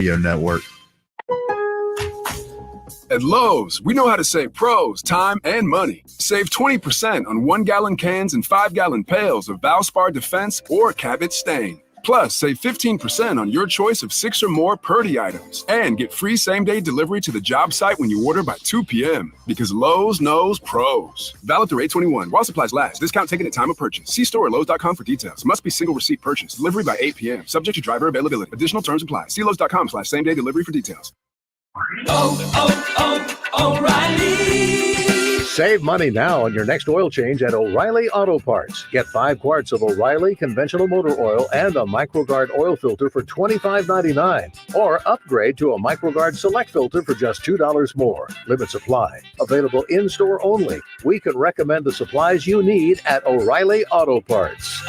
Network. At Lowe's, we know how to save pros time and money. Save 20% on 1-gallon cans and 5-gallon pails of Valspar Defense or Cabot Stain. Plus, save 15% on your choice of 6 or more Purdy items. And get free same-day delivery to the job site when you order by 2 p.m. Because Lowe's knows pros. Valid through 8/21 while supplies last. Discount taken at time of purchase. See store at Lowe's.com for details. Must be single receipt purchase. Delivery by 8 p.m. Subject to driver availability. Additional terms apply. See Lowe's.com/same-day delivery for details. O'Reilly. Save money now on your next oil change at O'Reilly Auto Parts. Get 5 quarts of O'Reilly conventional motor oil and a MicroGuard oil filter for $25.99. Or upgrade to a MicroGuard Select filter for just $2 more. Limit supply. Available in-store only. We can recommend the supplies you need at O'Reilly Auto Parts.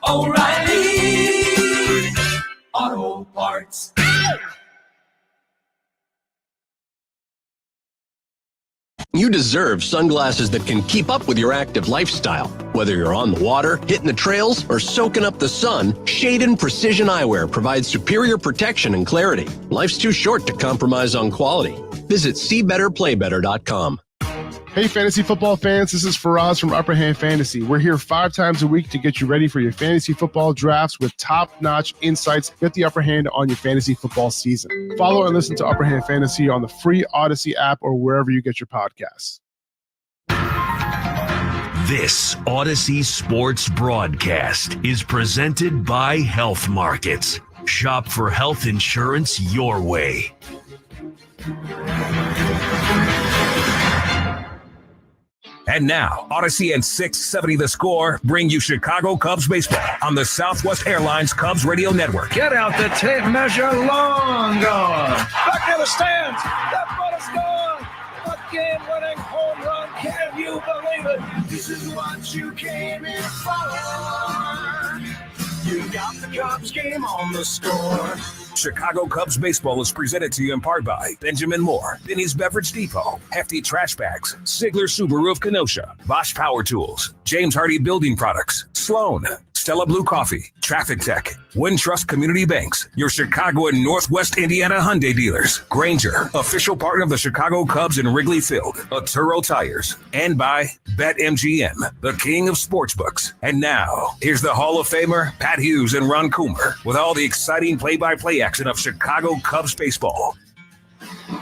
O'Reilly Auto Parts. You deserve sunglasses that can keep up with your active lifestyle. Whether you're on the water, hitting the trails, or soaking up the sun, Shade and Precision Eyewear provides superior protection and clarity. Life's too short to compromise on quality. Visit SeeBetterPlayBetter.com. Hey, fantasy football fans, this is Faraz from Upper Hand Fantasy. We're here 5 times a week to get you ready for your fantasy football drafts with top-notch insights. Get the upper hand on your fantasy football season. Follow and listen to Upper Hand Fantasy on the free Odyssey app or wherever you get your podcasts. This Odyssey Sports broadcast is presented by Health Markets. Shop for health insurance your way. And now, Odyssey and 670 The Score bring you Chicago Cubs baseball on the Southwest Airlines Cubs Radio Network. Get out the tape measure, long gone. Back to the stands. That ball is gone. A game-winning home run. Can you believe it? This is what you came in for. You got the Cubs game on the Score. Chicago Cubs baseball is presented to you in part by Benjamin Moore, Denny's Beverage Depot, Hefty Trash Bags, Sigler Subaru of Kenosha, Bosch Power Tools, James Hardy Building Products, Sloan, Stella Blue Coffee, Traffic Tech, Wintrust Community Banks, your Chicago and Northwest Indiana Hyundai dealers, Granger, official partner of the Chicago Cubs in Wrigley Field, Arturo Tires, and by BetMGM, the king of sportsbooks. And now, here's the Hall of Famer, Pat Hughes and Ron Coomer, with all the exciting play-by-play action of Chicago Cubs baseball.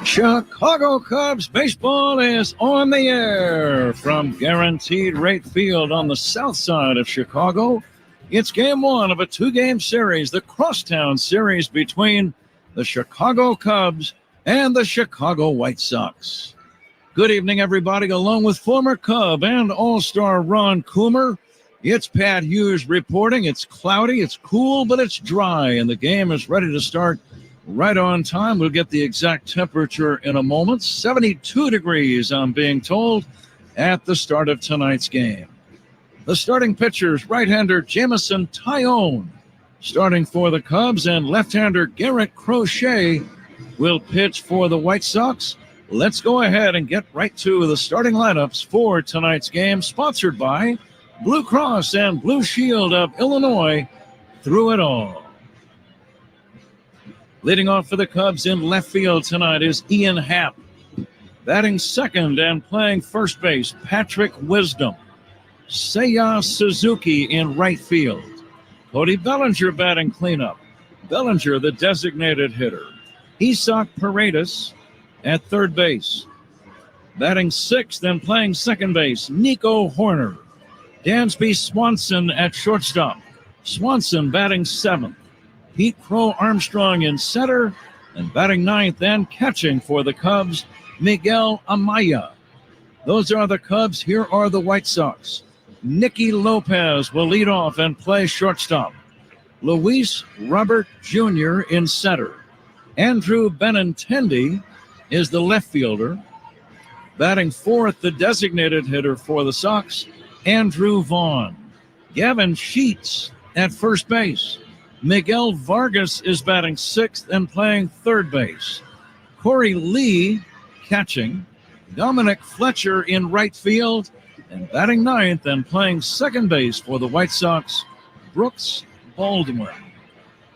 Chicago Cubs baseball is on the air from Guaranteed Rate Field on the south side of Chicago. It's game 1 of a 2-game series, the Crosstown Series between the Chicago Cubs and the Chicago White Sox. Good evening, everybody. Along with former Cub and All-Star Ron Coomer, it's Pat Hughes reporting. It's cloudy, it's cool, but it's dry, and the game is ready to start right on time. We'll get the exact temperature in a moment. 72 degrees, I'm being told, at the start of tonight's game. The starting pitchers, right-hander Jamison Tyone, starting for the Cubs, and left-hander Garrett Crochet will pitch for the White Sox. Let's go ahead and get right to the starting lineups for tonight's game, sponsored by Blue Cross and Blue Shield of Illinois, through it all. Leading off for the Cubs in left field tonight is Ian Happ. Batting second and playing first base, Patrick Wisdom. Seiya Suzuki in right field. Cody Bellinger batting cleanup. Bellinger, the designated hitter. Isaac Paredes at third base. Batting sixth and playing second base, Nico Horner. Dansby Swanson at shortstop. Swanson batting seventh. Pete Crow Armstrong in center, and batting ninth and catching for the Cubs, Miguel Amaya. Those are the Cubs. Here are the White Sox. Nicky Lopez will lead off and play shortstop. Luis Robert Jr. in center. Andrew Benintendi is the left fielder. Batting fourth, the designated hitter for the Sox, Andrew Vaughn. Gavin Sheets at first base. Miguel Vargas is batting sixth and playing third base. Corey Lee catching. Dominic Fletcher in right field. And batting ninth and playing second base for the White Sox, Brooks Baldwin.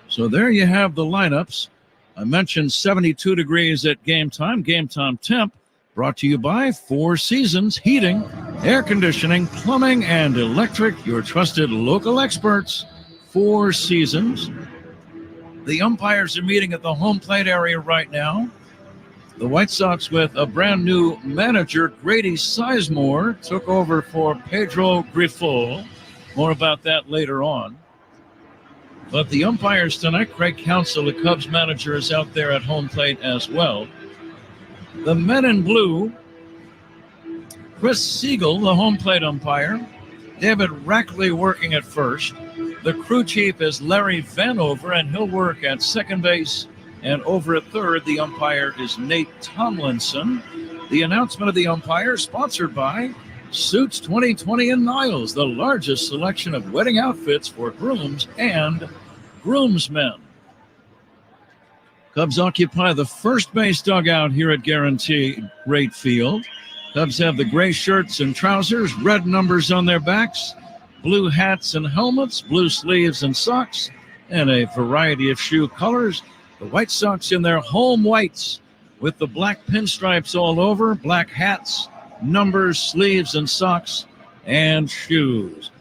So there you have the lineups. I mentioned 72 degrees at game time. Game time temp brought to you by Four Seasons Heating, Air Conditioning, Plumbing, and Electric. Your trusted local experts, Four Seasons. The umpires are meeting at the home plate area right now. The White Sox, with a brand new manager, Grady Sizemore, took over for Pedro Grifol. More about that later on. But the umpires tonight, Craig Counsell, the Cubs manager, is out there at home plate as well. The men in blue, Chris Siegel, the home plate umpire. David Rackley working at first. The crew chief is Larry Vanover, and he'll work at second base. And over at third, the umpire is Nate Tomlinson. The announcement of the umpire sponsored by Suits 2020 and Niles, the largest selection of wedding outfits for grooms and groomsmen. Cubs occupy the first base dugout here at Guaranteed Rate Field. Cubs have the gray shirts and trousers, red numbers on their backs, blue hats and helmets, blue sleeves and socks, and a variety of shoe colors. The White Sox in their home whites with the black pinstripes all over, black hats, numbers, sleeves, and socks, and shoes.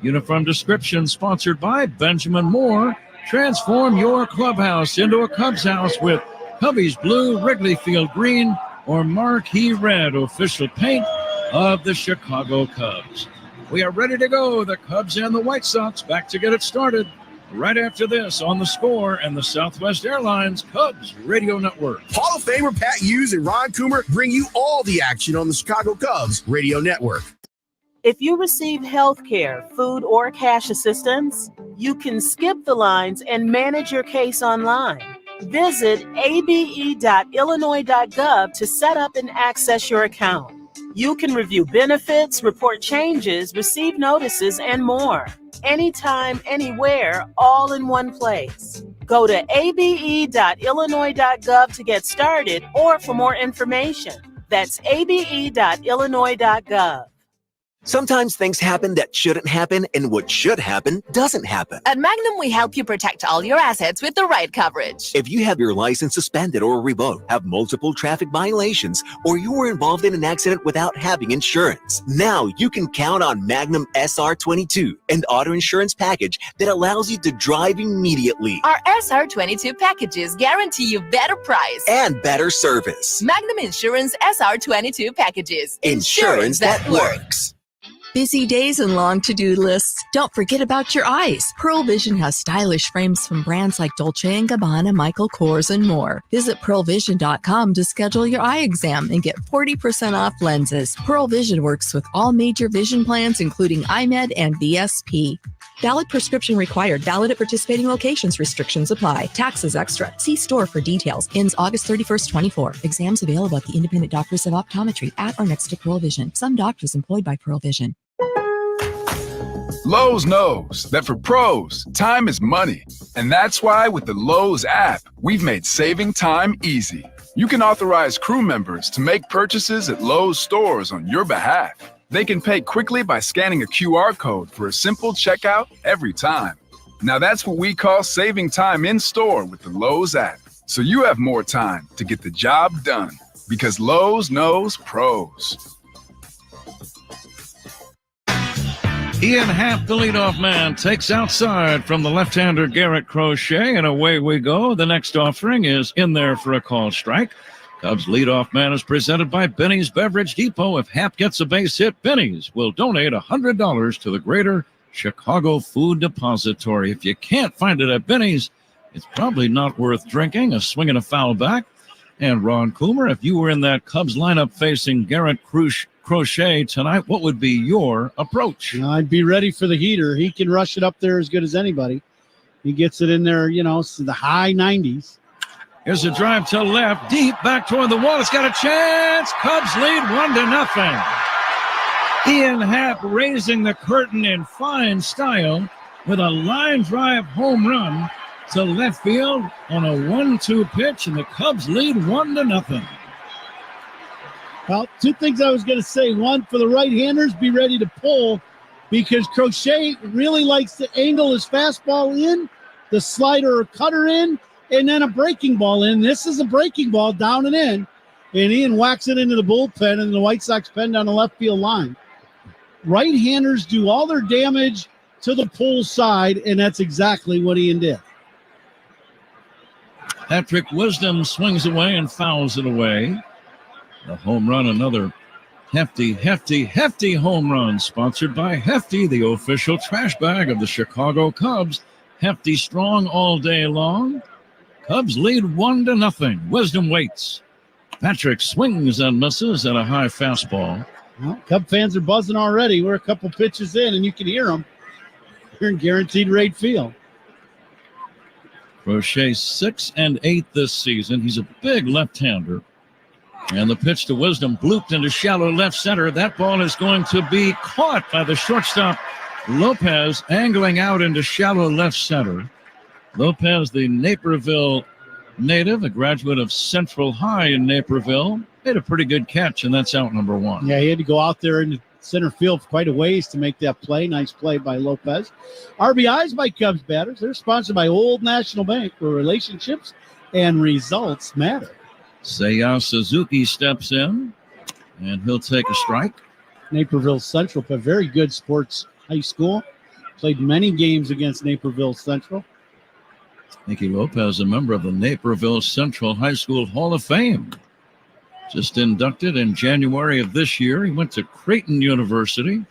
Uniform description sponsored by Benjamin Moore. Transform your clubhouse into a Cubs house with Cubbies Blue, Wrigley Field Green, or Marquee Red, official paint of the Chicago Cubs. We are ready to go. The Cubs and the White Sox back to get it started right after this on The Score and the Southwest Airlines Cubs Radio Network. Hall of Famer Pat Hughes and Ron Coomer bring you all the action on the Chicago Cubs Radio Network. If you receive health care, food, or cash assistance, you can skip the lines and manage your case online. Visit abe.illinois.gov to set up and access your account. You can review benefits, report changes, receive notices, and more. Anytime, anywhere, all in one place. Go to abe.illinois.gov to get started or for more information. That's abe.illinois.gov. Sometimes things happen that shouldn't happen, and what should happen doesn't happen. At Magnum, we help you protect all your assets with the right coverage. If you have your license suspended or revoked, have multiple traffic violations, or you were involved in an accident without having insurance, now you can count on Magnum SR22, an auto insurance package that allows you to drive immediately. Our SR22 packages guarantee you better price and better service. Magnum Insurance SR22 packages. Insurance that works. Busy days and long to-do lists. Don't forget about your eyes. Pearl Vision has stylish frames from brands like Dolce & Gabbana, Michael Kors, and more. Visit pearlvision.com to schedule your eye exam and get 40% off lenses. Pearl Vision works with all major vision plans, including iMed and VSP. Valid prescription required. Valid at participating locations. Restrictions apply. Taxes extra. See store for details. Ends August 31st, 24. Exams available at the Independent Doctors of Optometry at or next to Pearl Vision. Some doctors employed by Pearl Vision. Lowe's knows that for pros, time is money. And that's why with the Lowe's app, we've made saving time easy. You can authorize crew members to make purchases at Lowe's stores on your behalf. They can pay quickly by scanning a QR code for a simple checkout every time. Now that's what we call saving time in store with the Lowe's app. So you have more time to get the job done because Lowe's knows pros. Ian Happ, the leadoff man, takes outside from the left-hander Garrett Crochet, and away we go. The next offering is in there for a call strike. Cubs leadoff man is presented by Benny's Beverage Depot. If Happ gets a base hit, Benny's will donate $100 to the Greater Chicago Food Depository. If you can't find it at Benny's, it's probably not worth drinking. A swing and a foul back. And Ron Coomer, if you were in that Cubs lineup facing Garrett Crochet tonight, what would be your approach? I'd be ready for the heater. He can rush it up there as good as anybody. He gets it in there, to the high 90s. Here's a drive to left, deep, back toward the wall. It's got a chance. Cubs lead 1-0. Ian Happ raising the curtain in fine style with a line drive home run to left field on a 1-2 pitch, and the Cubs lead 1-0. Well, two things I was going to say. One, for the right-handers, be ready to pull because Crochet really likes to angle his fastball in the slider cutter in, and then a breaking ball in. This is a breaking ball down and in. And Ian whacks it into the bullpen, and the White Sox pen down the left field line. Right-handers do all their damage to the pull side, and that's exactly what Ian did. Patrick Wisdom swings away and fouls it away. The home run, another hefty home run, sponsored by Hefty, the official trash bag of the Chicago Cubs. Hefty strong all day long. Cubs lead 1-0. Wisdom waits. Patrick swings and misses at a high fastball. Well, Cub fans are buzzing already. We're a couple pitches in, and you can hear them. You're in guaranteed rate field. Crochet 6 and 8 this season. He's a big left-hander. And the pitch to Wisdom blooped into shallow left center. That ball is going to be caught by the shortstop, Lopez, angling out into shallow left center. Lopez, the Naperville native, a graduate of Central High in Naperville, made a pretty good catch, and that's out number one. Yeah, he had to go out there in the center field for quite a ways to make that play. Nice play by Lopez. RBIs by Cubs batters. They're sponsored by Old National Bank, where relationships and results matter. Seiya Suzuki steps in, and he'll take a strike. Naperville Central, a very good sports high school. Played many games against Naperville Central. Nicky Lopez, a member of the Naperville Central High School Hall of Fame. Just inducted in January of this year. He went to Creighton University.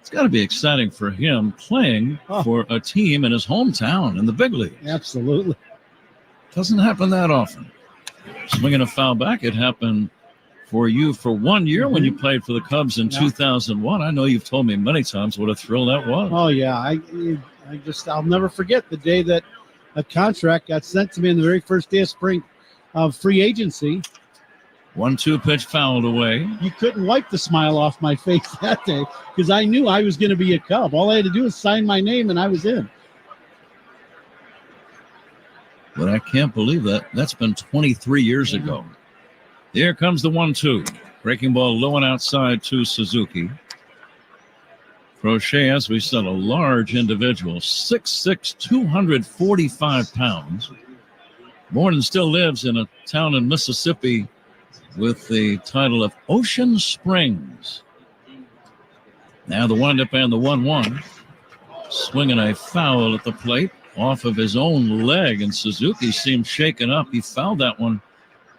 It's got to be exciting for him playing for a team in his hometown in the big league. Absolutely. Doesn't happen that often. Swinging a foul back, it happened for you for 1 year when you played for the Cubs in 2001. I know you've told me many times what a thrill that was. Oh, yeah. I'll never forget the day that a contract got sent to me on the very first day of spring of free agency. 1-2 pitch fouled away. You couldn't wipe the smile off my face that day because I knew I was going to be a Cub. All I had to do was sign my name and I was in. But I can't believe that. That's been 23 years ago. Here comes the 1-2. Breaking ball low and outside to Suzuki. Crochet, as we said, a large individual, 6'6", 245 pounds. Born and still lives in a town in Mississippi with the title of Ocean Springs. Now the windup and the 1-1. Swinging a foul at the plate off of his own leg, and Suzuki seemed shaken up. He fouled that one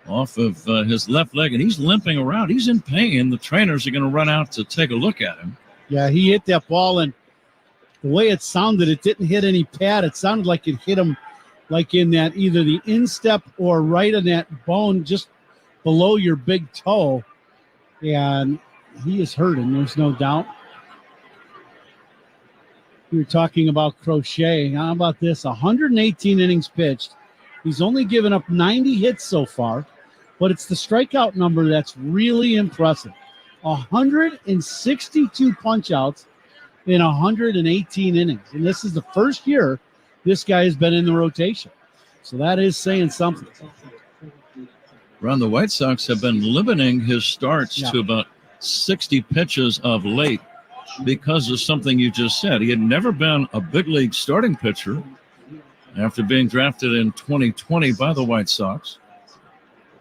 off of his left leg, and he's limping around. He's in pain. The trainers are going to run out to take a look at him. Yeah, he hit that ball, and the way it sounded, it didn't hit any pad. It sounded like it hit him like in that either the instep or right in that bone just below your big toe. And he is hurting, there's no doubt. We were talking about Crochet. How about this? 118 innings pitched. He's only given up 90 hits so far, but it's the strikeout number that's really impressive. 162 punch-outs in 118 innings. And this is the first year this guy has been in the rotation. So that is saying something. Ron, the White Sox have been limiting his starts to about 60 pitches of late because of something you just said. He had never been a big league starting pitcher after being drafted in 2020 by the White Sox.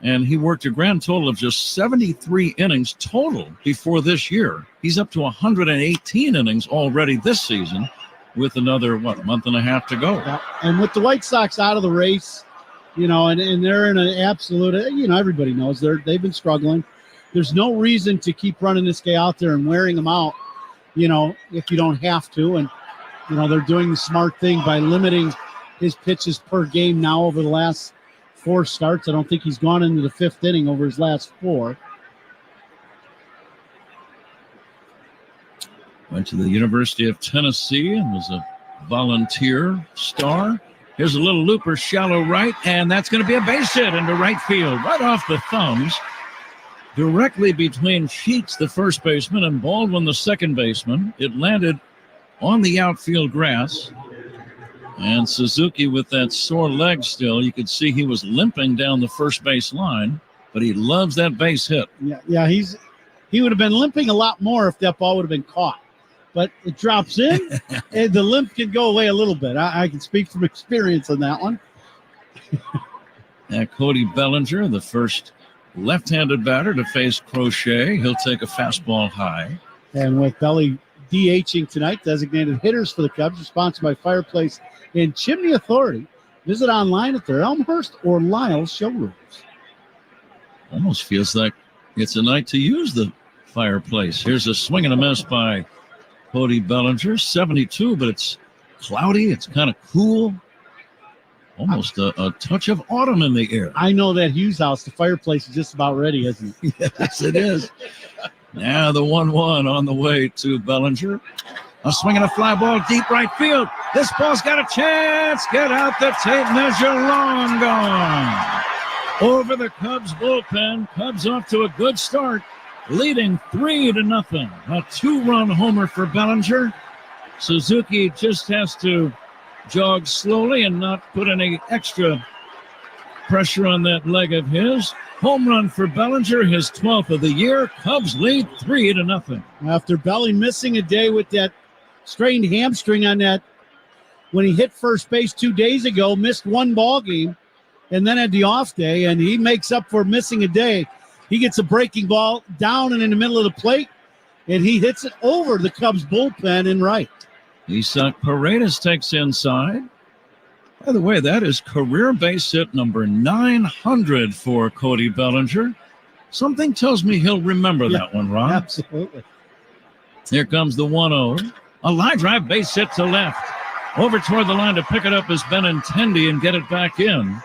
And he worked a grand total of just 73 innings total before this year. He's up to 118 innings already this season with another, month and a half to go. Yeah. And with the White Sox out of the race, and they're in an absolute, everybody knows they've been struggling. There's no reason to keep running this guy out there and wearing him out, if you don't have to. And, they're doing the smart thing by limiting his pitches per game now over the last 4 starts. I don't think he's gone into the 5th inning over his last 4. Went to the University of Tennessee and was a volunteer star. Here's a little looper, shallow right, and that's going to be a base hit into right field, right off the thumbs, directly between Sheets, the first baseman, and Baldwin, the second baseman. It landed on the outfield grass. And Suzuki with that sore leg still, you could see he was limping down the first base line, but he loves that base hit. Yeah, he would have been limping a lot more if that ball would have been caught. but it drops in, and the limp can go away a little bit. I can speak from experience on that one. Cody Bellinger, the first left-handed batter to face Crochet. He'll take a fastball high. And with Belly DHing tonight, designated hitters for the Cubs are sponsored by Fireplace and Chimney Authority. Visit online at their Elmhurst or Lyles showrooms. Almost feels like it's a night to use the fireplace. Here's a swing and a miss by Cody Bellinger. 72, but it's cloudy. It's kind of cool. Almost a touch of autumn in the air. I know that Hughes house, the fireplace is just about ready, isn't it? Yes, it is. Now the 1-1 on the way to Bellinger. A swing and a fly ball deep right field. This ball's got a chance. Get out the tape measure, long gone. Over the Cubs bullpen. Cubs off to a good start, leading 3-0. A 2-run homer for Bellinger. Suzuki just has to jog slowly and not put any extra pressure on that leg of his. Home run for Bellinger, his 12th of the year. Cubs lead 3-0. After Belly missing a day with that strained hamstring on that, when he hit first base 2 days ago, missed one ball game, and then had the off day, and he makes up for missing a day. He gets a breaking ball down and in the middle of the plate, and he hits it over the Cubs bullpen and right. Isak Paredes takes inside. By the way, that is career base hit number 900 for Cody Bellinger. Something tells me he'll remember that one, Ron. Absolutely. Here comes the 1-0. A line drive base hit to left. Over toward the line to pick it up is Benintendi and get it back in.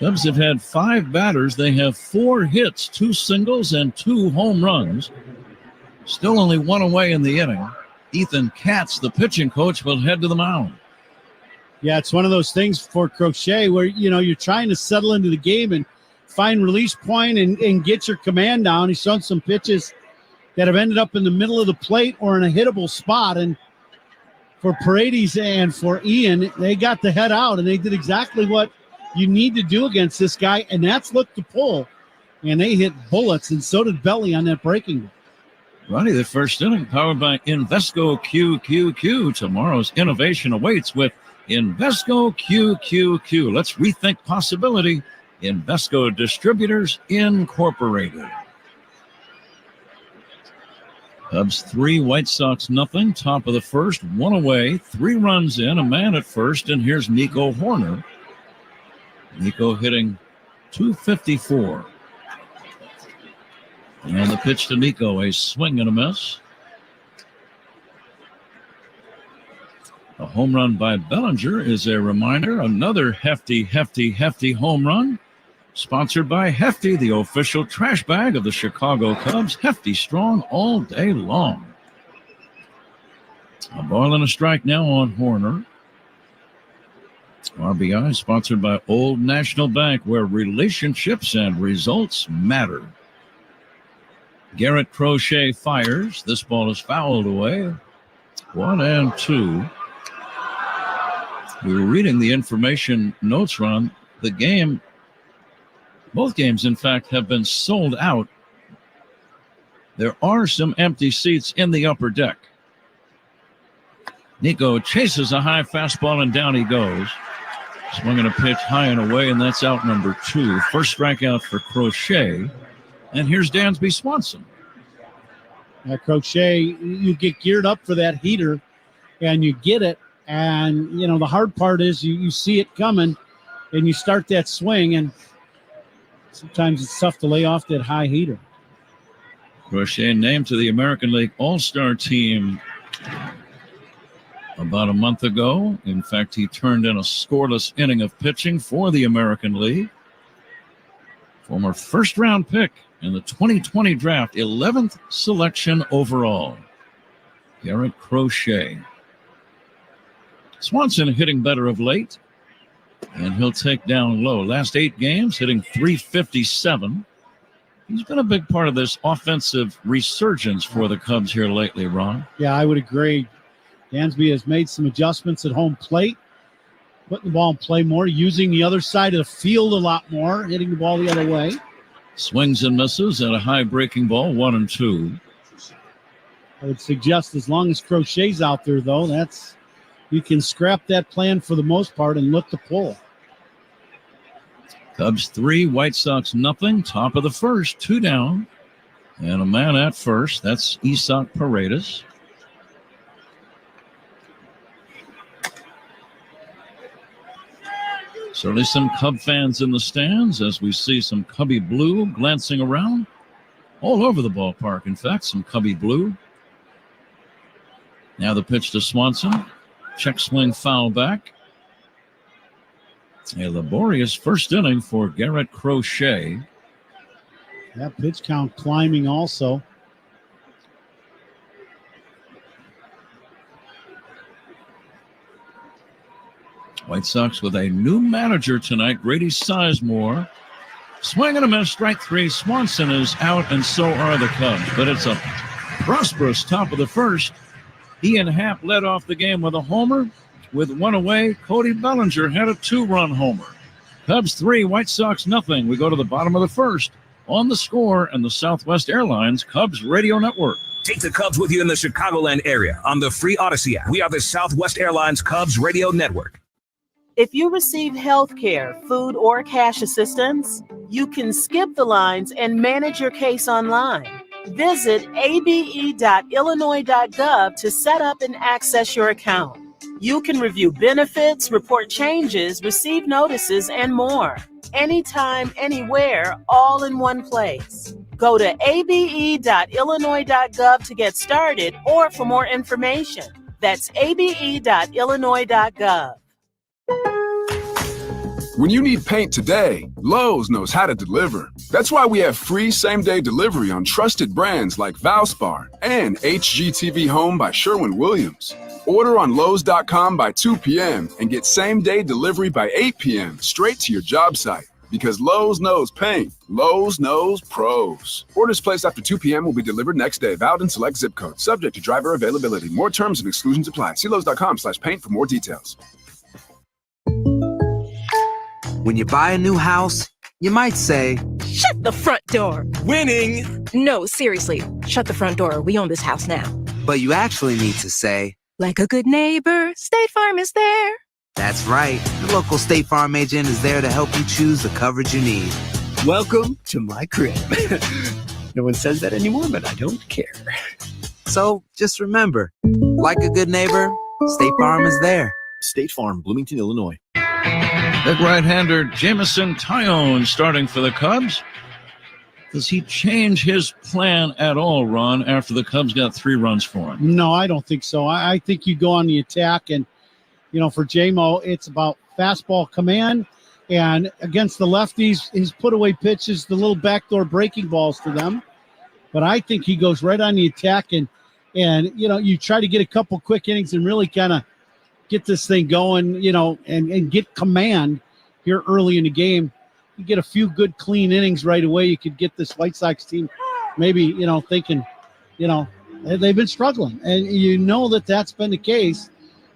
Cubs have had 5 batters. They have 4 hits, 2 singles, and 2 home runs. Still only 1 away in the inning. Ethan Katz, the pitching coach, will head to the mound. Yeah, it's one of those things for Crochet where, you're trying to settle into the game and find release point and get your command down. He's shown some pitches that have ended up in the middle of the plate or in a hittable spot. And for Paredes and for Ian, they got the head out, and they did exactly what you need to do against this guy, and that's look to pull. And they hit bullets, and so did Belly on that breaking ball. Ronnie, the first inning powered by Invesco QQQ. Tomorrow's innovation awaits with Invesco QQQ. Let's rethink possibility. Invesco Distributors Incorporated. Cubs 3, White Sox nothing. Top of the first, 1 away, 3 runs in, a man at first, and here's Nico Horner. Nico hitting .254. And the pitch to Nico, a swing and a miss. A home run by Bellinger is a reminder. Another hefty home run. Sponsored by Hefty, the official trash bag of the Chicago Cubs. Hefty strong all day long. A ball and a strike now on Horner. RBI sponsored by Old National Bank, where relationships and results matter. Garrett Crochet fires. This ball is fouled away. 1-2. We were reading the information notes, Ron. The game, both games, in fact, have been sold out. There are some empty seats in the upper deck. Nico chases a high fastball, and down he goes. Swinging a pitch high and away, and that's out number 2. First strikeout for Crochet. And here's Dansby Swanson. Crochet, you get geared up for that heater, and you get it. And, the hard part is you see it coming, and you start that swing, and sometimes it's tough to lay off that high heater. Crochet named to the American League All-Star team about a month ago. In fact, he turned in a scoreless inning of pitching for the American League. Former first-round pick in the 2020 draft, 11th selection overall. Garrett Crochet. Swanson hitting better of late, and he'll take down low. Last 8 games, hitting .357. He's been a big part of this offensive resurgence for the Cubs here lately, Ron. Yeah, I would agree. Dansby has made some adjustments at home plate, putting the ball in play more, using the other side of the field a lot more, hitting the ball the other way. Swings and misses and a high breaking ball, 1-2. I would suggest as long as Crochet's out there, though, you can scrap that plan for the most part and look to pull. Cubs 3, White Sox nothing. Top of the first, 2 down. And a man at first. That's Isaac Paredes. Certainly some Cub fans in the stands as we see some Cubby blue glancing around. All over the ballpark, in fact, some Cubby blue. Now the pitch to Swanson. Check swing foul back. A laborious first inning for Garrett Crochet. That pitch count climbing also. White Sox with a new manager tonight, Grady Sizemore. Swing and a miss, strike 3. Swanson is out, and so are the Cubs. But it's a prosperous top of the first. Ian Happ led off the game with a homer. With 1 away, Cody Bellinger had a 2-run homer. Cubs 3, White Sox nothing. We go to the bottom of the first. On the Score and the Southwest Airlines Cubs Radio Network. Take the Cubs with you in the Chicagoland area on the free Odyssey app. We are the Southwest Airlines Cubs Radio Network. If you receive health care, food, or cash assistance, you can skip the lines and manage your case online. Visit abe.illinois.gov to set up and access your account. You can review benefits, report changes, receive notices, and more. Anytime, anywhere, all in one place. Go to abe.illinois.gov to get started or for more information. That's abe.illinois.gov. When you need paint today, Lowe's knows how to deliver. That's why we have free same-day delivery on trusted brands like Valspar and HGTV Home by Sherwin-Williams. Order on Lowes.com by 2 p.m. and get same-day delivery by 8 p.m. straight to your job site. Because Lowe's knows paint. Lowe's knows pros. Orders placed after 2 p.m. will be delivered next day. Valid in select zip codes. Subject to driver availability. More terms and exclusions apply. See Lowes.com/paint for more details. When you buy a new house, you might say, Shut the front door. winning. No, seriously. Shut the front door. We own this house now. But you actually need to say, Like a good neighbor, State Farm is there. that's right. The local State Farm agent is there to help you choose the coverage you need. Welcome to my crib. No one says that anymore, but I don't care. So just remember, like a good neighbor, State Farm is there. State Farm, Bloomington, Illinois. Big right-hander Jameson Taillon starting for the Cubs. Does he change his plan at all, Ron, after the Cubs got 3 runs for him? No, I don't think so. I think you go on the attack, and, for J-Mo, it's about fastball command, and against the lefties, his put-away pitches, the little backdoor breaking balls to them. But I think he goes right on the attack, and you try to get a couple quick innings and really kind of get this thing going, and get command here early in the game. You get a few good, clean innings right away. You could get this White Sox team maybe, thinking, they've been struggling. And that's been the case.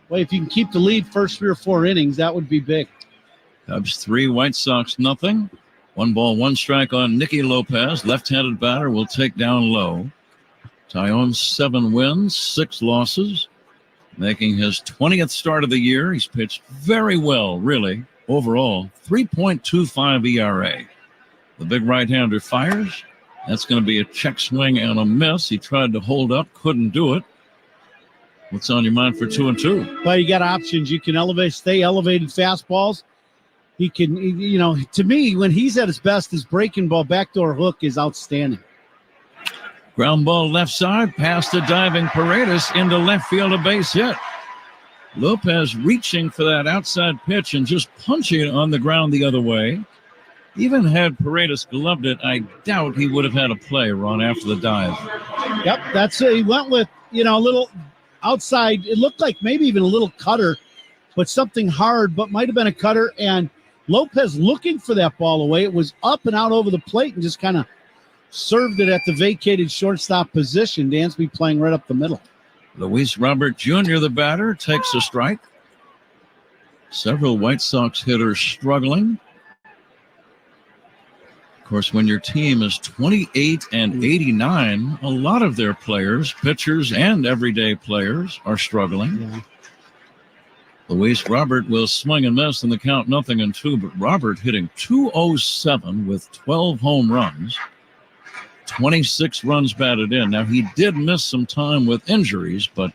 Well, if you can keep the lead first 3 or 4 innings, that would be big. Cubs 3, White Sox nothing. 1 ball, 1 strike on Nicky Lopez. Left-handed batter will take down low. Taillon 7 wins, 6 losses. Making his 20th start of the year. He's pitched very well, really, overall. 3.25 ERA. The big right-hander fires. That's going to be a check swing and a miss. He tried to hold up, couldn't do it. What's on your mind for 2-2? Well, you got options. You can stay elevated fastballs. He can, to me, when he's at his best, his breaking ball backdoor hook is outstanding. Ground ball left side, past the diving Paredes into left field, a base hit. Lopez reaching for that outside pitch and just punching it on the ground the other way. Even had Paredes gloved it, I doubt he would have had a play, Ron, after the dive. Yep, that's it. He went with, a little outside. It looked like maybe even a little cutter, but something hard, but might have been a cutter. And Lopez looking for that ball away. It was up and out over the plate and just kind of served it at the vacated shortstop position. Dansby playing right up the middle. Luis Robert Jr., the batter, takes a strike. Several White Sox hitters struggling. course, when your team is 28 and 89, a lot of their players, pitchers and everyday players, are struggling. Yeah. Luis Robert will swing and miss in the count 0-2, but Robert hitting .207 with 12 home runs, 26 runs batted in. Now, he did miss some time with injuries, but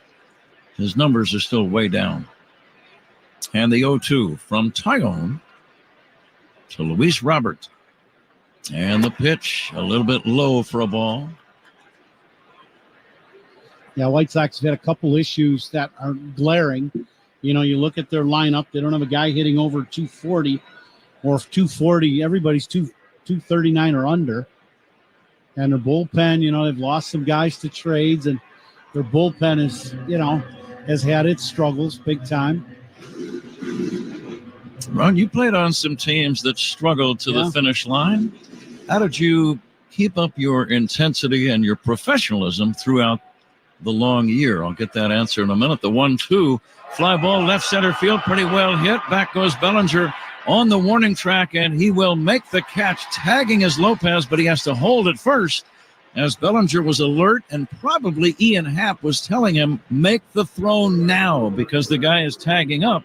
his numbers are still way down. And the 0-2 from Tyone to Luis Robert. And the pitch a little bit low for a ball. Yeah, White Sox have had a couple issues that are glaring. You know, you look at their lineup, they don't have a guy hitting over 240 or 240. Everybody's 239 or under. And their bullpen, you know, they've lost some guys to trades, and their bullpen is, you know, has had its struggles big time. Ron, you played on some teams that struggled to the finish line. How did you keep up your intensity and your professionalism throughout the long year? I'll get that answer in a minute. The 1-2, fly ball left center field, pretty well hit. Back goes Bellinger on the warning track, and he will make the catch, tagging as Lopez, but he has to hold it first, as Bellinger was alert, and probably Ian Happ was telling him, make the throw now, because the guy is tagging up.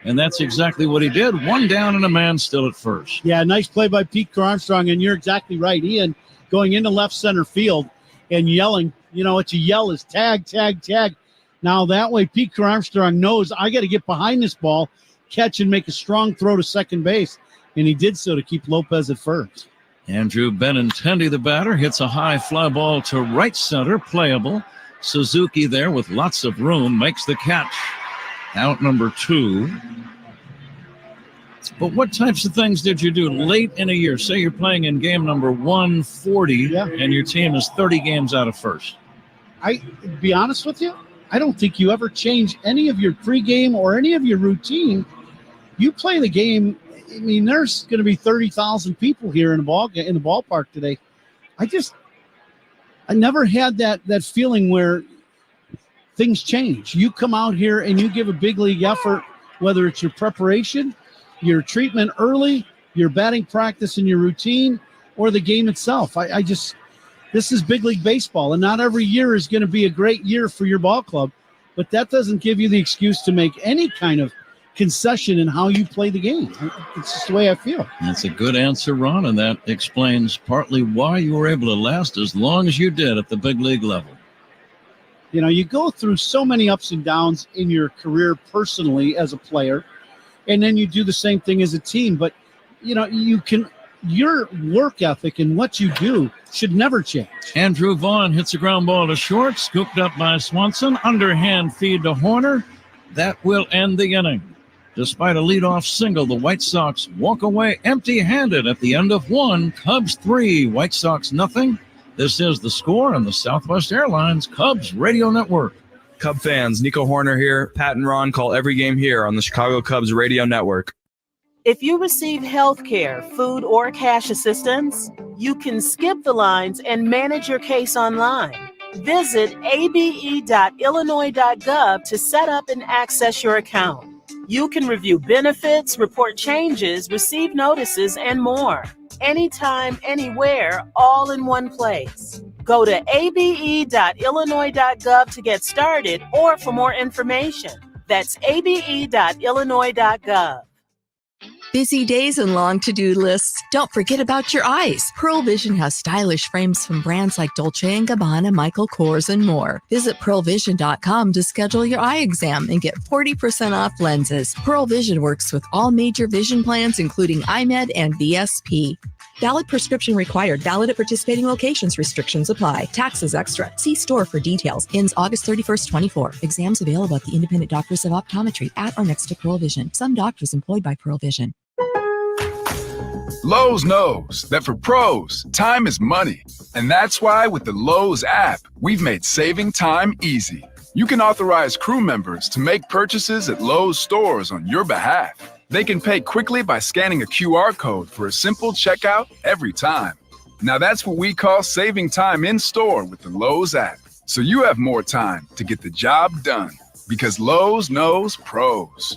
And that's exactly what he did. One down and a man still at first. Yeah, nice play by Pete Armstrong, and you're exactly right. Ian going into left center field and yelling, you know, what you yell is tag, tag, tag. Now that way Pete Armstrong knows I got to get behind this ball, catch and make a strong throw to second base. And he did so to keep Lopez at first. Andrew Benintendi, the batter, hits a high fly ball to right center, playable. Suzuki there with lots of room, makes the catch. Out number 2. But what types of things did you do late in a year? Say you're playing in game number 140 and your team is 30 games out of first. I be honest with you, I don't think you ever change any of your pregame or any of your routine. You play the game. I mean, there's going to be 30,000 people here in the ballpark today. I never had that feeling where things change. You come out here and you give a big league effort, whether it's your preparation, your treatment early, your batting practice and your routine, or the game itself. This is big league baseball, and not every year is going to be a great year for your ball club, but that doesn't give you the excuse to make any kind of concession in how you play the game. It's just the way I feel. That's a good answer, Ron, and that explains partly why you were able to last as long as you did at the big league level. You know, you go through so many ups and downs in your career personally as a player, and then you do the same thing as a team. But, you know, your work ethic and what you do should never change. Andrew Vaughn hits a ground ball to short, scooped up by Swanson. Underhand feed to Horner. That will end the inning. Despite a leadoff single, the White Sox walk away empty-handed at the end of 1. Cubs 3, White Sox nothing. This is The Score on the Southwest Airlines Cubs Radio Network. Cub fans, Nico Horner here. Pat and Ron call every game here on the Chicago Cubs Radio Network. If you receive health care, food, or cash assistance, you can skip the lines and manage your case online. Visit abe.illinois.gov to set up and access your account. You can review benefits, report changes, receive notices, and more. Anytime, anywhere, all in one place. Go to abe.illinois.gov to get started or for more information. That's abe.illinois.gov. Busy days and long to-do lists. Don't forget about your eyes. Pearl Vision has stylish frames from brands like Dolce & Gabbana, Michael Kors, and more. Visit pearlvision.com to schedule your eye exam and get 40% off lenses. Pearl Vision works with all major vision plans, including iMed and VSP. Valid prescription required. Valid at participating locations. Restrictions apply. Taxes extra. See store for details. Ends August 31st, 24. Exams available at the Independent Doctors of Optometry at or next to Pearl Vision. Some doctors employed by Pearl Vision. Lowe's knows that for pros, time is money. And that's why with the Lowe's app, we've made saving time easy. You can authorize crew members to make purchases at Lowe's stores on your behalf. They can pay quickly by scanning a QR code for a simple checkout every time. Now that's what we call saving time in store with the Lowe's app. So you have more time to get the job done because Lowe's knows pros.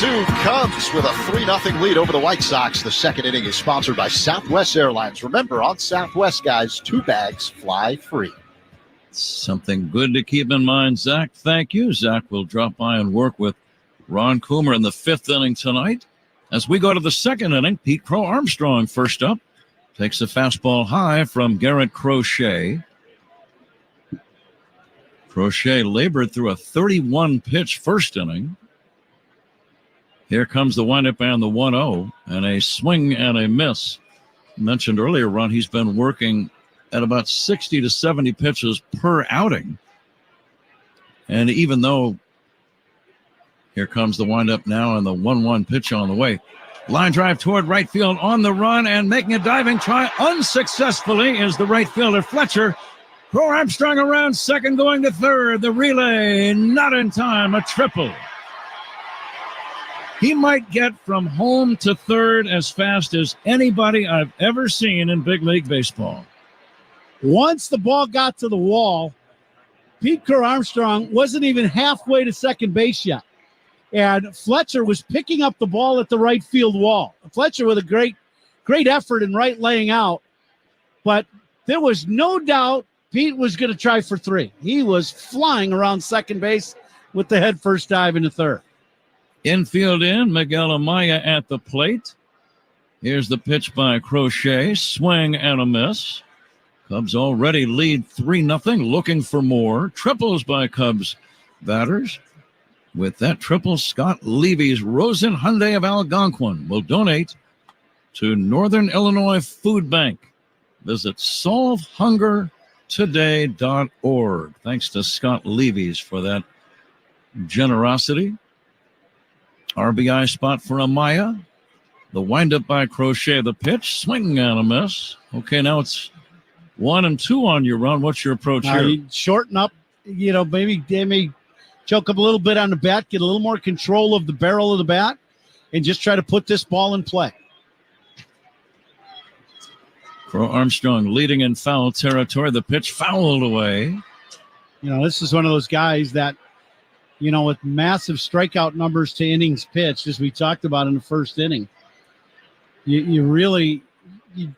2, Cubs with a 3-0 lead over the White Sox. The second inning is sponsored by Southwest Airlines. Remember, on Southwest, guys, 2 bags fly free. Something good to keep in mind, Zach. Thank you. Zach will drop by and work with Ron Coomer in the 5th inning tonight. As we go to the 2nd inning, Pete Crow Armstrong first up. Takes a fastball high from Garrett Crochet. Crochet labored through a 31-pitch first inning. Here comes the windup and the 1-0, and a swing and a miss. Mentioned earlier, Ron, he's been working at about 60 to 70 pitches per outing. And even though here comes the windup now and the 1-1 pitch on the way. Line drive toward right field on the run and making a diving try unsuccessfully is the right fielder Fletcher. Crow Armstrong around second, going to third. The relay not in time, a triple. He might get from home to third as fast as anybody I've ever seen in big league baseball. Once the ball got to the wall, Pete Crow Armstrong wasn't even halfway to second base yet. And Fletcher was picking up the ball at the right field wall. Fletcher with a great effort in right laying out. But there was no doubt Pete was going to try for 3. He was flying around second base with the head first dive into third. Infield in, Miguel Amaya at the plate. Here's the pitch by Crochet. Swing and a miss. Cubs already lead 3-0, looking for more. Triples by Cubs batters. With that triple, Scott Levy's Rosen Hyundai of Algonquin will donate to Northern Illinois Food Bank. Visit solvehungertoday.org. Thanks to Scott Levy's for that generosity. RBI spot for Amaya. The windup by Crochet. The pitch, swing and a miss. Okay, now it's 1-2 on your run. What's your approach here? You shorten up, maybe they may choke up a little bit on the bat, get a little more control of the barrel of the bat, and just try to put this ball in play. Crow Armstrong leading in foul territory. The pitch fouled away. This is one of those guys that, with massive strikeout numbers to innings pitched, as we talked about in the first inning, you really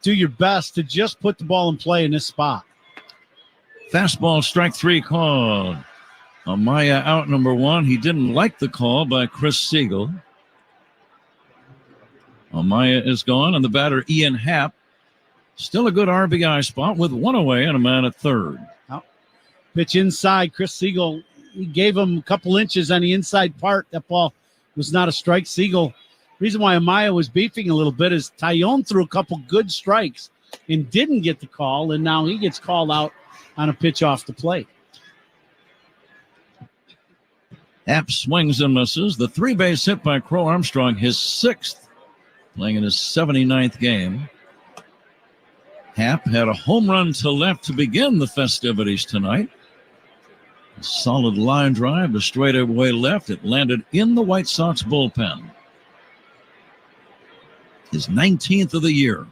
do your best to just put the ball in play in this spot. Fastball, strike 3 called. Amaya out number 1. He didn't like the call by Chris Siegel. Amaya is gone, and the batter, Ian Happ, still a good RBI spot with 1 away and a man at third. Pitch inside. Chris Siegel, he gave him a couple inches on the inside part. That ball was not a strike. Siegel, reason why Amaya was beefing a little bit is Tyone threw a couple good strikes and didn't get the call, and now he gets called out on a pitch off the plate. Happ swings and misses. The 3-base hit by Crow Armstrong, his 6th, playing in his 79th game. Happ had a home run to left to begin the festivities tonight. A solid line drive to straightaway left. It landed in the White Sox bullpen. His 19th of the year.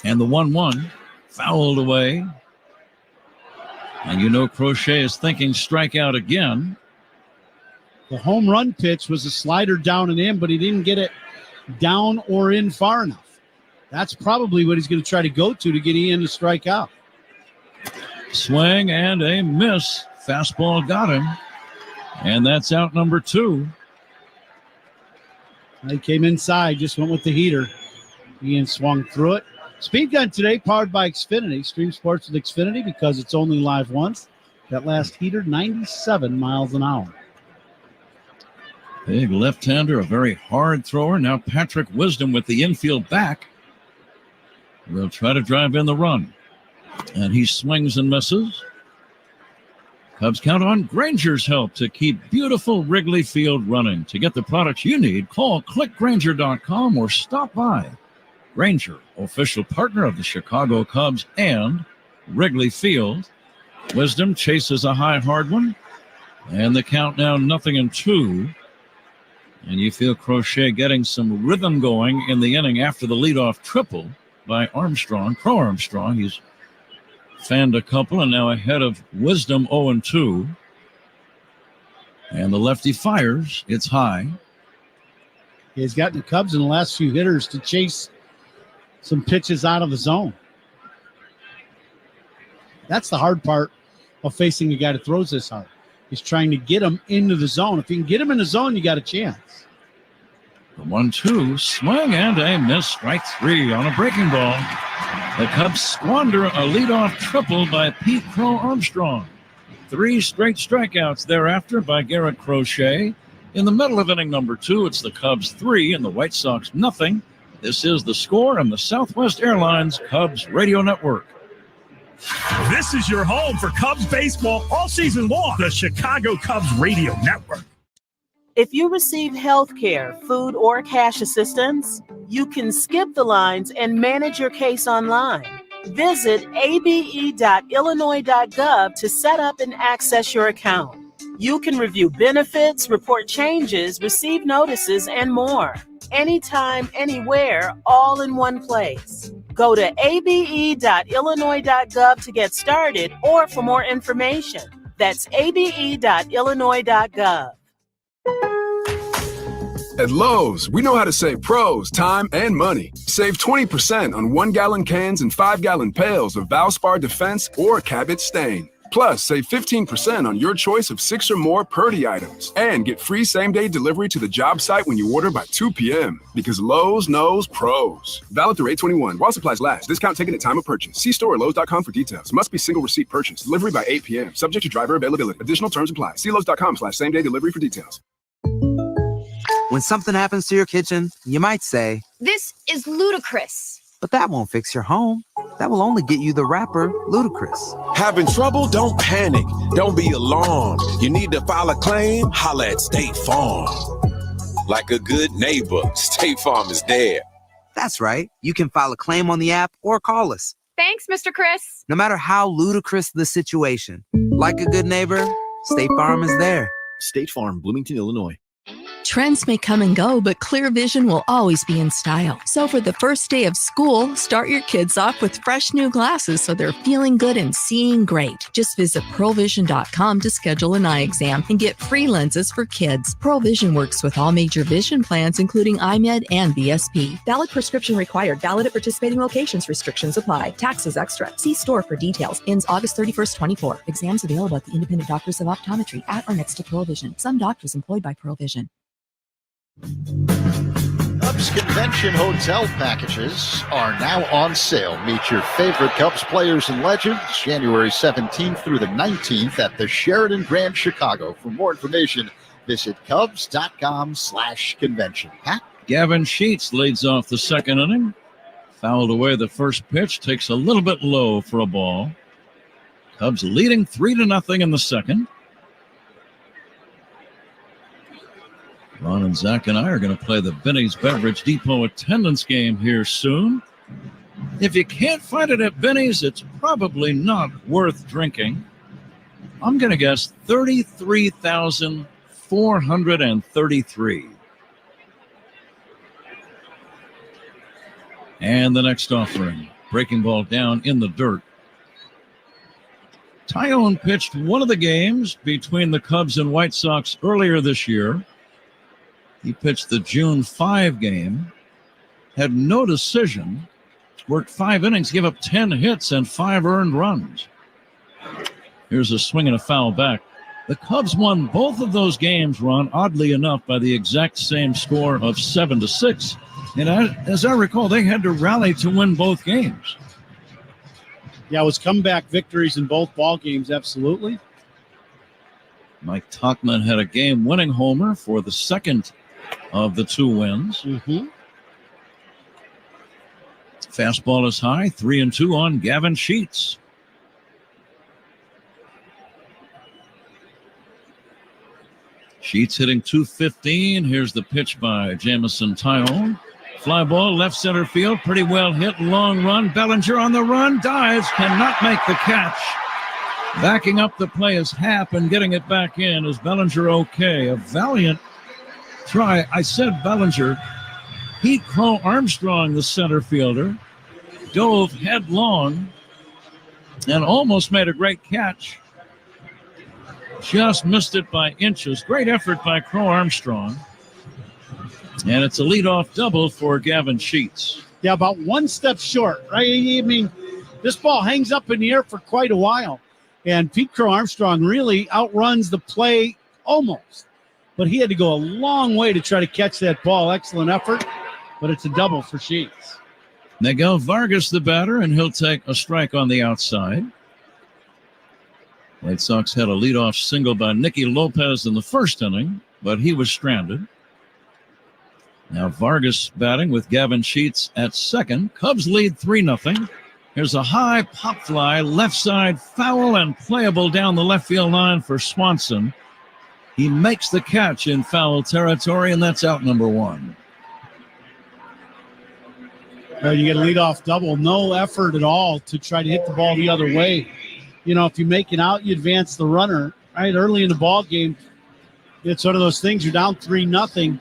And the 1-1 fouled away. And Crochet is thinking strikeout again. The home run pitch was a slider down and in, but he didn't get it down or in far enough. That's probably what he's going to try to go to get Ian to strike out. Swing and a miss. Fastball got him. And that's out number 2. He came inside, just went with the heater. Ian swung through it. Speed Gun today, powered by Xfinity. Stream sports with Xfinity because it's only live once. That last heater, 97 miles an hour. Big left-hander, a very hard thrower. Now Patrick Wisdom with the infield back. Will try to drive in the run. And he swings and misses. Cubs count on Granger's help to keep beautiful Wrigley Field running. To get the products you need, call clickgranger.com or stop by. Granger, official partner of the Chicago Cubs and Wrigley Field. Wisdom chases a high hard one. And the count now 0-2. And you feel Crochet getting some rhythm going in the inning after the leadoff triple by Armstrong. Crow Armstrong, he's fanned a couple and now ahead of Wisdom 0-2. And the lefty fires. It's high. He's gotten the Cubs in the last few hitters to chase some pitches out of the zone. That's the hard part of facing a guy that throws this hard. He's trying to get him into the zone. If you can get him in the zone, you got a chance. The 1-2 swing and a miss. Strike three on a breaking ball. The Cubs squander a leadoff triple by Pete Crow Armstrong. 3 straight strikeouts thereafter by Garrett Crochet. In the middle of inning number 2, it's the Cubs 3 and the White Sox nothing. This is The Score on the Southwest Airlines Cubs Radio Network. This is your home for Cubs baseball all season long. The Chicago Cubs Radio Network. If you receive health care, food, or cash assistance, you can skip the lines and manage your case online. Visit abe.illinois.gov to set up and access your account. You can review benefits, report changes, receive notices, and more. Anytime, anywhere, all in one place. Go to abe.illinois.gov to get started or for more information. That's abe.illinois.gov. At Lowe's, we know how to save pros time and money. Save 20% on 1-gallon cans and 5-gallon pails of Valspar Defense or Cabot Stain. Plus, save 15% on your choice of 6 or more Purdy items. And get free same-day delivery to the job site when you order by 2 p.m. Because Lowe's knows pros. Valid through 8/21. While supplies last. Discount taken at time of purchase. See store or Lowe's.com for details. Must be single receipt purchase. Delivery by 8 p.m. Subject to driver availability. Additional terms apply. See Lowe's.com/same-day delivery for details. When something happens to your kitchen, you might say, "This is ludicrous." But that won't fix your home. That will only get you the rapper, Ludacris. Having trouble? Don't panic. Don't be alarmed. You need to file a claim? Holla at State Farm. Like a good neighbor, State Farm is there. That's right. You can file a claim on the app or call us. Thanks, Mr. Chris. No matter how ludicrous the situation, like a good neighbor, State Farm is there. State Farm, Bloomington, Illinois. Trends may come and go, but clear vision will always be in style. So for the first day of school, start your kids off with fresh new glasses so they're feeling good and seeing great. Just visit pearlvision.com to schedule an eye exam and get free lenses for kids. Pearl Vision works with all major vision plans, including iMed and VSP. Valid prescription required. Valid at participating locations. Restrictions apply. Taxes extra. See store for details. Ends August 31st, 24. Exams available at the independent doctors of optometry at or next to Pearl Vision. Some doctors employed by Pearl Vision. Cubs Convention Hotel packages are now on sale. Meet your favorite Cubs players and legends January 17th through the 19th at the Sheraton Grand Chicago. For more information, visit cubs.com/convention. Pat? Gavin Sheets leads off the second inning. Fouled away the first pitch. Takes a little bit low for a ball. Cubs leading 3-0 in the second. Ron and Zach and I are going to play the Benny's Beverage Depot attendance game here soon. If you can't find it at Benny's, it's probably not worth drinking. I'm going to guess 33,433. And the next offering, breaking ball down in the dirt. Tyone pitched one of the games between the Cubs and White Sox earlier this year. He pitched the June 5 game, had no decision, worked 5 innings, gave up 10 hits and 5 earned runs. Here's a swing and a foul back. The Cubs won both of those games, Ron, oddly enough, by the exact same score of 7-6. And as I recall, they had to rally to win both games. Yeah, it was comeback victories in both ball games, absolutely. Mike Tauchman had a game-winning homer for the second of the 2 wins. Fastball is high, 3-2 on Gavin Sheets. Sheets hitting .215. Here's the pitch by Jamison Tyone. Fly ball, left center field, pretty well hit, long run. Bellinger on the run, dives, cannot make the catch. Backing up the play is Happ, and getting it back in is Bellinger okay. A valiant try. I said Bellinger. Pete Crow Armstrong, the center fielder, dove headlong and almost made a great catch. just missed it by inches. Great effort by Crow Armstrong. And it's a leadoff double for Gavin Sheets. Yeah, about one step short, right? I mean, this ball hangs up in the air for quite a while. And Pete Crow Armstrong really outruns the play almost. But he had to go a long way to try to catch that ball. Excellent effort, but it's a double for Sheets. Miguel Vargas, the batter, and he'll take a strike on the outside. White Sox had a leadoff single by Nicky Lopez in the first inning, but he was stranded. Now Vargas batting with Gavin Sheets at second. Cubs lead 3-0. Here's a high pop fly, left side foul and playable down the left field line for Swanson. He makes the catch in foul territory, and that's out number one. You get a leadoff double, no effort at all to try to hit the ball the other way. You know, if you make it out, you advance the runner. Right, early in the ball game, it's one of those things. You're down 3-0.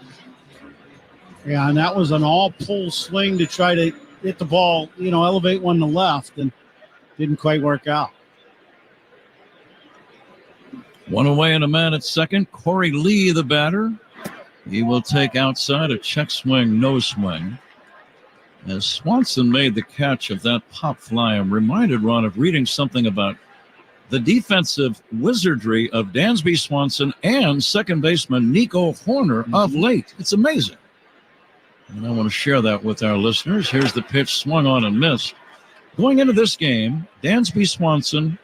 Yeah, and that was an all-pull swing to try to hit the ball, elevate one to left, and didn't quite work out. One away and a man at second. Corey Lee, the batter. He will take outside a check swing, no swing. As Swanson made the catch of that pop fly, I'm reminded, Ron, of reading something about the defensive wizardry of Dansby Swanson and second baseman Nico Horner of late. It's amazing. And I want to share that with our listeners. Here's the pitch, swung on and missed. Going into this game, Dansby Swanson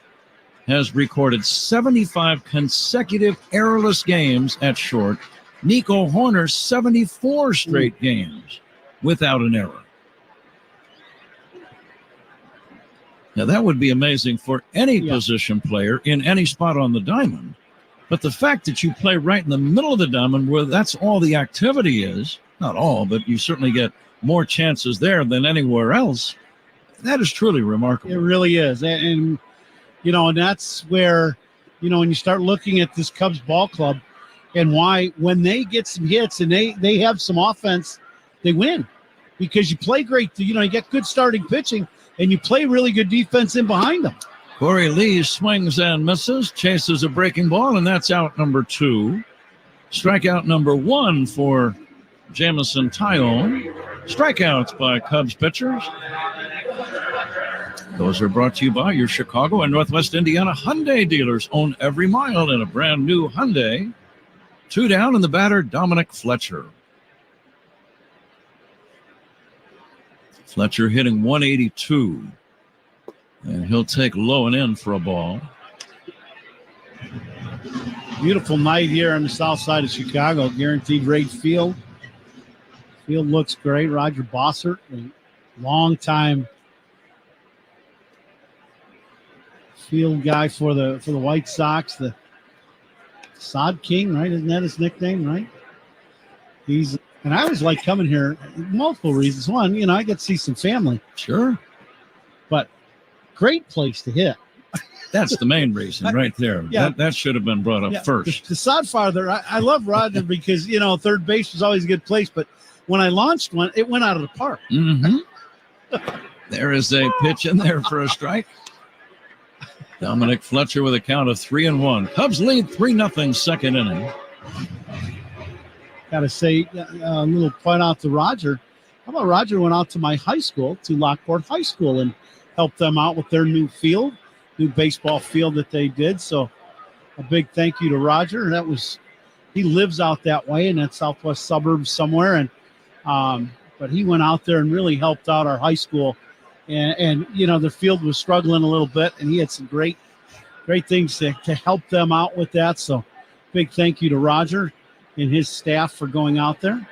has recorded 75 consecutive errorless games at short. Nico Horner, 74 straight games without an error. Now, that would be amazing for any position player in any spot on the diamond. But the fact that you play right in the middle of the diamond where that's all the activity is, not all, but you certainly get more chances there than anywhere else, that is truly remarkable. It really is. And and that's where, when you start looking at this Cubs ball club and why when they get some hits and they have some offense, they win. Because you play great, you get good starting pitching, and you play really good defense in behind them. Corey Lee swings and misses, chases a breaking ball, and that's out number two. Strikeout number one for Jamison Tyone. Strikeouts by Cubs pitchers. Those are brought to you by your Chicago and Northwest Indiana Hyundai dealers. Own every mile in a brand new Hyundai. Two down, and the batter, Dominic Fletcher. Fletcher hitting 182. And he'll take low and in for a ball. Beautiful night here on the south side of Chicago. Guaranteed rate field. Field looks great. Roger Bossert, a long-time field guy for the White Sox. The Sod King, right? Isn't that his nickname, right? And I always like coming here, multiple reasons. One, I get to see some family. Sure. But great place to hit. That's the main reason right there. Yeah. That should have been brought up first. The sod father, I love Roger because, third base was always a good place. But when I launched one, it went out of the park. Mm-hmm. There is a pitch in there for a strike. Dominic Fletcher with a count of 3-1. Cubs lead 3-0 second inning. Got to say a little point out to Roger. How about Roger went out to my high school, to Lockport High School, and helped them out with their new field, new baseball field that they did. So a big thank you to Roger. He lives out that way in that southwest suburb somewhere. And but he went out there and really helped out our high school. And the field was struggling a little bit, and he had some great things to help them out with that. So big thank you to Roger and his staff for going out there.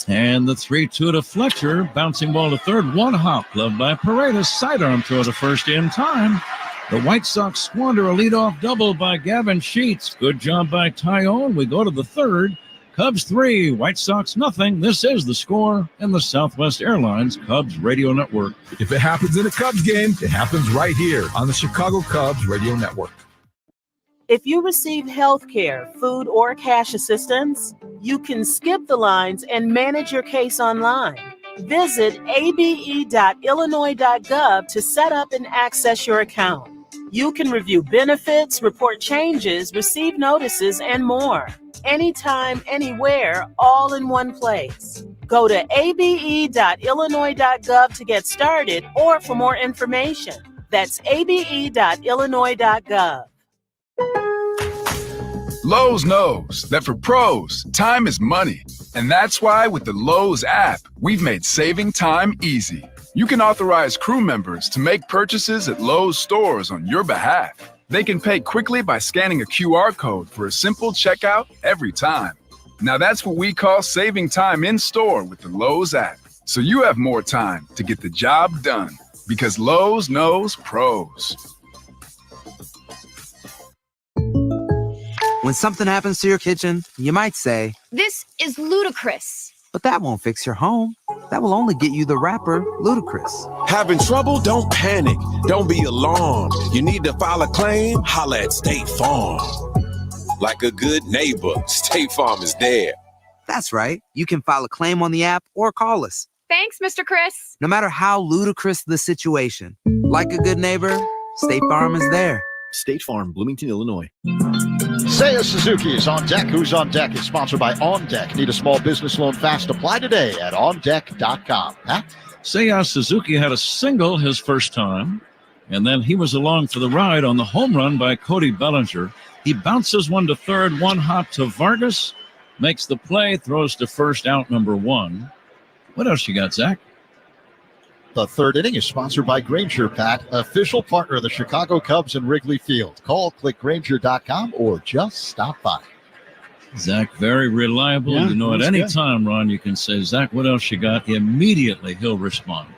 And the 3-2 to Fletcher. Bouncing ball to third. One hop. Loved by Paredes. Sidearm throw to first in time. The White Sox squander a leadoff double by Gavin Sheets. Good job by Tyone. We go to the third. Cubs 3, White Sox nothing. This is the score in the Southwest Airlines Cubs Radio Network. If it happens in a Cubs game, it happens right here on the Chicago Cubs Radio Network. If you receive health care, food, or cash assistance, you can skip the lines and manage your case online. Visit abe.illinois.gov to set up and access your account. You can review benefits, report changes, receive notices, and more. Anytime, anywhere, all in one place. Go to abe.illinois.gov to get started or for more information. That's abe.illinois.gov. Lowe's knows that for pros, time is money. And that's why with the Lowe's app, we've made saving time easy. You can authorize crew members to make purchases at Lowe's stores on your behalf. They can pay quickly by scanning a QR code for a simple checkout every time. Now that's what we call saving time in store with the Lowe's app. So you have more time to get the job done because Lowe's knows pros. When something happens to your kitchen, you might say, This is ludicrous. but that won't fix your home. That will only get you the rapper, Ludacris. Having trouble? Don't panic. Don't be alarmed. You need to file a claim? Holla at State Farm. Like a good neighbor, State Farm is there. That's right. You can file a claim on the app or call us. Thanks, Mr. Chris. No matter how ludicrous the situation, like a good neighbor, State Farm is there. State Farm, Bloomington, Illinois. Seiya Suzuki is on deck. Who's on deck is sponsored by On Deck. Need a small business loan fast? Apply today at ondeck.com. Huh? Seiya Suzuki had a single his first time, and then he was along for the ride on the home run by Cody Bellinger. He bounces one to third, one hop to Vargas, makes the play, throws to first, out number one. What else you got, Zach? The third inning is sponsored by Granger, Pat, official partner of the Chicago Cubs in Wrigley Field. Call, click Granger.com, or just stop by. Zach, very reliable. Yeah, you know, at any good. time, Ron, you can say, Zach, what else you got? Immediately, he'll respond.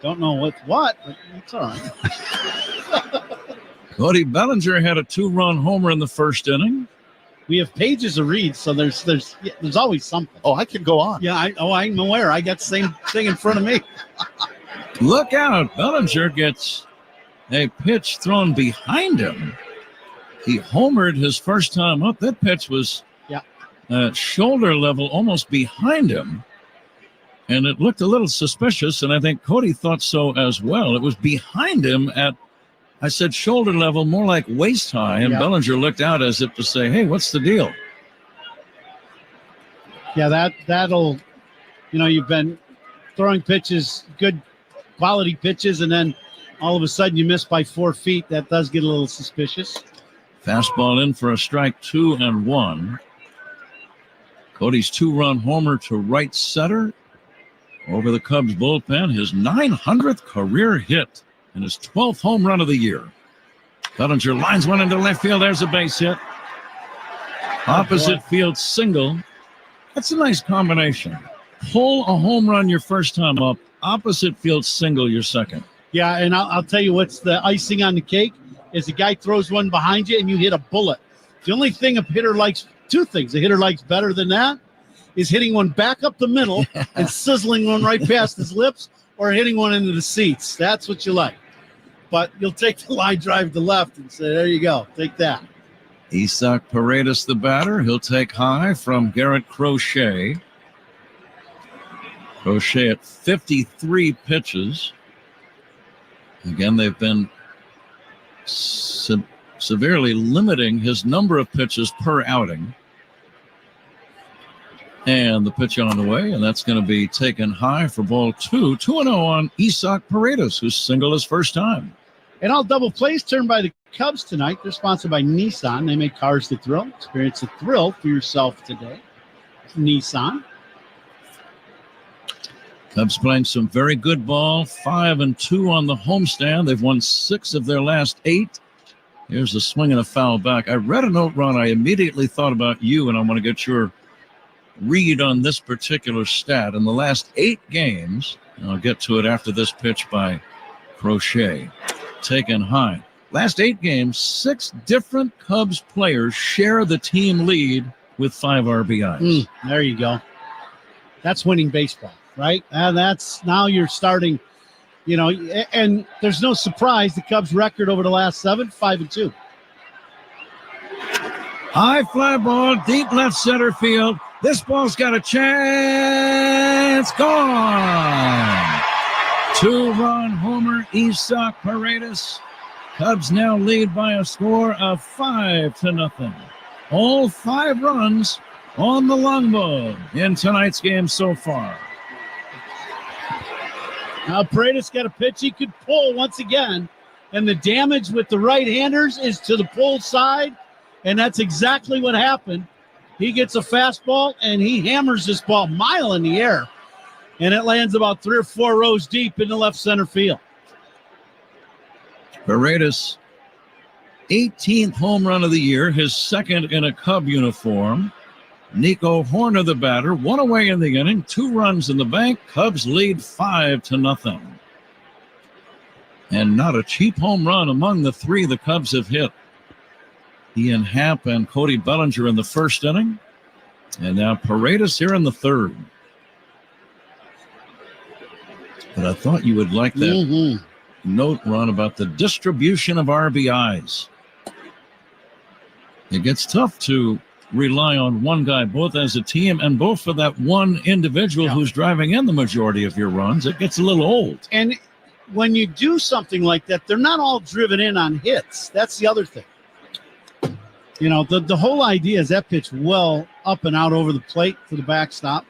Don't know what, but it's all right. Cody Bellinger had a 2-run homer in the first inning. We have pages of reads, so there's always something. Oh, I can go on. Yeah, I'm aware. I got the same thing in front of me. Look out. Bellinger gets a pitch thrown behind him. He homered his first time up. That pitch was at shoulder level, almost behind him. And it looked a little suspicious, and I think Cody thought so as well. It was behind him at, I said shoulder level, more like waist high, and Bellinger looked out as if to say, hey, what's the deal? Yeah, that'll, you've been throwing pitches, good quality pitches, and then all of a sudden you miss by 4 feet. That does get a little suspicious. Fastball in for a strike, 2-1. Cody's 2-run homer to right center over the Cubs bullpen, his 900th career hit and his 12th home run of the year. Bellinger lines one into left field. There's a base hit. Opposite field single. That's a nice combination. Pull a home run your first time up. Opposite field single your second. Yeah, and I'll tell you what's the icing on the cake is the guy throws one behind you and you hit a bullet. The only thing a hitter likes, two things a hitter likes better than that is hitting one back up the middle and sizzling one right past his lips, or hitting one into the seats. That's what you like. But you'll take the line drive to left and say, there you go, take that. Isaac Paredes, the batter. He'll take high from Garrett Crochet. Crochet at 53 pitches. Again, they've been severely limiting his number of pitches per outing. And the pitch on the way, and that's going to be taken high for ball 2. 2-0 on Isaac Paredes, who's single his first time. And all double plays turned by the Cubs tonight. They're sponsored by Nissan. They make cars that thrill. Experience a thrill for yourself today. Nissan. Cubs playing some very good ball. 5-2 on the homestand. They've won 6 of their last 8. Here's a swing and a foul back. I read a note, Ron. I immediately thought about you, and I want to get your read on this particular stat. In the last 8 games, and I'll get to it after this pitch by Crochet, taken high. Last 8 games, 6 different Cubs players share the team lead with 5 RBIs. There you go. That's winning baseball, right? And that's now you're starting, and there's no surprise the Cubs record over the last 7, 5-2. High fly ball, deep left center field. This ball's got a chance. Gone. 2-run homer, Isaac Paredes. Cubs now lead by a score of 5-0. All 5 runs on the long ball in tonight's game so far. Now Paredes got a pitch he could pull once again, and the damage with the right-handers is to the pull side, and that's exactly what happened. He gets a fastball, and he hammers this ball a mile in the air, and it lands about 3 or 4 rows deep into left center field. Paredes, 18th home run of the year, his second in a Cub uniform. Nico Horner, the batter, 1 away in the inning, 2 runs in the bank. Cubs lead 5-0. And not a cheap home run among the 3 the Cubs have hit. Ian Happ and Cody Bellinger in the first inning. And now Paredes here in the third. But I thought you would like that note, Ron, about the distribution of RBIs. It gets tough to rely on one guy, both as a team and both for that one individual who's driving in the majority of your runs. It gets a little old. And when you do something like that, they're not all driven in on hits. That's the other thing. You know, the whole idea is that pitch well up and out over the plate for the backstop.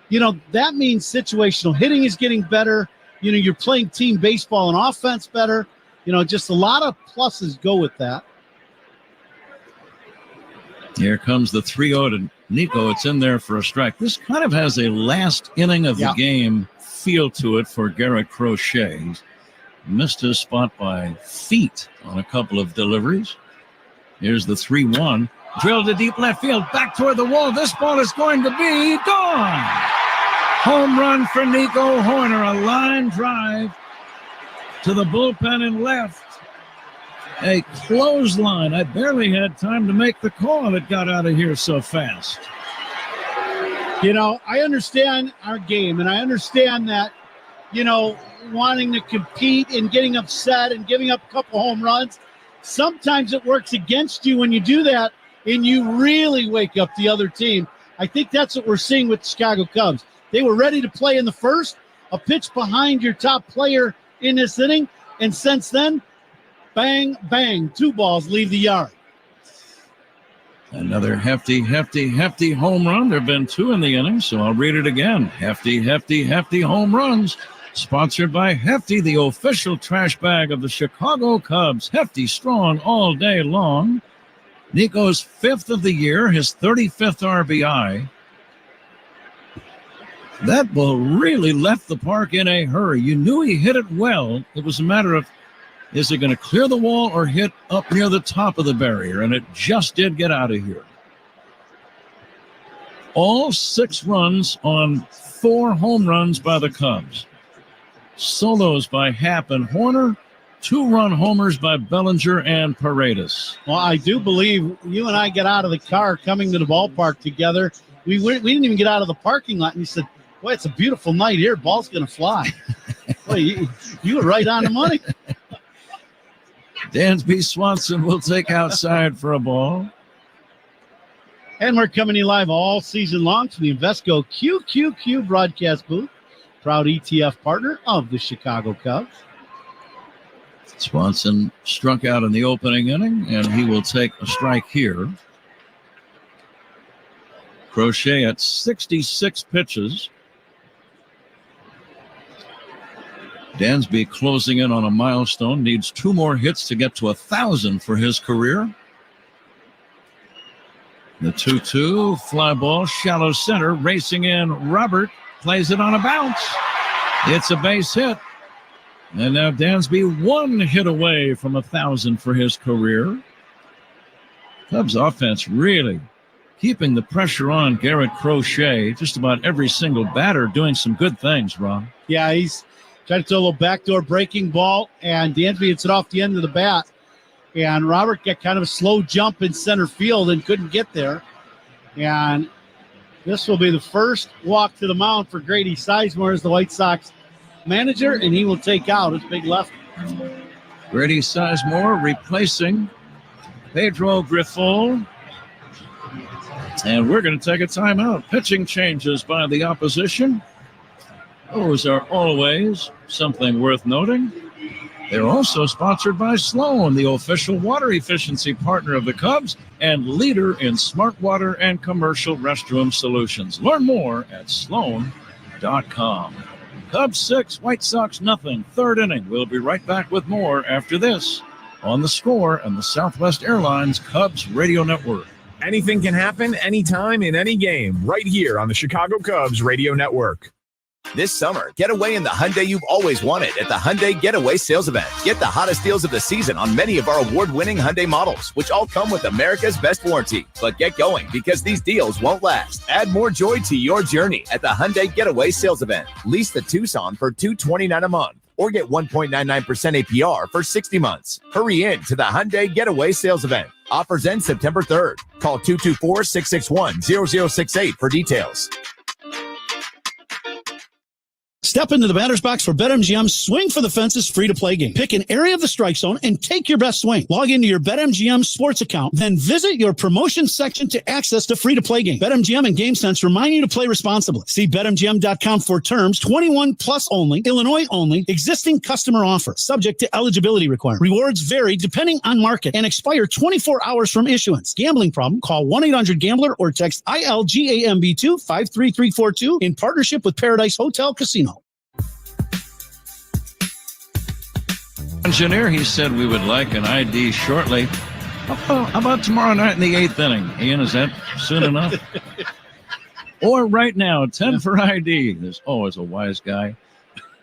You know, that means situational hitting is getting better. You know, you're playing team baseball and offense better. You know, just a lot of pluses go with that. Here comes the 3-0 to Nico. It's in there for a strike. This kind of has a last inning of the game feel to it for Garrett Crochet. He's missed his spot by feet on a couple of deliveries. Here's the 3-1. Drilled to deep left field. Back toward the wall. This ball is going to be gone. Home run for Nico Horner. A line drive to the bullpen and left. A clothesline. I barely had time to make the call. It got out of here so fast. You know, I understand our game, and I understand that, you know, wanting to compete and getting upset and giving up a couple home runs. Sometimes it works against you when you do that, and you really wake up the other team. I think that's what we're seeing with the Chicago Cubs. They were ready to play in the first, a pitch behind your top player in this inning, and since then, bang, bang, 2 balls leave the yard. Another hefty home run. There have been 2 in the inning, so I'll read it again. Hefty home runs. Sponsored by Hefty, the official trash bag of the Chicago Cubs. Hefty strong all day long. Nico's 5th of the year, his 35th RBI. That ball really left the park in a hurry. You knew he hit it well. It was a matter of, is it going to clear the wall or hit up near the top of the barrier? And it just did get out of here. All 6 runs on 4 home runs by the Cubs. Solos by Happ and Horner. 2-run homers by Bellinger and Paredes. Well, I do believe you and I got out of the car coming to the ballpark together. We didn't even get out of the parking lot, and you said, boy, it's a beautiful night here. Ball's going to fly. Boy, you were right on the money. Dansby Swanson will take outside for a ball. And we're coming to you live all season long from the Invesco QQQ broadcast booth. Proud ETF partner of the Chicago Cubs. Swanson struck out in the opening inning, and he will take a strike here. Crochet at 66 pitches. Dansby closing in on a milestone, needs 2 more hits to get to 1,000 for his career. The 2-2, fly ball, shallow center, racing in. Robert plays it on a bounce. It's a base hit. And now Dansby 1 hit away from 1,000 for his career. Cubs offense really keeping the pressure on Garrett Crochet. Just about every single batter doing some good things, Ron. Yeah, he's trying to throw a little backdoor breaking ball, and Dansby hits it off the end of the bat. And Robert got kind of a slow jump in center field and couldn't get there. And this will be the first walk to the mound for Grady Sizemore as the White Sox manager, and he will take out his big left. Grady Sizemore replacing Pedro Grifol. And we're going to take a timeout. Pitching changes by the opposition. Those are always something worth noting. They're also sponsored by Sloan, the official water efficiency partner of the Cubs and leader in smart water and commercial restroom solutions. Learn more at sloan.com. Cubs 6, White Sox nothing, third inning. We'll be right back with more after this on The Score and the Southwest Airlines Cubs Radio Network. Anything can happen anytime in any game right here on the Chicago Cubs Radio Network. This summer, get away in the Hyundai you've always wanted at the Hyundai Getaway Sales Event. Get the hottest deals of the season on many of our award-winning Hyundai models, which all come with America's best warranty. But get going, because these deals won't last. Add more joy to your journey at the Hyundai Getaway Sales Event. Lease the Tucson for $229 a month, or get 1.99% APR for 60 months. Hurry in to the Hyundai Getaway Sales Event. Offers end September 3rd. Call 224-661-0068 for details. Step into the batter's box for BetMGM's Swing for the Fences free-to-play game. Pick an area of the strike zone and take your best swing. Log into your BetMGM sports account, then visit your promotions section to access the free-to-play game. BetMGM and GameSense remind you to play responsibly. See BetMGM.com for terms. 21 plus only. Illinois only. Existing customer offer. Subject to eligibility requirements. Rewards vary depending on market and expire 24 hours from issuance. Gambling problem? Call 1-800-GAMBLER or text ILGAMB2 53342 in partnership with Paradise Hotel Casino. Engineer, he said we would like an ID shortly. How about tomorrow night in the 8th inning? Ian, is that soon enough? Or right now, 10 for ID. There's always a wise guy.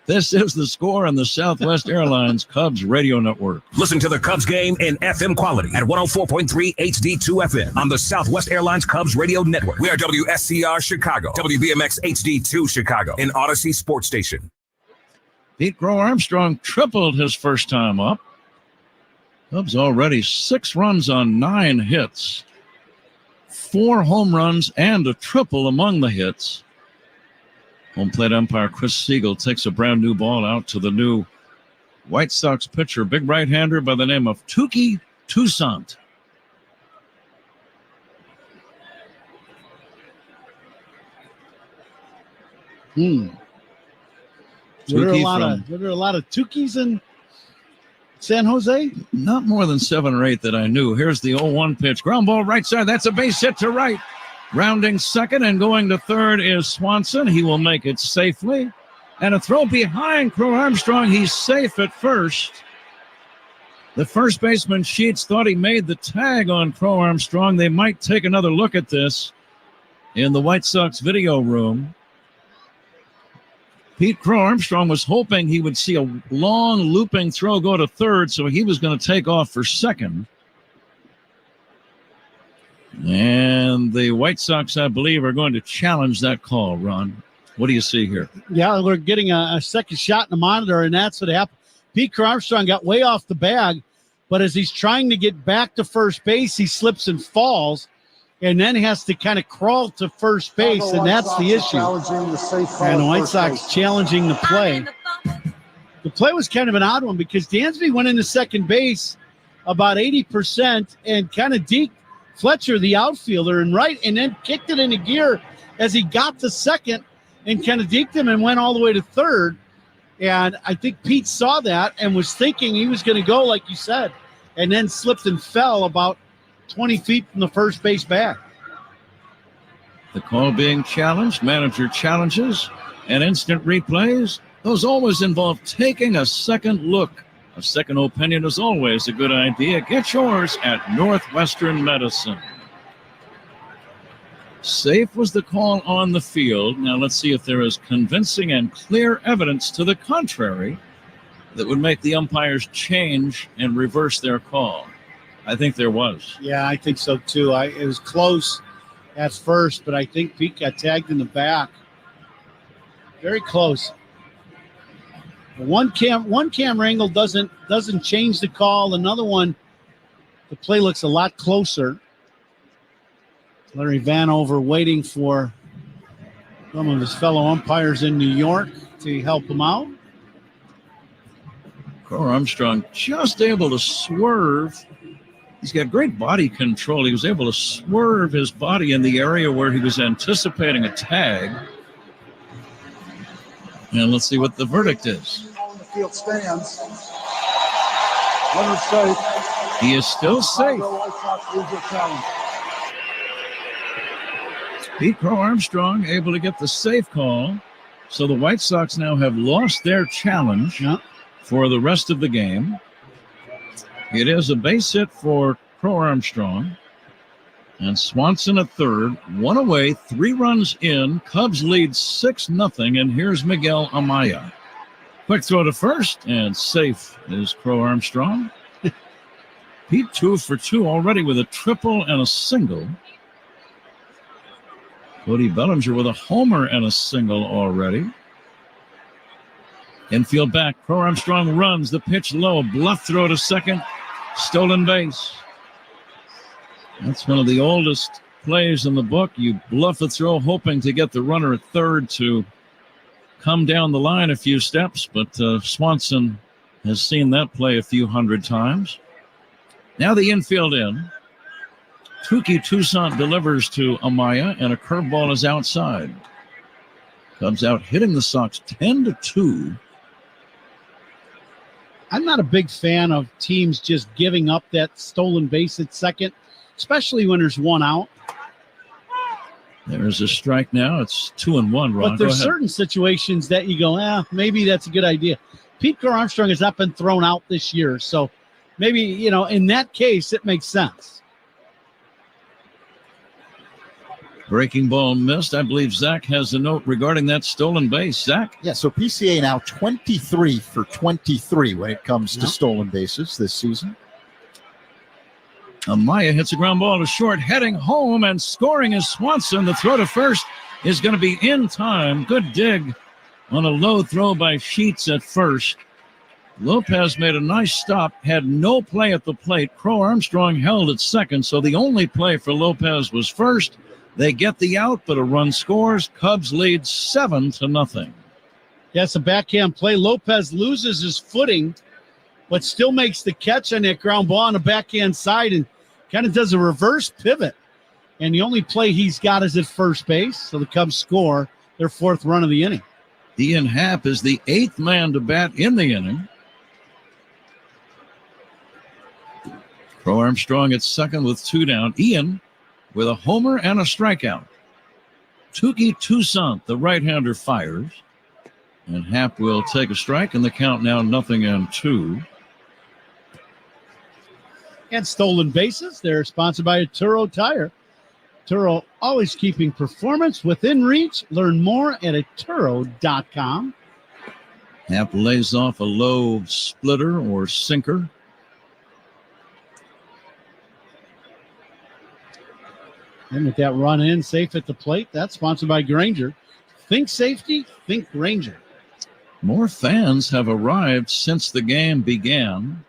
This is The Score on the Southwest Airlines Cubs Radio Network. Listen to the Cubs game in FM quality at 104.3 HD2 FM on the Southwest Airlines Cubs Radio Network. We are WSCR Chicago, WBMX HD2 Chicago, and Odyssey Sports Station. Pete Crow Armstrong tripled his first time up. Cubs already 6 runs on 9 hits, 4 home runs, and a triple among the hits. Home plate umpire Chris Siegel takes a brand new ball out to the new White Sox pitcher, big right-hander by the name of Touki Toussaint. Were there a lot of Tukis in San Jose? Not more than 7 or 8 that I knew. Here's the 0-1 pitch. Ground ball right side. That's a base hit to right. Rounding second and going to third is Swanson. He will make it safely. And a throw behind Crow Armstrong. He's safe at first. The first baseman, Sheets, thought he made the tag on Crow Armstrong. They might take another look at this in the White Sox video room. Pete Crow Armstrong was hoping he would see a long looping throw go to third, so he was going to take off for second. And the White Sox, I believe, are going to challenge that call, Ron. What do you see here? Yeah, we're getting a second shot in the monitor, and that's what happened. Pete Crow Armstrong got way off the bag, but as he's trying to get back to first base, he slips and falls. And then he has to kind of crawl to first base, and that's the issue. And the White Sox challenging the play. The play was kind of an odd one because Dansby went into second base about 80% and kind of deked Fletcher, the outfielder, and then kicked it into gear as he got to second and kind of deked him and went all the way to third. And I think Pete saw that and was thinking he was going to go, like you said, and then slipped and fell about 20 feet from the first base bag. The call being challenged, manager challenges, and instant replays. Those always involve taking a second look. A second opinion is always a good idea. Get yours at Northwestern Medicine. Safe was the call on the field. Now let's see if there is convincing and clear evidence to the contrary that would make the umpires change and reverse their call. I think there was. Yeah, I think so too. It was close at first, but I think Pete got tagged in the back. Very close. One camera angle doesn't change the call. Another one, the play looks a lot closer. Larry Vanover waiting for some of his fellow umpires in New York to help him out. Crow Armstrong just able to swerve. He's got great body control. He was able to swerve his body in the area where he was anticipating a tag. And let's see what the verdict is. The field stands. He is still safe. Pete Crow Armstrong able to get the safe call. So the White Sox now have lost their challenge for the rest of the game. It is a base hit for Crow Armstrong. And Swanson at third, one away, 3 runs in. Cubs lead 6-0, and here's Miguel Amaya. Quick throw to first, and safe is Crow Armstrong. Pete 2 for 2 already with a triple and a single. Cody Bellinger with a homer and a single already. Infield back, Crow Armstrong runs, the pitch low, bluff throw to second, stolen base. That's one of the oldest plays in the book. You bluff a throw hoping to get the runner at third to come down the line a few steps, but Swanson has seen that play a few hundred times. Now the infield in. Touki Toussaint delivers to Amaya, and a curveball is outside. Cubs out hitting the Sox 10-2. I'm not a big fan of teams just giving up that stolen base at second, especially when there's one out. There's a strike now. It's 2-1, Ron. But there's certain situations that you go, maybe that's a good idea. Pete Crow Armstrong has not been thrown out this year, so maybe, in that case, it makes sense. Breaking ball missed. I believe Zach has a note regarding that stolen base. Zach? Yeah, so PCA now 23 for 23 when it comes to stolen bases this season. Amaya hits a ground ball to short, heading home and scoring is Swanson. The throw to first is going to be in time. Good dig on a low throw by Sheets at first. Lopez made a nice stop, had no play at the plate. Crow Armstrong held at second, so the only play for Lopez was first. They get the out, but a run scores. Cubs lead 7-0. Yes, a backhand play. Lopez loses his footing, but still makes the catch on that ground ball on the backhand side and kind of does a reverse pivot. And the only play he's got is at first base, so the Cubs score their 4th run of the inning. Ian Happ is the 8th man to bat in the inning. Crow Armstrong at second with 2 down. Ian with a homer and a strikeout. Touki Toussaint, the right-hander, fires. And Happ will take a strike, and the count now 0-2. And stolen bases. They're sponsored by Turo Tire. Turo, always keeping performance within reach. Learn more at Turo.com. Happ lays off a low splitter or sinker. And with that run in, safe at the plate, that's sponsored by Granger. Think safety, think Granger. More fans have arrived since the game began.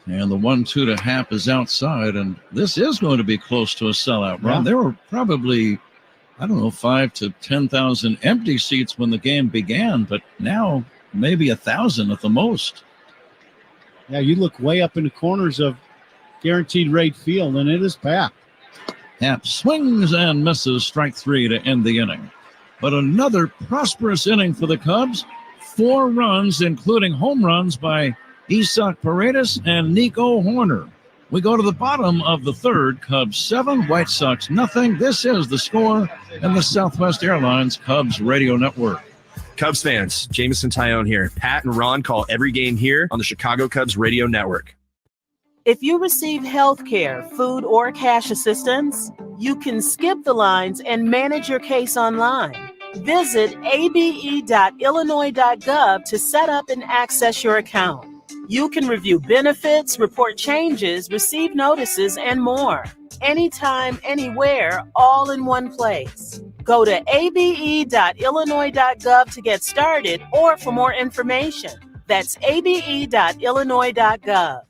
And the 1-2 to Happ is outside, and this is going to be close to a sellout run. There were probably, 5,000 to 10,000 empty seats when the game began, but now maybe 1,000 at the most. Yeah, you look way up in the corners of Guaranteed Rate Field, and it is packed. Happ swings and misses, strike 3 to end the inning. But another prosperous inning for the Cubs. 4 runs, including home runs by Isaac Paredes and Nico Horner. We go to the bottom of the 3rd. Cubs 7, White Sox nothing. This is the score and the Southwest Airlines Cubs Radio Network. Cubs fans, Jameson Tyone here. Pat and Ron call every game here on the Chicago Cubs Radio Network. If you receive health care, food, or cash assistance, you can skip the lines and manage your case online. Visit abe.illinois.gov to set up and access your account. You can review benefits, report changes, receive notices, and more. Anytime, anywhere, all in one place. Go to abe.illinois.gov to get started or for more information. That's abe.illinois.gov.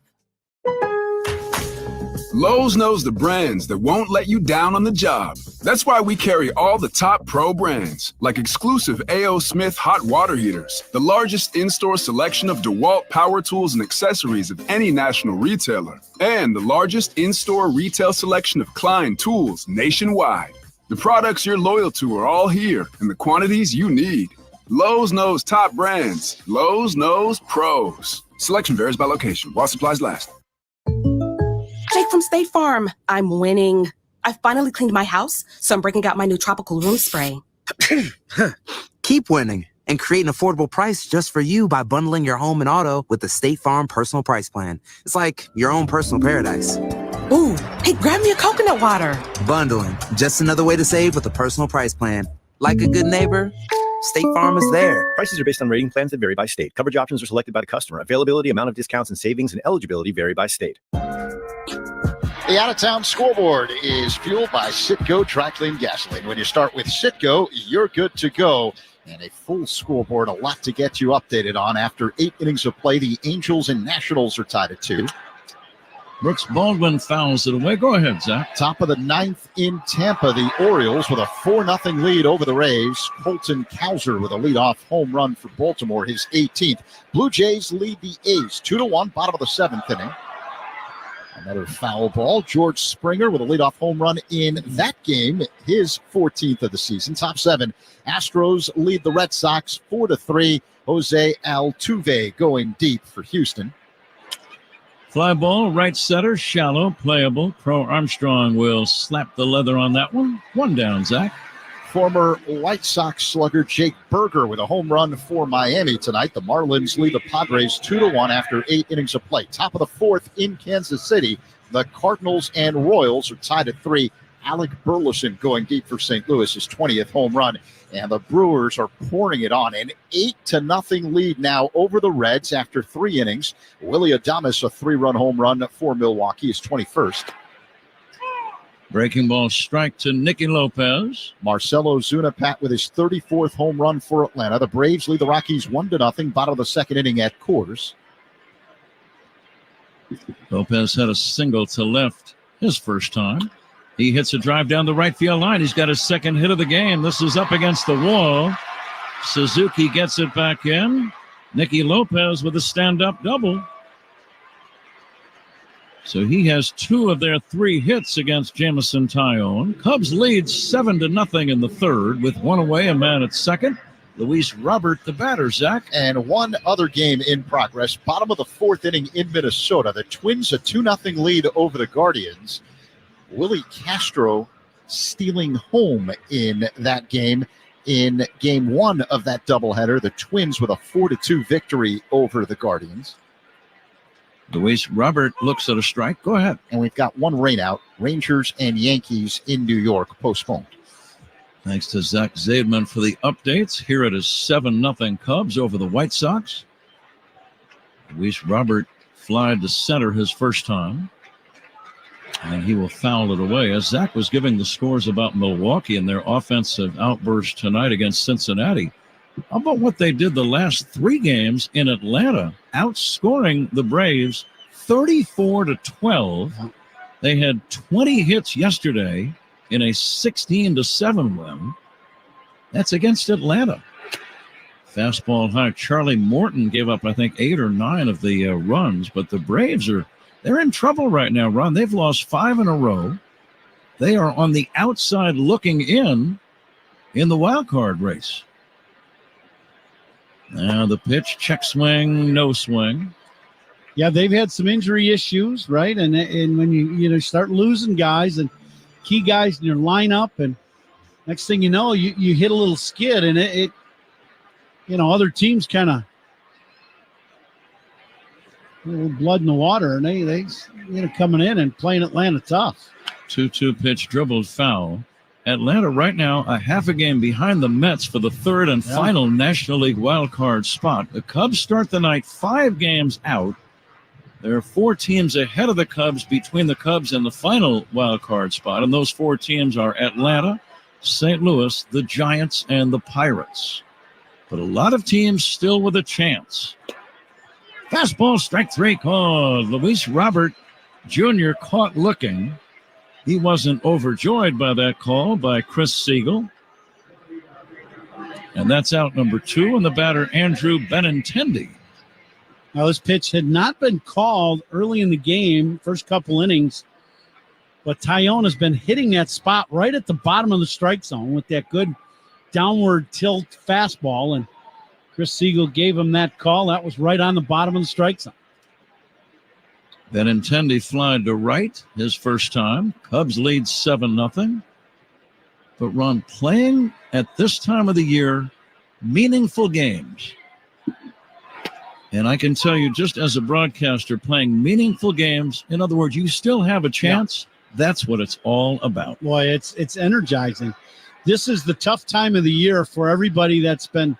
Lowe's knows the brands that won't let you down on the job. That's why we carry all the top pro brands, like exclusive A.O. Smith hot water heaters, the largest in-store selection of DeWalt power tools and accessories of any national retailer, and the largest in-store retail selection of Klein tools nationwide. The products you're loyal to are all here in the quantities you need. Lowe's knows top brands. Lowe's knows pros. Selection varies by location while supplies last. Jake from State Farm. I'm winning. I finally cleaned my house, so I'm breaking out my new tropical room spray. Keep winning and create an affordable price just for you by bundling your home and auto with the State Farm Personal Price Plan. It's like your own personal paradise. Ooh, hey, grab me a coconut water. Bundling, just another way to save with a personal price plan. Like a good neighbor, State Farm is there. Prices are based on rating plans that vary by state. Coverage options are selected by the customer. Availability, amount of discounts and savings, and eligibility vary by state. The out-of-town scoreboard is fueled by Citgo Dry Clean Gasoline. When you start with Citgo, you're good to go. And a full scoreboard, a lot to get you updated on. After 8 innings of play, the Angels and Nationals are tied at 2. Brooks Baldwin fouls it away. Go ahead, Zach. Top of the 9th in Tampa, the Orioles with a 4-0 lead over the Rays. Colton Cowser with a leadoff home run for Baltimore, his 18th. Blue Jays lead the A's 2-1, bottom of the 7th inning. Another foul ball. George Springer with a leadoff home run in that game, his 14th of the season. Top 7, Astros lead the Red Sox 4-3. Jose Altuve going deep for Houston. Fly ball, right center, shallow, playable. Pro Armstrong will slap the leather on that one. 1 down, Zach. Former White Sox slugger Jake Berger with a home run for Miami tonight. The Marlins lead the Padres 2-1 after 8 innings of play. Top of the 4th in Kansas City, the Cardinals and Royals are tied at 3. Alec Burleson going deep for St. Louis, his 20th home run. And the Brewers are pouring it on. An 8-0 lead now over the Reds after 3 innings. Willie Adames, a 3-run home run for Milwaukee, his 21st. Breaking ball strike to Nicky Lopez. Marcelo Zuna-Pat with his 34th home run for Atlanta. The Braves lead the Rockies 1-0, bottom of the 2nd inning at Coors. Lopez had a single to left his first time. He hits a drive down the right field line. He's got his 2nd hit of the game. This is up against the wall. Suzuki gets it back in. Nicky Lopez with a stand-up double. So he has 2 of their 3 hits against Jamison Tyone. Cubs lead 7-0 in the 3rd with 1 away, a man at 2nd. Luis Robert, the batter, Zach. And one other game in progress. Bottom of the 4th inning in Minnesota. The Twins a 2-0 lead over the Guardians. Willie Castro stealing home in that game. In game 1 of that doubleheader, the Twins with a 4-2 victory over the Guardians. Luis Robert looks at a strike. Go ahead. And we've got 1 rainout. Rangers and Yankees in New York postponed. Thanks to Zach Zaidman for the updates. Here it is 7-0 Cubs over the White Sox. Luis Robert flied to center his first time. And he will foul it away. As Zach was giving the scores about Milwaukee and their offensive outburst tonight against Cincinnati, how about what they did the last 3 games in Atlanta, outscoring the Braves 34-12. They had 20 hits yesterday in a 16-7 win. That's against Atlanta. Fastball high. Charlie Morton gave up, I think, 8 or 9 of the runs, but the Braves they're in trouble right now, Ron. They've lost 5 in a row. They are on the outside looking in the wild card race. Now the pitch, check swing, no swing. Yeah, they've had some injury issues, right? And when you start losing guys and key guys in your lineup, and next thing you know, you hit a little skid, and it other teams kind of a little blood in the water, and they coming in and playing Atlanta tough. 2-2 pitch, dribbled foul. Atlanta right now a half a game behind the Mets for the 3rd and final National League wild card spot. The Cubs start the night 5 games out. There are 4 teams ahead of the Cubs between the Cubs and the final wild card spot, and those 4 teams are Atlanta, St. Louis, the Giants, and the Pirates. But a lot of teams still with a chance. Fastball, strike 3 called. Luis Robert Jr. caught looking. He wasn't overjoyed by that call by Chris Siegel. And that's out number 2, and the batter, Andrew Benintendi. Now, this pitch had not been called early in the game, first couple innings, but Tyone has been hitting that spot right at the bottom of the strike zone with that good downward tilt fastball, and Chris Siegel gave him that call. That was right on the bottom of the strike zone. Benintendi fly to right, his first time. Cubs lead 7-0. But Ron, playing at this time of the year, meaningful games. And I can tell you, just as a broadcaster, playing meaningful games, in other words, you still have a chance. Yeah. That's what it's all about. Boy, it's energizing. This is the tough time of the year for everybody that's been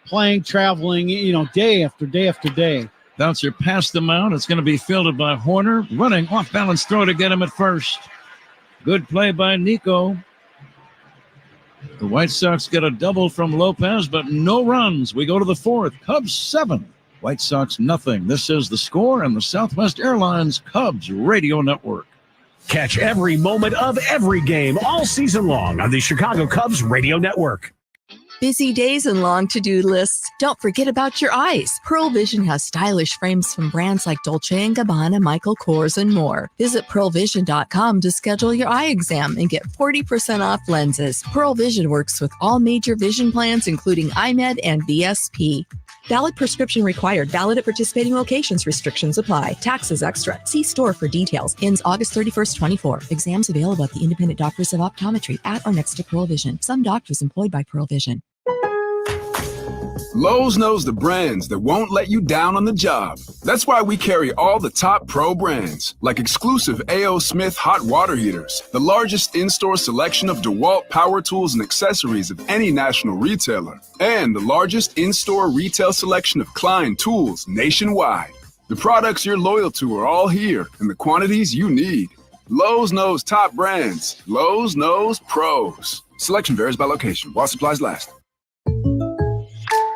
playing, traveling, day after day after day. Bouncer past the mound. It's going to be fielded by Horner. Running off balance throw to get him at first. Good play by Nico. The White Sox get a double from Lopez, but no runs. We go to the fourth. Cubs 7, White Sox nothing. This is The Score and the Southwest Airlines Cubs Radio Network. Catch every moment of every game all season long on the Chicago Cubs Radio Network. Busy days and long to-do lists. Don't forget about your eyes. Pearl Vision has stylish frames from brands like Dolce & Gabbana, Michael Kors, and more. Visit pearlvision.com to schedule your eye exam and get 40% off lenses. Pearl Vision works with all major vision plans, including iMed and VSP. Valid prescription required. Valid at participating locations. Restrictions apply. Taxes extra. See store for details. Ends August 31st, 24. Exams available at the Independent Doctors of Optometry at or next to Pearl Vision. Some doctors employed by Pearl Vision. Lowe's knows the brands that won't let you down on the job. That's why we carry all the top pro brands, like exclusive A.O. Smith hot water heaters, the largest in-store selection of DeWalt power tools and accessories of any national retailer, and the largest in-store retail selection of Klein tools nationwide. The products you're loyal to are all here in the quantities you need. Lowe's knows top brands. Lowe's knows pros. Selection varies by location while supplies last.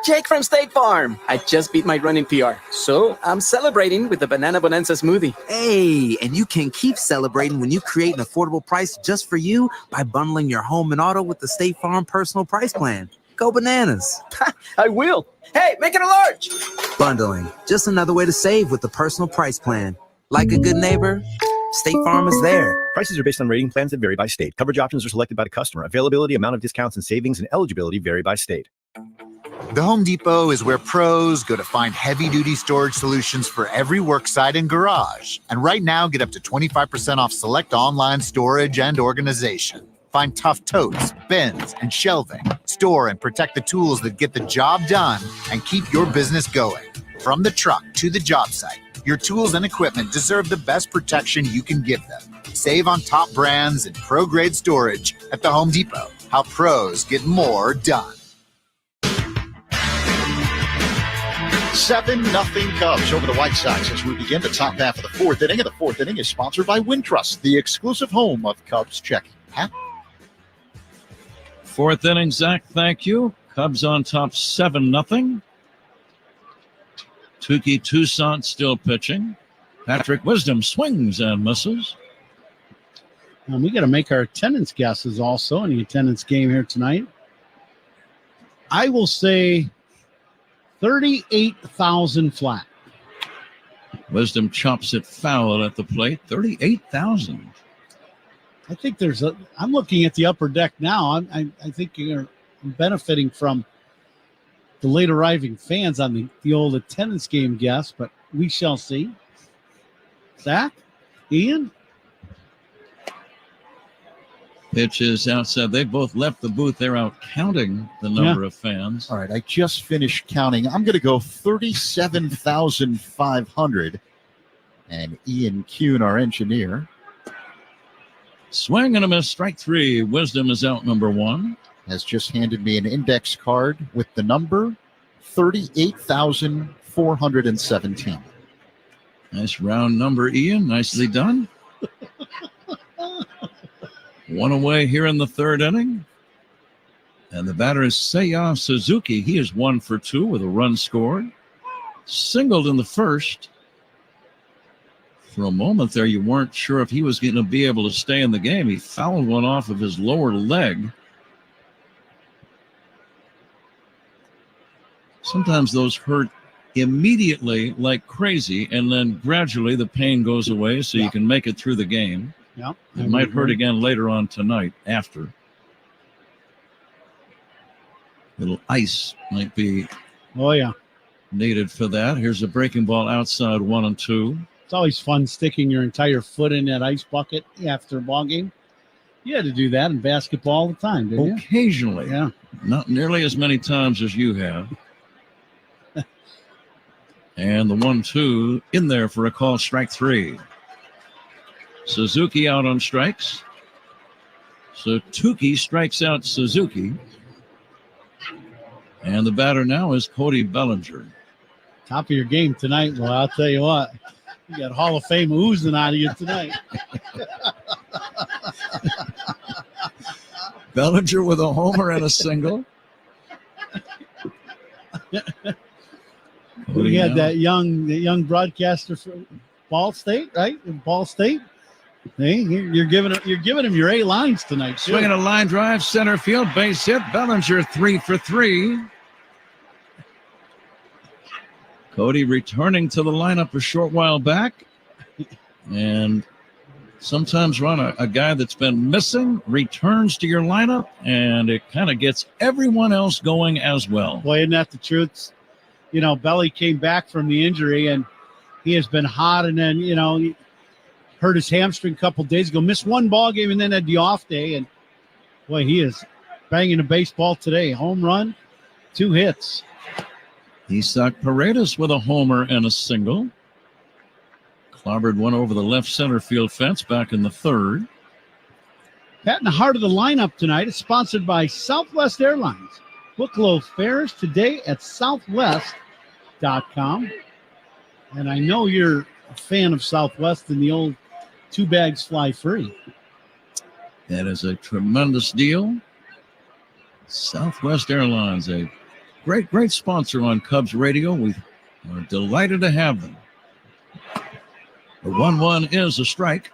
Jake from State Farm. I just beat my running PR, so I'm celebrating with the Banana Bonanza smoothie. Hey, and you can keep celebrating when you create an affordable price just for you by bundling your home and auto with the State Farm Personal Price Plan. Go bananas. I will. Hey, make it a large. Bundling, just another way to save with the Personal Price Plan. Like a good neighbor, State Farm is there. Prices are based on rating plans that vary by state. Coverage options are selected by the customer. Availability, amount of discounts and savings, and eligibility vary by state. The Home Depot is where pros go to find heavy-duty storage solutions for every worksite and garage. And right now, get up to 25% off select online storage and organization. Find tough totes, bins, and shelving. Store and protect the tools that get the job done and keep your business going. From the truck to the job site, your tools and equipment deserve the best protection you can give them. Save on top brands and pro-grade storage at the Home Depot. How pros get more done. 7-0 Cubs over the White Sox as we begin the top half of the fourth inning. And the fourth inning is sponsored by Wintrust, the exclusive home of Cubs checking. Pat? Fourth inning, Zach, thank you. Cubs on top 7-0. Tuki Toussaint still pitching. Patrick Wisdom swings and misses. We got to make our attendance guesses also in the attendance game here tonight. I will say 38,000 flat. Wisdom chops it foul at the plate. 38,000. I think I'm looking at the upper deck now. I think you're benefiting from the late arriving fans on the old attendance game guess, but we shall see. Zach? Ian? Pitch is outside. They both left the booth. They're out counting the number of fans. All right, I just finished counting. I'm going to go 37,500. And Ian Kuhn, our engineer. Swing and a miss, strike three. Wisdom is out number one. Has just handed me an index card with the number 38,417. Nice round number, Ian. Nicely done. One away here in the third inning. And the batter is Seiya Suzuki. He is 1 for 2 with a run scored. Singled in the first. For a moment there, you weren't sure if he was going to be able to stay in the game. He fouled one off of his lower leg. Sometimes those hurt immediately like crazy, and then gradually the pain goes away so you can make it through the game. Yep. It might hurt again later on tonight after. Little ice might be Oh, yeah. Needed for that. Here's a breaking ball outside 1-2. It's always fun sticking your entire foot in that ice bucket after a ball game. You had to do that in basketball all the time, didn't you? Occasionally. Yeah. Not nearly as many times as you have. And the 1-2 in there for a call, strike 3. Suzuki out on strikes. So Tukey strikes out Suzuki. And the batter now is Cody Bellinger. Top of your game tonight, well, I'll tell you what. You got Hall of Fame oozing out of you tonight. Bellinger with a homer and a single. We had that young broadcaster from Ball State, right? In Ball State. Hey, you're giving him your A lines tonight. Too. Swinging a line drive, center field, base hit. Bellinger 3 for 3. Cody returning to the lineup a short while back. And sometimes, Ron, a guy that's been missing returns to your lineup, and it kind of gets everyone else going as well. Boy, isn't that the truth? You know, Belly came back from the injury, and he has been hot, and then, you know, he hurt his hamstring a couple days ago, missed one ball game, and then had the off day, and, boy, he is banging the baseball today. Home run, 2 hits. Isak Paredes with a homer and a single. Clobbered one over the left center field fence back in the 3rd. Pat in the heart of the lineup tonight is sponsored by Southwest Airlines. Book low fares today at southwest.com. And I know you're a fan of Southwest and the old 2 bags fly free. That is a tremendous deal. Southwest Airlines, a great sponsor on Cubs Radio. We are delighted to have them. The 1-1 is a strike.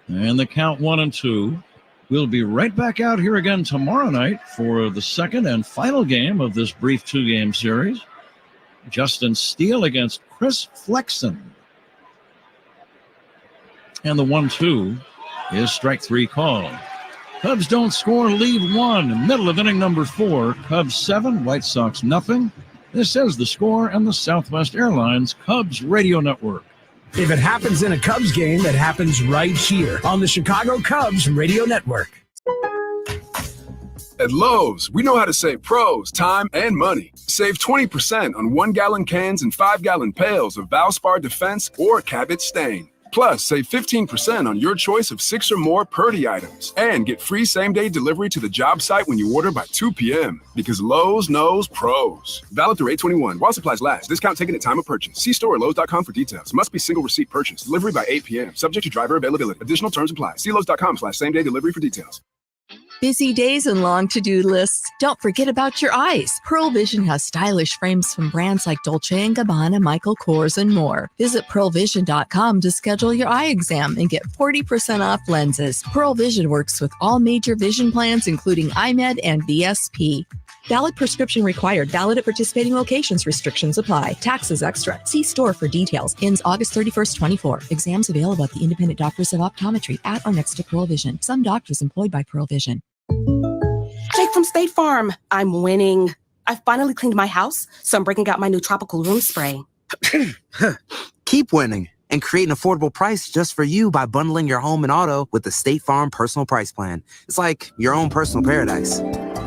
And the count 1-2. We'll be right back out here again tomorrow night for the second and final game of this brief 2-game series. Justin Steele against Chris Flexen. And the 1-2 is strike 3 call. Cubs don't score, lead 1. Middle of inning number 4. Cubs 7, White Sox nothing. This is the score and the Southwest Airlines Cubs Radio Network. If it happens in a Cubs game, it happens right here on the Chicago Cubs Radio Network. At Lowe's, we know how to save pros time and money. Save 20% on 1-gallon cans and 5-gallon pails of Valspar Defense or Cabot Stain. Plus, save 15% on your choice of 6 or more Purdy items. And get free same-day delivery to the job site when you order by 2 p.m. Because Lowe's knows pros. Valid through 8/21 while supplies last. Discount taken at time of purchase. See store at Lowe's.com for details. Must be single receipt purchase. Delivery by 8 p.m. Subject to driver availability. Additional terms apply. See Lowe's.com/same-day delivery for details. Busy days and long to-do lists? Don't forget about your eyes. Pearl Vision has stylish frames from brands like Dolce & Gabbana, Michael Kors, and more. Visit pearlvision.com to schedule your eye exam and get 40% off lenses. Pearl Vision works with all major vision plans, including iMed and VSP. Valid prescription required. Valid at participating locations. Restrictions apply. Taxes extra. See store for details. Ends August 31st, 24. Exams available at the Independent Doctors of Optometry at or next to Pearl Vision. Some doctors employed by Pearl Vision. Jake from State Farm. I'm winning. I finally cleaned my house, so I'm breaking out my new tropical room spray. Keep winning and create an affordable price just for you by bundling your home and auto with the State Farm Personal Price Plan. It's like your own personal paradise.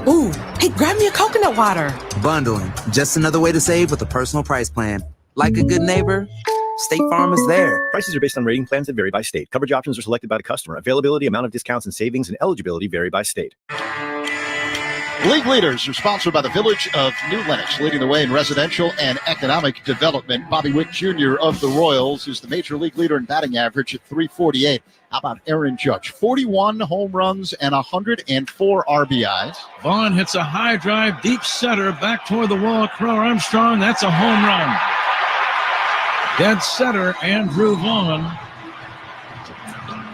Ooh, hey, grab me a coconut water. Bundling, just another way to save with a personal price plan. Like a good neighbor, State Farm is there. Prices are based on rating plans that vary by state. Coverage options are selected by the customer. Availability, amount of discounts and savings, and eligibility vary by state. League Leaders are sponsored by the Village of New Lenox, leading the way in residential and economic development. Bobby Wick Jr. of the Royals is the major league leader in batting average at .348. How about Aaron Judge? 41 home runs and 104 RBIs. Vaughn hits a high drive, deep center, back toward the wall. Crow Armstrong, that's a home run. Dead center, Andrew Vaughn.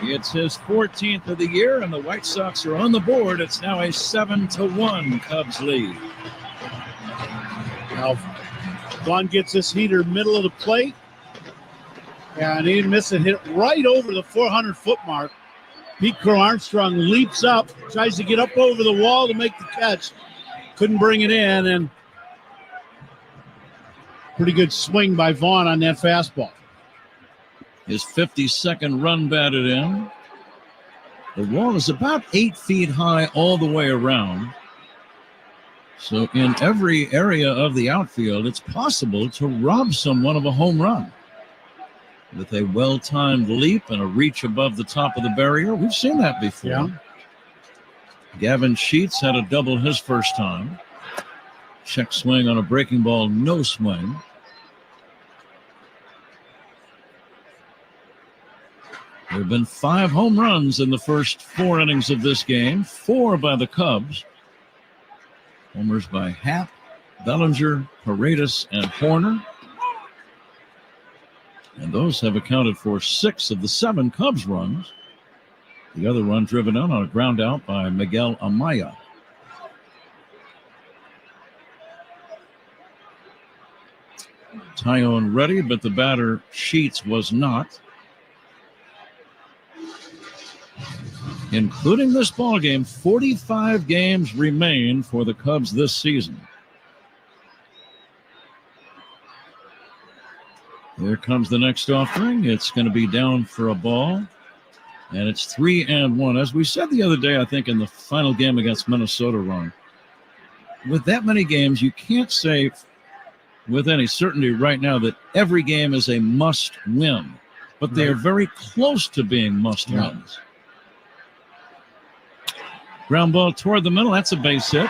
It's his 14th of the year, and the White Sox are on the board. It's now a 7-1 Cubs lead. Now, Vaughn gets this heater middle of the plate. And he didn't miss it. Hit right over the 400-foot mark. Pete Crow Armstrong leaps up, tries to get up over the wall to make the catch. Couldn't bring it in, and Pretty good swing by Vaughn on that fastball. His 52nd run batted in. The wall is about 8 feet high all the way around. So in every area of the outfield, it's possible to rob someone of a home run. With a well-timed leap and a reach above the top of the barrier. We've seen that before. Yeah. Gavin Sheets had a double his first time. Check swing on a breaking ball, no swing. There have been 5 home runs in the first 4 innings of this game, 4 by the Cubs. Homers by Happ, Bellinger, Paredes, and Horner. And those have accounted for 6 of the 7 Cubs runs. The other run driven in on a ground out by Miguel Amaya. Tyone ready, but the batter Sheets was not. Including this ball game, 45 games remain for the Cubs this season. Here comes the next offering. It's going to be down for a ball, and it's 3-1. As we said the other day, I think in the final game against Minnesota, Ron, with that many games, you can't say with any certainty right now that every game is a must-win, but they are very close to being must-wins. Ground ball toward the middle. That's a base hit.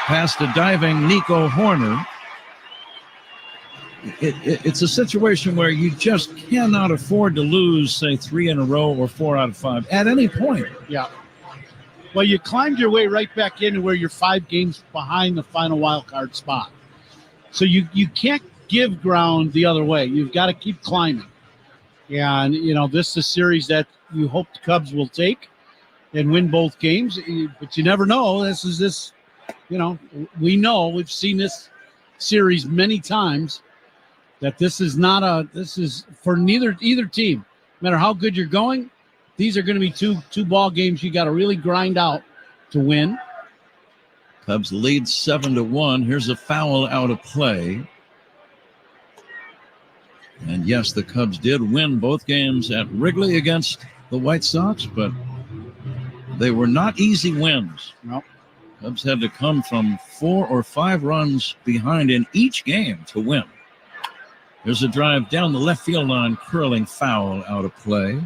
Past a diving Nico Horner. It's a situation where you just cannot afford to lose, say, 3 in a row or 4 out of 5 at any point. Yeah. Well, you climbed your way right back into where you're 5 games behind the final wild card spot. So you can't give ground the other way. You've got to keep climbing. And, this is a series that you hope the Cubs will take and win both games, but you never know. We've seen this series many times that this is for either team. No matter how good you're going, these are going to be two ball games you got to really grind out to win. Cubs lead 7-1. Here's a foul out of play. And yes, the Cubs did win both games at Wrigley against the White Sox, but they were not easy wins. Nope. Cubs had to come from 4 or 5 runs behind in each game to win. There's a drive down the left field line, curling foul out of play.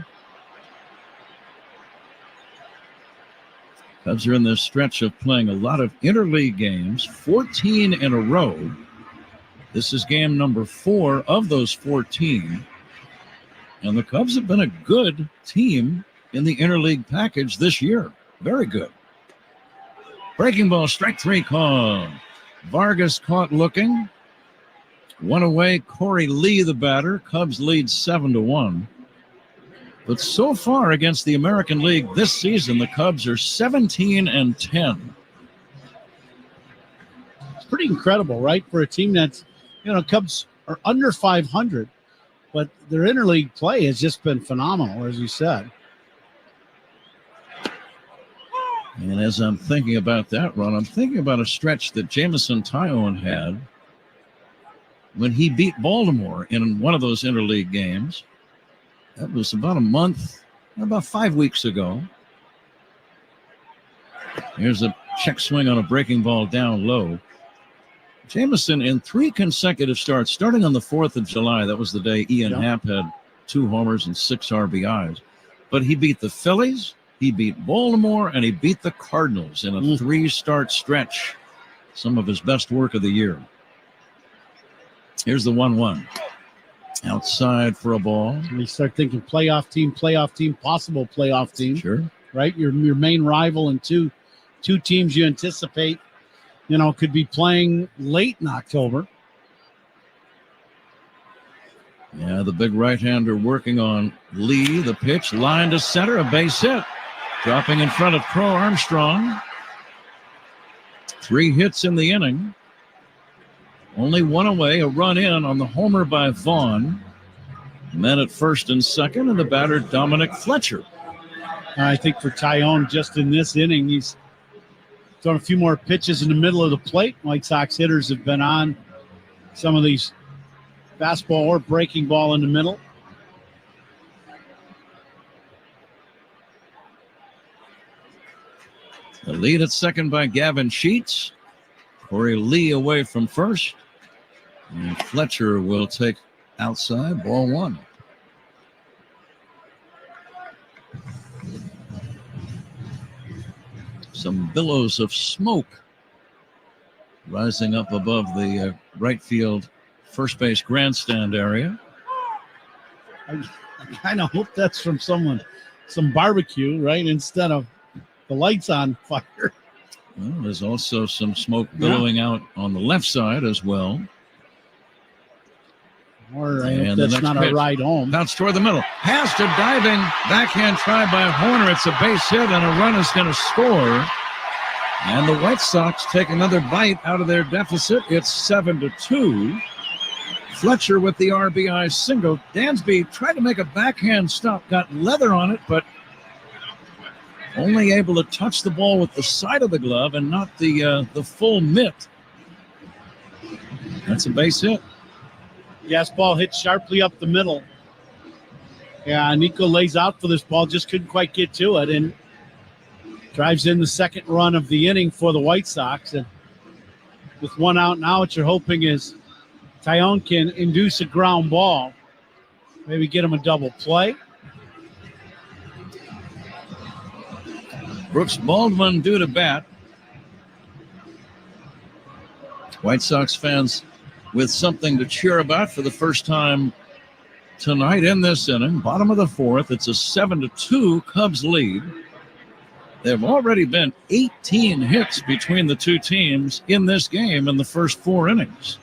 Cubs are in this stretch of playing a lot of interleague games, 14 in a row. This is game number 4 of those 14. And the Cubs have been a good team in the interleague package this year. Very good. Breaking ball, strike 3 call. Vargas caught looking. 1 away, Corey Lee, the batter. Cubs lead 7-1. But so far against the American League this season, the Cubs are 17-10. It's pretty incredible, right? For a team that's, Cubs are under 500, but their interleague play has just been phenomenal, as you said. And as I'm thinking about that, Ron, I'm thinking about a stretch that Jameson Taillon had when he beat Baltimore in one of those interleague games. That was about 5 weeks ago. Here's a check swing on a breaking ball down low. Jameson in 3 consecutive starts, starting on the 4th of July. That was the day Ian Happ had 2 homers and 6 RBIs. But he beat the Phillies, he beat Baltimore, and he beat the Cardinals in a 3-start stretch. Some of his best work of the year. Here's the 1-1. Outside for a ball. You start thinking playoff team, possible playoff team. Sure. Right? Your main rival and two teams you anticipate, could be playing late in October. Yeah, the big right-hander working on Lee. The pitch, line to center, a base hit. Dropping in front of Crow Armstrong. 3 hits in the inning. Only 1 away, a run in on the homer by Vaughn. Men at first and second, and the batter, Dominic Fletcher. I think for Taillon, just in this inning, he's thrown a few more pitches in the middle of the plate. White Sox hitters have been on some of these Fastball or breaking ball in the middle. The lead at second by Gavin Sheets. Corey Lee away from first. And Fletcher will take outside, ball one. Some billows of smoke rising up above the right field first base grandstand area. I kind of hope that's from some barbecue, right? Instead of the lights on fire. Well, there's also some smoke billowing out on the left side as well. Or that's not a ride home. Bounce toward the middle. Pass to diving. Backhand try by Horner. It's a base hit, and a run is going to score. And the White Sox take another bite out of their deficit. It's 7-2. Fletcher with the RBI single. Dansby tried to make a backhand stop, got leather on it, but only able to touch the ball with the side of the glove and not the full mitt. That's a base hit. Yes, ball hit sharply up the middle. Yeah, Nico lays out for this ball, just couldn't quite get to it, and drives in the second run of the inning for the White Sox. And with one out now, what you're hoping is Tyone can induce a ground ball, maybe get him a double play. Brooks Baldwin due to bat. White Sox fans with something to cheer about for the first time tonight in this inning. Bottom of the fourth, it's a 7-2 Cubs lead. There have already been 18 hits between the two teams in this game in the first four innings.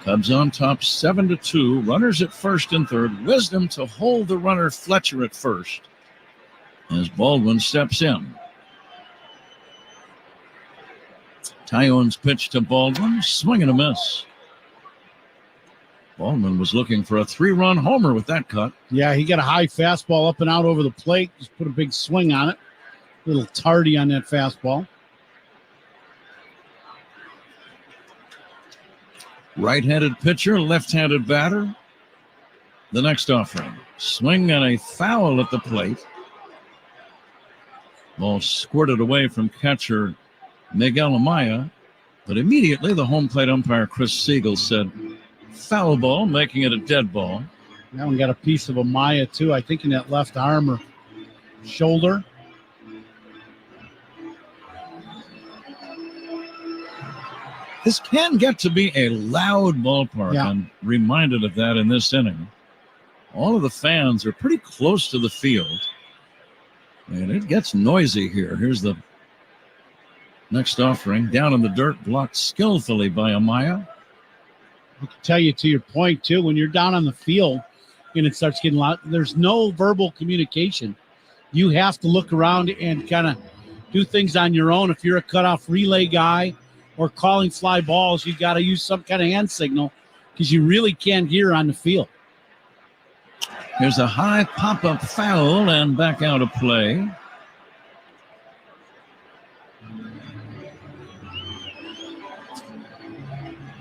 Cubs on top 7-2. Runners at first and third. Wisdom to hold the runner Fletcher at first as Baldwin steps in. Tyone's pitch to Baldwin. Swing and a miss. Baldwin was looking for a 3-run homer with that cut. Yeah, he got a high fastball up and out over the plate. Just put a big swing on it. A little tardy on that fastball. Right-handed pitcher, left-handed batter. The next offering. Swing and a foul at the plate. Ball squirted away from catcher Miguel Amaya, but immediately the home plate umpire Chris Siegel said foul ball, making it a dead ball. That one got a piece of Amaya too, I think in that left arm or shoulder. This can get to be a loud ballpark. Yeah. I'm reminded of that in this inning. All of the fans are pretty close to the field, and it gets noisy here. Here's the next offering. Down in the dirt, blocked skillfully by Amaya. I can tell you to your point, too, when you're down on the field and it starts getting loud, there's no verbal communication. You have to look around and kind of do things on your own. If you're a cutoff relay guy or calling fly balls, you got to use some kind of hand signal because you really can't hear on the field. Here's a high pop-up foul and back out of play.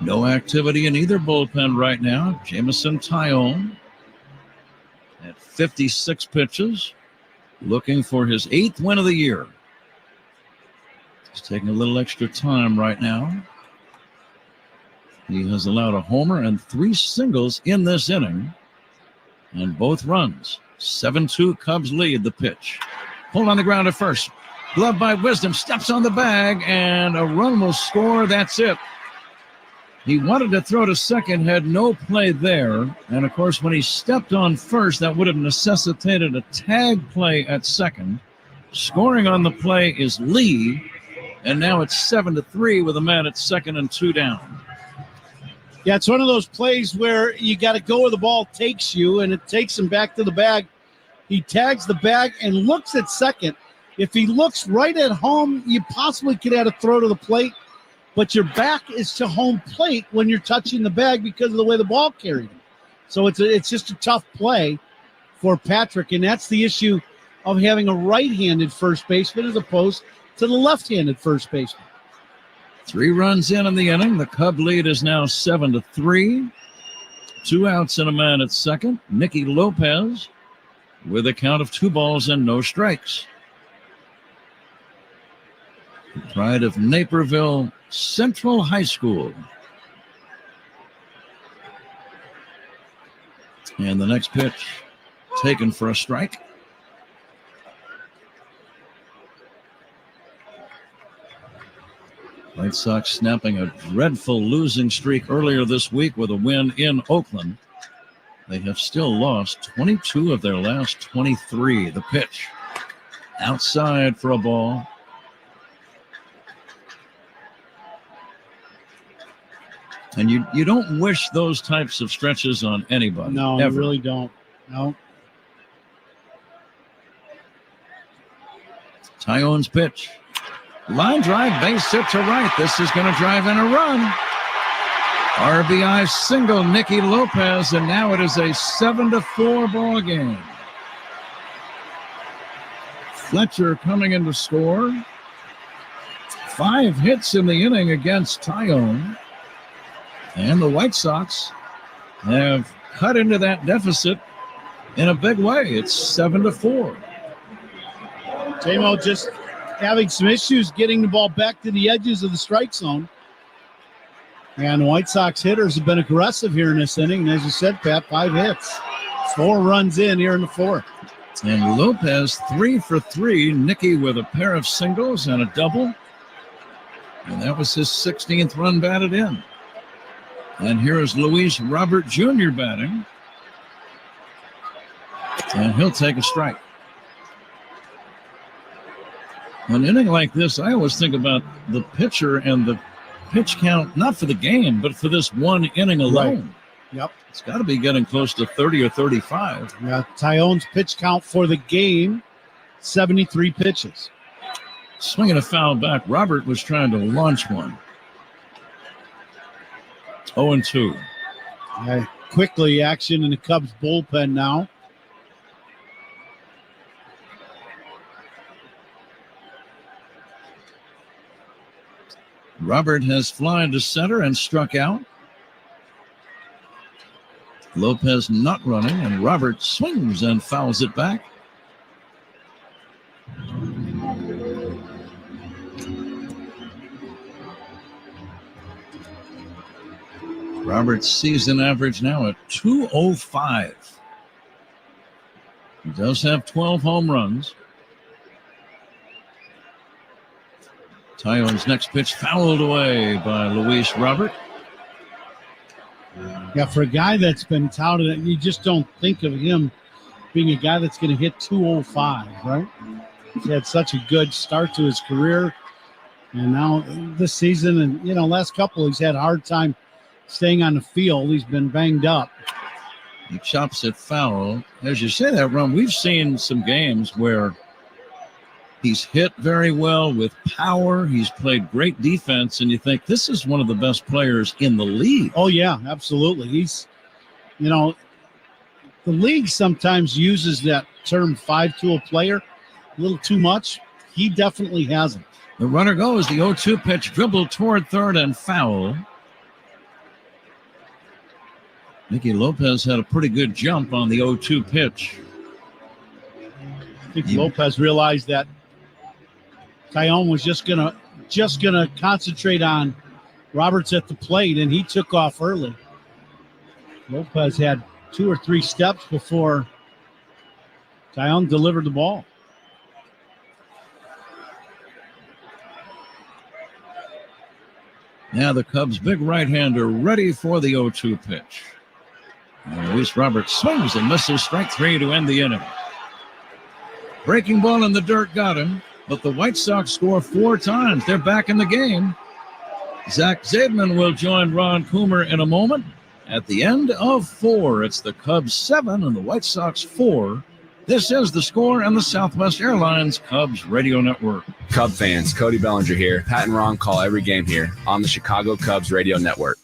No activity in either bullpen right now. Jamison Tyone at 56 pitches, looking for his 8th win of the year. He's taking a little extra time right now. He has allowed a homer and 3 singles in this inning, and both runs. 7-2 Cubs lead the pitch. Pulled on the ground at first. Glove by Wisdom, steps on the bag, and a run will score. That's it. He wanted to throw to second, had no play there. And, of course, when he stepped on first, that would have necessitated a tag play at second. Scoring on the play is Lee, and now it's 7-3 with a man at second and 2 down. Yeah, it's one of those plays where you got to go where the ball takes you, and it takes him back to the bag. He tags the bag and looks at second. If he looks right at home, you possibly could add a throw to the plate. But your back is to home plate when you're touching the bag because of the way the ball carried him. So it's just a tough play for Patrick, and that's the issue of having a right-handed first baseman as opposed to the left-handed first baseman. 3 runs in the inning. The Cub lead is now 7-3. 2 outs and a man at second. Nicky Lopez with a count of 2 balls and no strikes. The pride of Naperville Central High School. And the next pitch taken for a strike. White Sox snapping a dreadful losing streak earlier this week with a win in Oakland. They have still lost 22 of their last 23. The pitch outside for a ball. And you don't wish those types of stretches on anybody. No, ever. you really don't. No. Tyone's pitch. Line drive, base hit to right. This is going to drive in a run. RBI single, Nicky Lopez, and now it is a 7-4 ball game. Fletcher coming in to score. 5 hits in the inning against Tyone. And the White Sox have cut into that deficit in a big way. It's 7-4. J-Mo just having some issues getting the ball back to the edges of the strike zone. And the White Sox hitters have been aggressive here in this inning. And as you said, Pat, 5 hits. 4 runs in here in the 4th. And Lopez 3 for 3. Nicky with a pair of singles and a double. And that was his 16th run batted in. And here is Luis Robert Jr. batting. And he'll take a strike. An inning like this, I always think about the pitcher and the pitch count, not for the game, but for this one inning alone. Right. Yep. It's got to be getting close to 30 or 35. Yeah, Tyone's pitch count for the game, 73 pitches. Swinging a foul back. Robert was trying to launch one. 0-2. Quickly action in the Cubs bullpen now. Robert has flied to center and struck out. Lopez not running, and Robert swings and fouls it back. Robert's season average now at .205. He does have 12 home runs. Tyone's next pitch fouled away by Luis Robert. Yeah, for a guy that's been touted, you just don't think of him being a guy that's going to hit 205, right? He's had such a good start to his career. And now this season and, last couple, he's had a hard time staying on the field. He's been banged up. He chops it foul. As you say that, Ron, we've seen some games where he's hit very well with power. He's played great defense, and you think this is one of the best players in the league. Oh, yeah, absolutely. He's, the league sometimes uses that term 5-tool player a little too much. He definitely hasn't. The runner goes. The 0-2 pitch dribbled toward third and foul. Nicky Lopez had a pretty good jump on the 0-2 pitch. I think Lopez realized that Tyone was just gonna concentrate on Roberts at the plate, and he took off early. Lopez had 2 or 3 steps before Tyone delivered the ball. Now the Cubs' big right-hander ready for the 0-2 pitch. And Luis Robert swings and misses. Strike 3 to end the inning. Breaking ball in the dirt got him, but the White Sox score 4 times. They're back in the game. Zach Zaidman will join Ron Coomer in a moment. At the end of 4, it's the Cubs 7 and the White Sox 4. This is The Score and the Southwest Airlines Cubs Radio Network. Cub fans, Cody Bellinger here. Pat and Ron call every game here on the Chicago Cubs Radio Network.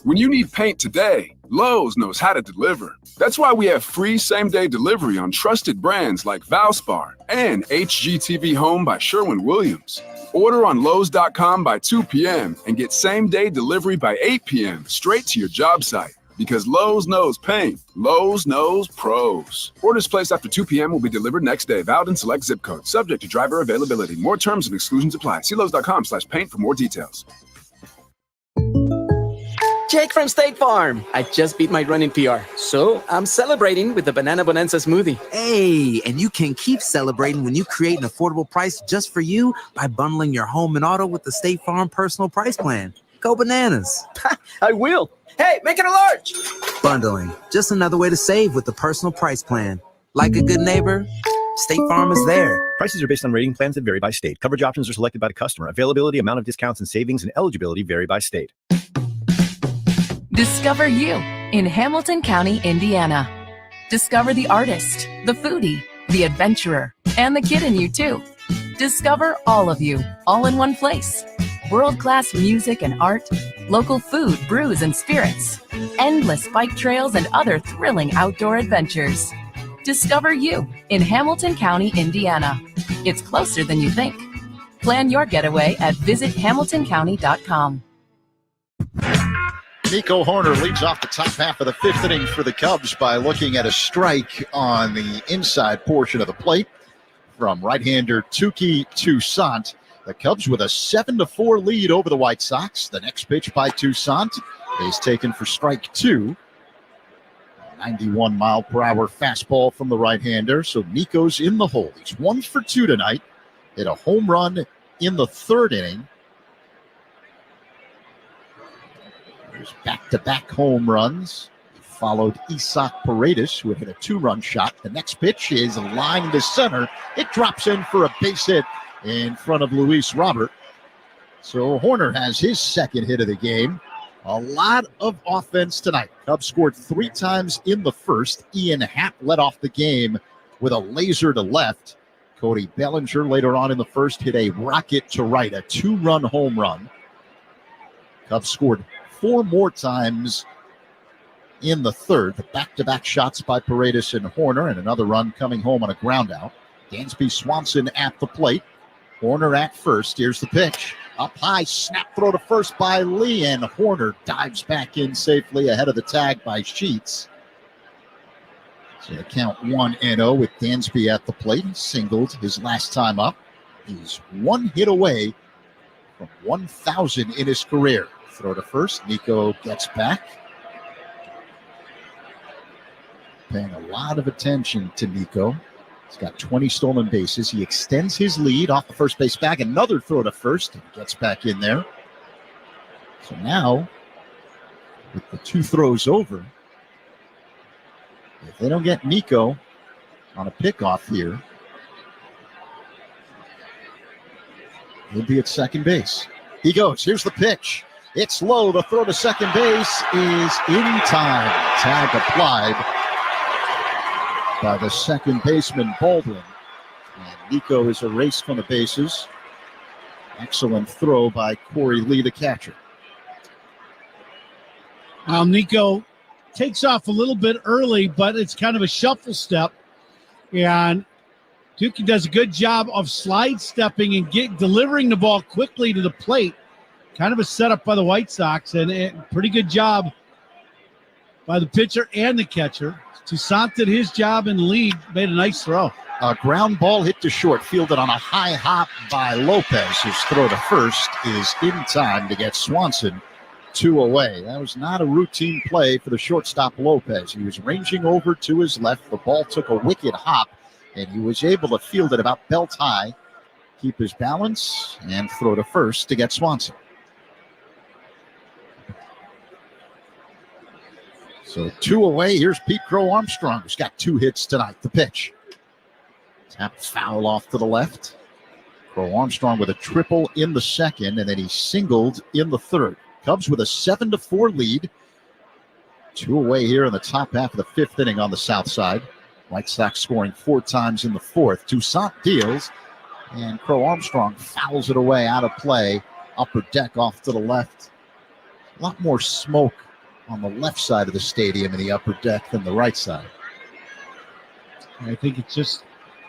When you need paint today, Lowe's knows how to deliver. That's why we have free same-day delivery on trusted brands like Valspar and HGTV Home by Sherwin-Williams. Order on Lowes.com by 2 p.m. and get same-day delivery by 8 p.m. straight to your job site. Because Lowe's knows paint. Lowe's knows pros. Orders placed after 2 p.m. will be delivered next day. Valid in select zip codes. Subject to driver availability. More terms and exclusions apply. See Lowes.com/paint for more details. Jake from State Farm. I just beat my running PR, so I'm celebrating with the Banana Bonanza smoothie. Hey, and you can keep celebrating when you create an affordable price just for you by bundling your home and auto with the State Farm Personal Price Plan. Go bananas. I will. Hey, make it a large. Bundling, just another way to save with the Personal Price Plan. Like a good neighbor, State Farm is there. Prices are based on rating plans that vary by state. Coverage options are selected by the customer. Availability, amount of discounts and savings, and eligibility vary by state. Discover you in Hamilton County, Indiana. Discover the artist, the foodie, the adventurer, and the kid in you too. Discover all of you, all in one place. World-class music and art, local food, brews, and spirits, endless bike trails, and other thrilling outdoor adventures. Discover you in Hamilton County, Indiana. It's closer than you think. Plan your getaway at visithamiltoncounty.com. Nico Horner leads off the top half of the fifth inning for the Cubs by looking at a strike on the inside portion of the plate from right-hander Touki Toussaint. The Cubs with a 7-4 lead over the White Sox. The next pitch by Toussaint is taken for strike two. 91-mile-per-hour fastball from the right-hander, so Nico's in the hole. He's 1 for 2 tonight. Hit a home run in the third inning. There's back-to-back home runs. He followed Isaac Paredes, who had hit a 2-run shot. The next pitch is a line to center. It drops in for a base hit in front of Luis Robert. So Horner has his second hit of the game. A lot of offense tonight. Cubs scored 3 times in the first. Ian Happ led off the game with a laser to left. Cody Bellinger later on in the first hit a rocket to right, a 2-run home run. Cubs scored 4 more times in the third. The back-to-back shots by Paredes and Horner, and another run coming home on a ground out. Dansby Swanson at the plate. Horner at first. Here's the pitch. Up high, snap throw to first by Lee, and Horner dives back in safely ahead of the tag by Sheets. So the count 1-0 with Dansby at the plate. He singled his last time up. He's 1 hit away from 1,000 in his career. Throw to first. Nico gets back. Paying a lot of attention to Nico. He's got 20 stolen bases. He extends his lead off the first base bag. Another throw to first and gets back in there. So now, with the 2 throws over, if they don't get Nico on a pickoff here, he'll be at second base. He goes. Here's the pitch. It's low. The throw to second base is in time. Tag applied by the second baseman, Baldwin. And Nico is erased from the bases. Excellent throw by Corey Lee, the catcher. Nico takes off a little bit early, but it's kind of a shuffle step. And Tukey does a good job of slide stepping and delivering the ball quickly to the plate. Kind of a setup by the White Sox, and a pretty good job by the pitcher and the catcher. Toussaint did his job, and Lee made a nice throw. A ground ball hit to short, fielded on a high hop by Lopez. His throw to first is in time to get Swanson 2 away. That was not a routine play for the shortstop Lopez. He was ranging over to his left. The ball took a wicked hop, and he was able to field it about belt high, keep his balance, and throw to first to get Swanson. So 2 away. Here's Pete Crow Armstrong, who's got 2 hits tonight. The pitch. Tap foul off to the left. Crow Armstrong with a triple in the second, and then he singled in the third. Cubs with a 7-4 lead. 2 away here in the top half of the fifth inning on the south side. White Sox scoring 4 times in the fourth. Toussaint deals, and Crow Armstrong fouls it away out of play. Upper deck off to the left. A lot more smoke on the left side of the stadium in the upper deck than the right side. I think it's just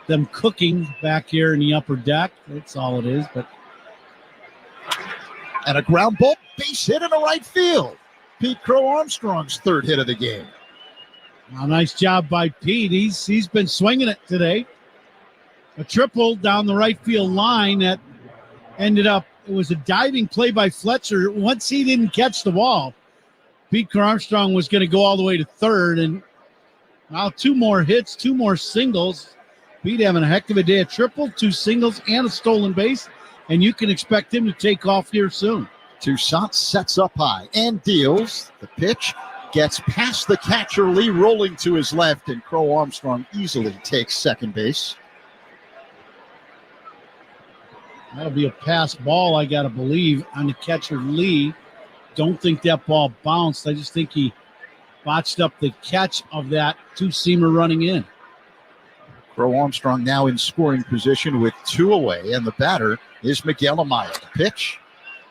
them cooking back here in the upper deck. That's all it is. And a ground ball base hit in the right field. Pete Crow Armstrong's third hit of the game. Well, nice job by Pete. He's been swinging it today. A triple down the right field line that ended up, it was a diving play by Fletcher. Once he didn't catch the ball, Pete Crow Armstrong was going to go all the way to third. And now 2 more hits, 2 more singles. Pete having a heck of a day. A triple, 2 singles, and a stolen base. And you can expect him to take off here soon. Toussaint sets up high and deals. The pitch gets past the catcher, Lee, rolling to his left, and Crow Armstrong easily takes second base. That'll be a pass ball, I got to believe, on the catcher, Lee. Don't think that ball bounced. I just think he botched up the catch of that 2-seamer running in. Crow Armstrong now in scoring position with 2 away, and the batter is Miguel Amaya. The pitch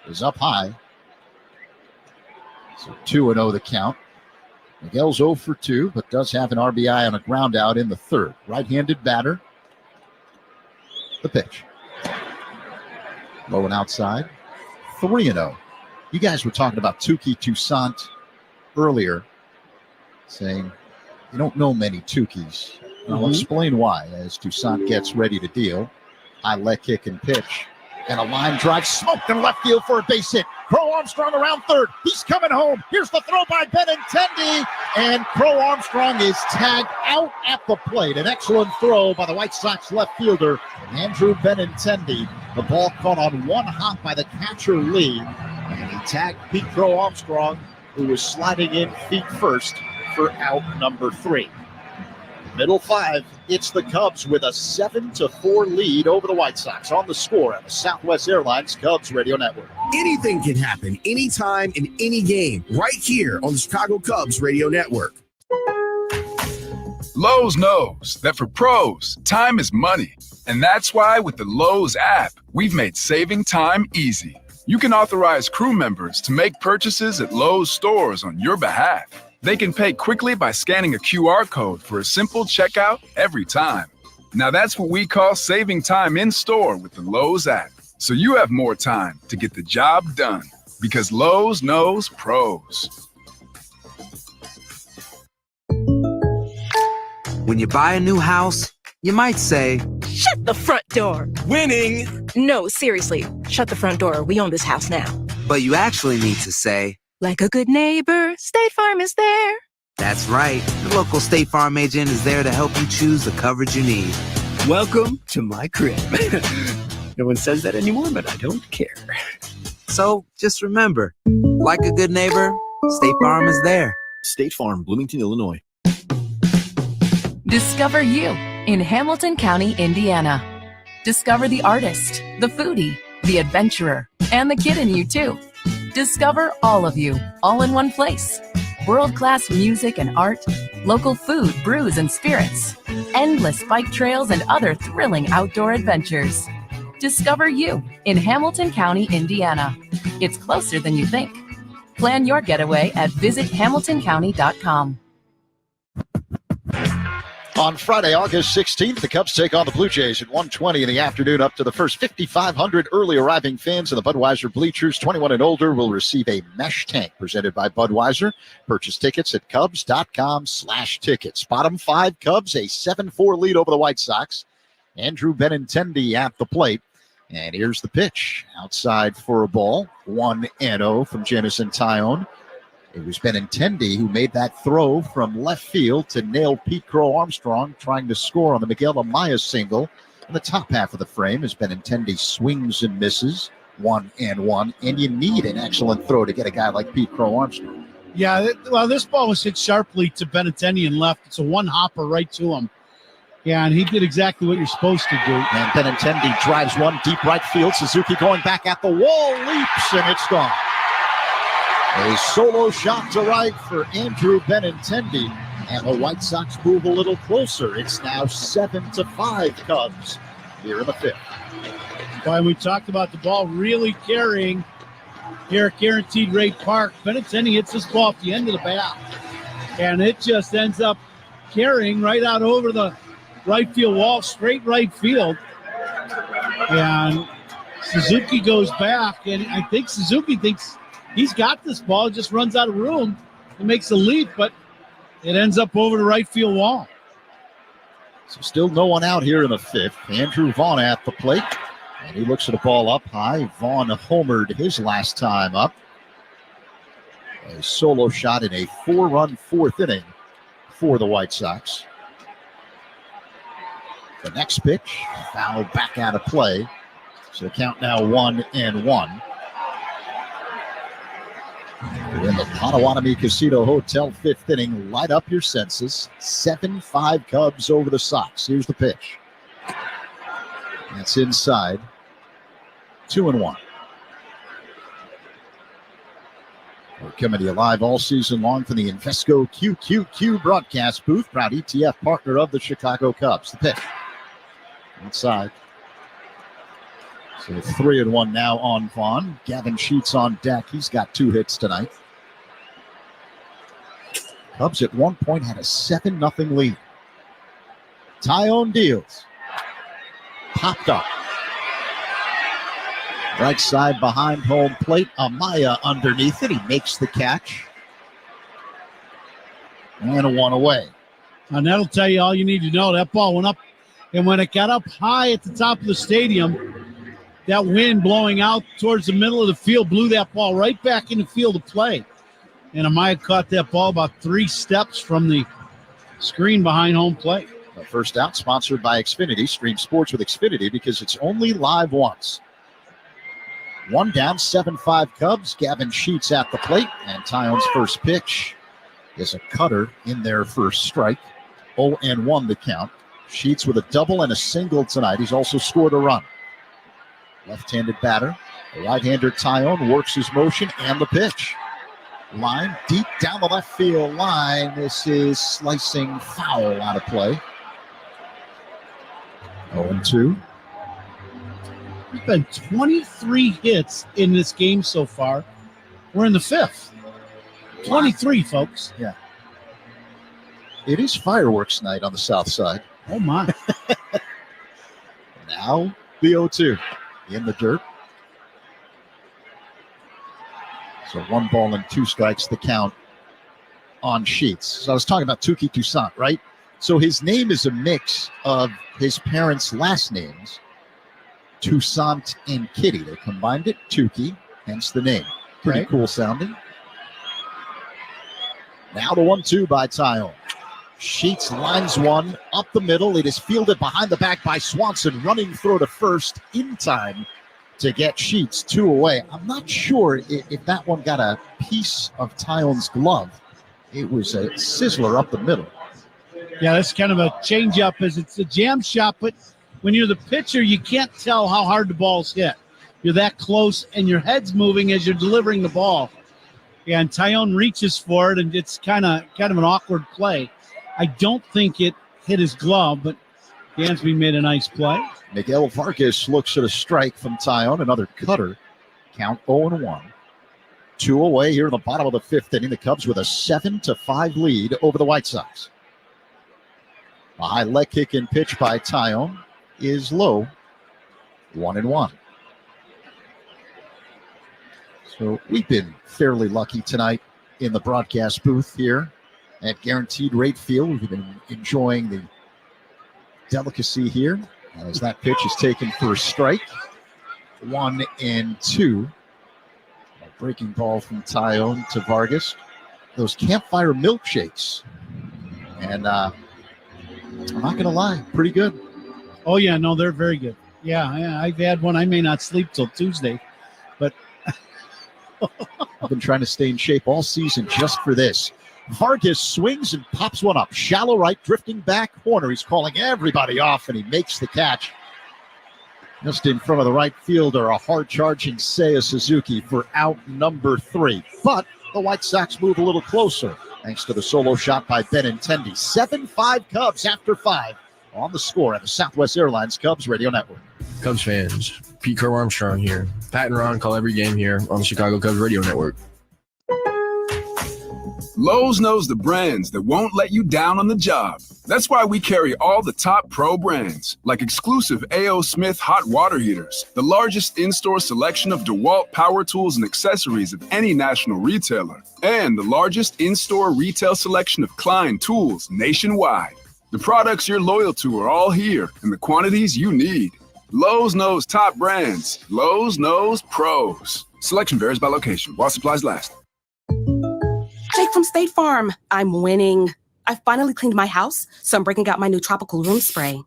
is up high. So 2-0 the count. Miguel's 0 for 2, but does have an RBI on a ground out in the third. Right-handed batter. The pitch. Low and outside. 3-0. You guys were talking about Touki Toussaint earlier, saying you don't know many Tukis. I'll explain why as Toussaint gets ready to deal. High leg kick and pitch. And a line drive smoked in left field for a base hit. Crow Armstrong around third. He's coming home. Here's the throw by Benintendi. And Crow Armstrong is tagged out at the plate. An excellent throw by the White Sox left fielder, Andrew Benintendi. The ball caught on one hop by the catcher, Lee. And he tagged Pete Crow Armstrong, who was sliding in feet first for out number 3. Middle 5, it's the Cubs with a 7-4 lead over the White Sox on the score on the Southwest Airlines Cubs Radio Network. Anything can happen anytime in any game right here on the Chicago Cubs Radio Network. Lowe's knows that for pros, time is money. And that's why with the Lowe's app, we've made saving time easy. You can authorize crew members to make purchases at Lowe's stores on your behalf. They can pay quickly by scanning a QR code for a simple checkout every time. Now that's what we call saving time in store with the Lowe's app. So you have more time to get the job done because Lowe's knows pros. When you buy a new house, you might say, Shut the front door. Winning. No, seriously. Shut the front door. We own this house now. but you actually need to say, like a good neighbor, State Farm is there. That's right. The local State Farm agent is there to help you choose the coverage you need. Welcome to my crib. No one says that anymore, but I don't care. So just remember, like a good neighbor, State Farm is there. State Farm, Bloomington, Illinois. Discover you in Hamilton County, Indiana. Discover the artist, the foodie, the adventurer, and the kid in you, too. Discover all of you, all in one place. World-class music and art, local food, brews, and spirits, endless bike trails, and other thrilling outdoor adventures. Discover you in Hamilton County, Indiana. It's closer than you think. Plan your getaway at visithamiltoncounty.com. On Friday, August 16th, the Cubs take on the Blue Jays at 1:20 in the afternoon. Up to the first 5,500 early arriving fans in the Budweiser bleachers, 21 and older, will receive a mesh tank presented by Budweiser. Purchase tickets at Cubs.com/tickets. Bottom five, Cubs, a 7-4 lead over the White Sox. Andrew Benintendi at the plate. And here's the pitch. Outside for a ball. 1-0 from Jamison Tyone. It was Benintendi who made that throw from left field to nail Pete Crow Armstrong, trying to score on the Miguel Amaya single. In the top half of the frame as Benintendi swings and misses. 1-1. And you need an excellent throw to get a guy like Pete Crow Armstrong. Yeah, well, this ball was hit sharply to Benintendi and left. It's a one-hopper right to him. Yeah, and he did exactly what you're supposed to do. And Benintendi drives one deep right field. Suzuki going back at the wall, leaps, and it's gone. A solo shot to right for Andrew Benintendi. And the White Sox move a little closer. It's now 7-5 Cubs here in the fifth. Boy, we talked about the ball really carrying here at Guaranteed Rate Park. Benintendi hits this ball at the end of the bat, and it just ends up carrying right out over the right field wall, straight right field. And Suzuki goes back, and I think Suzuki thinks he's got this ball, just runs out of room and makes a leap, but it ends up over the right field wall. So still no one out here in the fifth. Andrew Vaughn at the plate, and he looks at the ball up high. Vaughn homered his last time up. A solo shot in a 4-run fourth inning for the White Sox. The next pitch, foul back out of play. So the count now 1-1. We're in the Potawatomi Casino Hotel fifth inning. Light up your senses. 7-5 Cubs over the Sox. Here's the pitch. That's inside. 2-1. We're coming to you live all season long from the Invesco QQQ broadcast booth. Proud ETF partner of the Chicago Cubs. The pitch. Inside. So 3-1 now on Vaughn. Gavin Sheets on deck. He's got 2 hits tonight. Cubs at one point had a 7-0 lead. Tyone deals. Popped up. Right side behind home plate. Amaya underneath it. He makes the catch. And a 1 away. And that'll tell you all you need to know. That ball went up, and when it got up high at the top of the stadium, that wind blowing out towards the middle of the field blew that ball right back in the field of play. And Amaya caught that ball about 3 steps from the screen behind home plate. The first out, sponsored by Xfinity. Stream sports with Xfinity because it's only live once. 1 down, 7-5 Cubs. Gavin Sheets at the plate. And Tyone's first pitch is a cutter in their first strike. 0-1 the count. Sheets with a double and a single tonight. He's also scored a run. Left-handed batter. The right-hander Tyone works his motion and the pitch. Line deep down the left field line. This is slicing foul out of play. 0-2. There's been 23 hits in this game so far. We're in the 5th. 23, folks. Yeah. It is fireworks night on the south side. Oh, my. Now the 0-2 in the dirt. So 1 ball and 2 strikes the count on Sheets. So I was talking about Touki Toussaint, right? So his name is a mix of his parents' last names, Toussaint and Kitty. They combined it, Touki, hence the name. Pretty cool sounding. Now the 1-2 by Tyone. Sheets lines one up the middle. It is fielded behind the back by Swanson, running through to first in time to get Sheets 2 away. I'm not sure if that one got a piece of Tyone's glove. It was a sizzler up the middle. Yeah, that's kind of a change-up as it's a jam shot, but when you're the pitcher, you can't tell how hard the ball's hit. You're that close, and your head's moving as you're delivering the ball. Yeah, and Tyone reaches for it, and it's kind of an awkward play. I don't think it hit his glove, but Dansby made a nice play. Miguel Vargas looks at a strike from Tyone, another cutter. Count 0-1. 2 away here in the bottom of the 5th inning. The Cubs with a 7-5 lead over the White Sox. A high leg kick and pitch by Tyone is low. 1-1. So we've been fairly lucky tonight in the broadcast booth here at Guaranteed Rate Field. We've been enjoying the delicacy here as that pitch is taken for a strike. 1-2. A breaking ball from Tyone to Vargas. Those campfire milkshakes. And I'm not going to lie, pretty good. Oh, yeah, no, they're very good. Yeah, I've had one. I may not sleep till Tuesday, but I've been trying to stay in shape all season just for this. Vargas swings and pops one up. Shallow right, drifting back corner. He's calling everybody off, and he makes the catch. Just in front of the right fielder, a hard-charging Seiya Suzuki for out number 3. But the White Sox move a little closer, thanks to the solo shot by Benintendi. 7-5 Cubs after 5 on the score at the Southwest Airlines Cubs Radio Network. Cubs fans, Pete Crow Armstrong here. Pat and Ron call every game here on the Chicago Cubs radio network. Lowe's knows the brands that won't let you down on the job. That's why we carry all the top pro brands, like exclusive A.O. Smith hot water heaters, the largest in-store selection of DeWalt power tools and accessories of any national retailer, and the largest in-store retail selection of Klein tools nationwide. The products you're loyal to are all here in the quantities you need. Lowe's knows top brands. Lowe's knows pros. Selection varies by location while supplies last. Jake from State Farm. I'm winning. I finally cleaned my house, so I'm breaking out my new tropical room spray.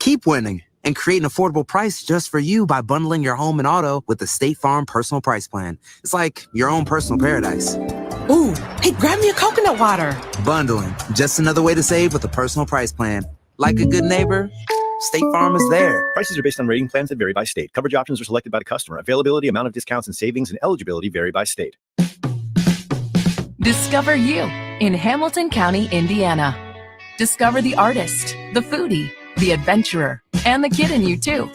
Keep winning and create an affordable price just for you by bundling your home and auto with the State Farm personal price plan. It's like your own personal paradise. Ooh, hey, grab me a coconut water. Bundling, just another way to save with a personal price plan. Like a good neighbor, State Farm is there. Prices are based on rating plans that vary by state. Coverage options are selected by the customer. Availability, amount of discounts and savings, and eligibility vary by state. Discover you in Hamilton County, Indiana. Discover the artist, the foodie, the adventurer, and the kid in you too.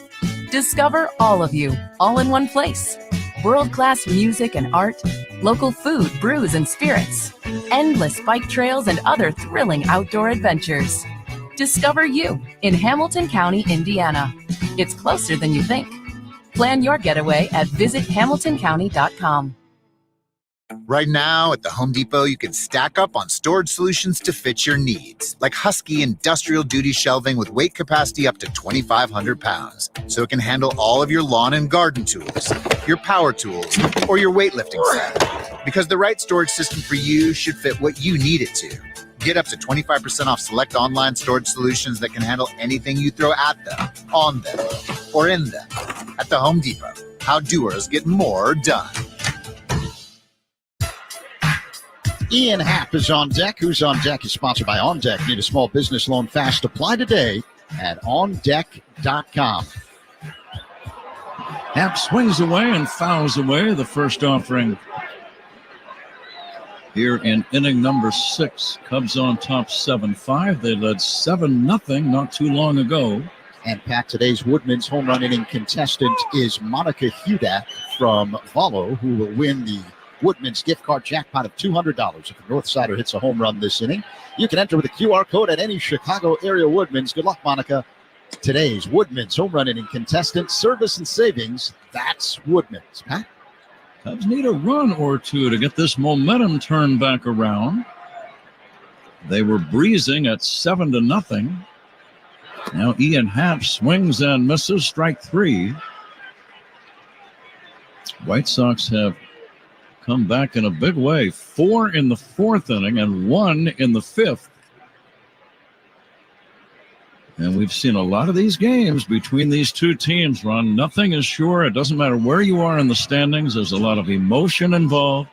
Discover all of you, all in one place. World-class music and art, local food, brews, and spirits, endless bike trails, and other thrilling outdoor adventures. Discover you in Hamilton County, Indiana. It's closer than you think. Plan your getaway at visithamiltoncounty.com. Right now at the Home Depot, you can stack up on storage solutions to fit your needs, like Husky industrial duty shelving with weight capacity up to 2,500 pounds, so it can handle all of your lawn and garden tools, your power tools, or your weightlifting set. Because the right storage system for you should fit what you need it to. Get up to 25% off select online storage solutions that can handle anything you throw at them, on them, or in them. At the Home Depot, how doers get more done. Ian Happ is on deck. Who's on deck is sponsored by On Deck. Need a small business loan fast? Apply today at ondeck.com. Happ swings away and fouls away the first offering. Here in inning number 6, Cubs on top 7-5. They led 7-0 not too long ago. And Pat, today's Woodman's home run inning contestant is Monica Hudak from Valo, who will win the Woodman's gift card jackpot of $200 if the North Sider hits a home run this inning. You can enter with a QR code at any Chicago area Woodman's. Good luck, Monica. Today's Woodman's home run inning contestant, service and savings. That's Woodman's. Pat? Cubs need a run or two to get this momentum turned back around. They were breezing at 7-0. Now Ian Happ swings and misses, strike 3. White Sox have come back in a big way. 4 in the 4th inning and 1 in the 5th. And we've seen a lot of these games between these two teams, Ron. Nothing is sure. It doesn't matter where you are in the standings. There's a lot of emotion involved.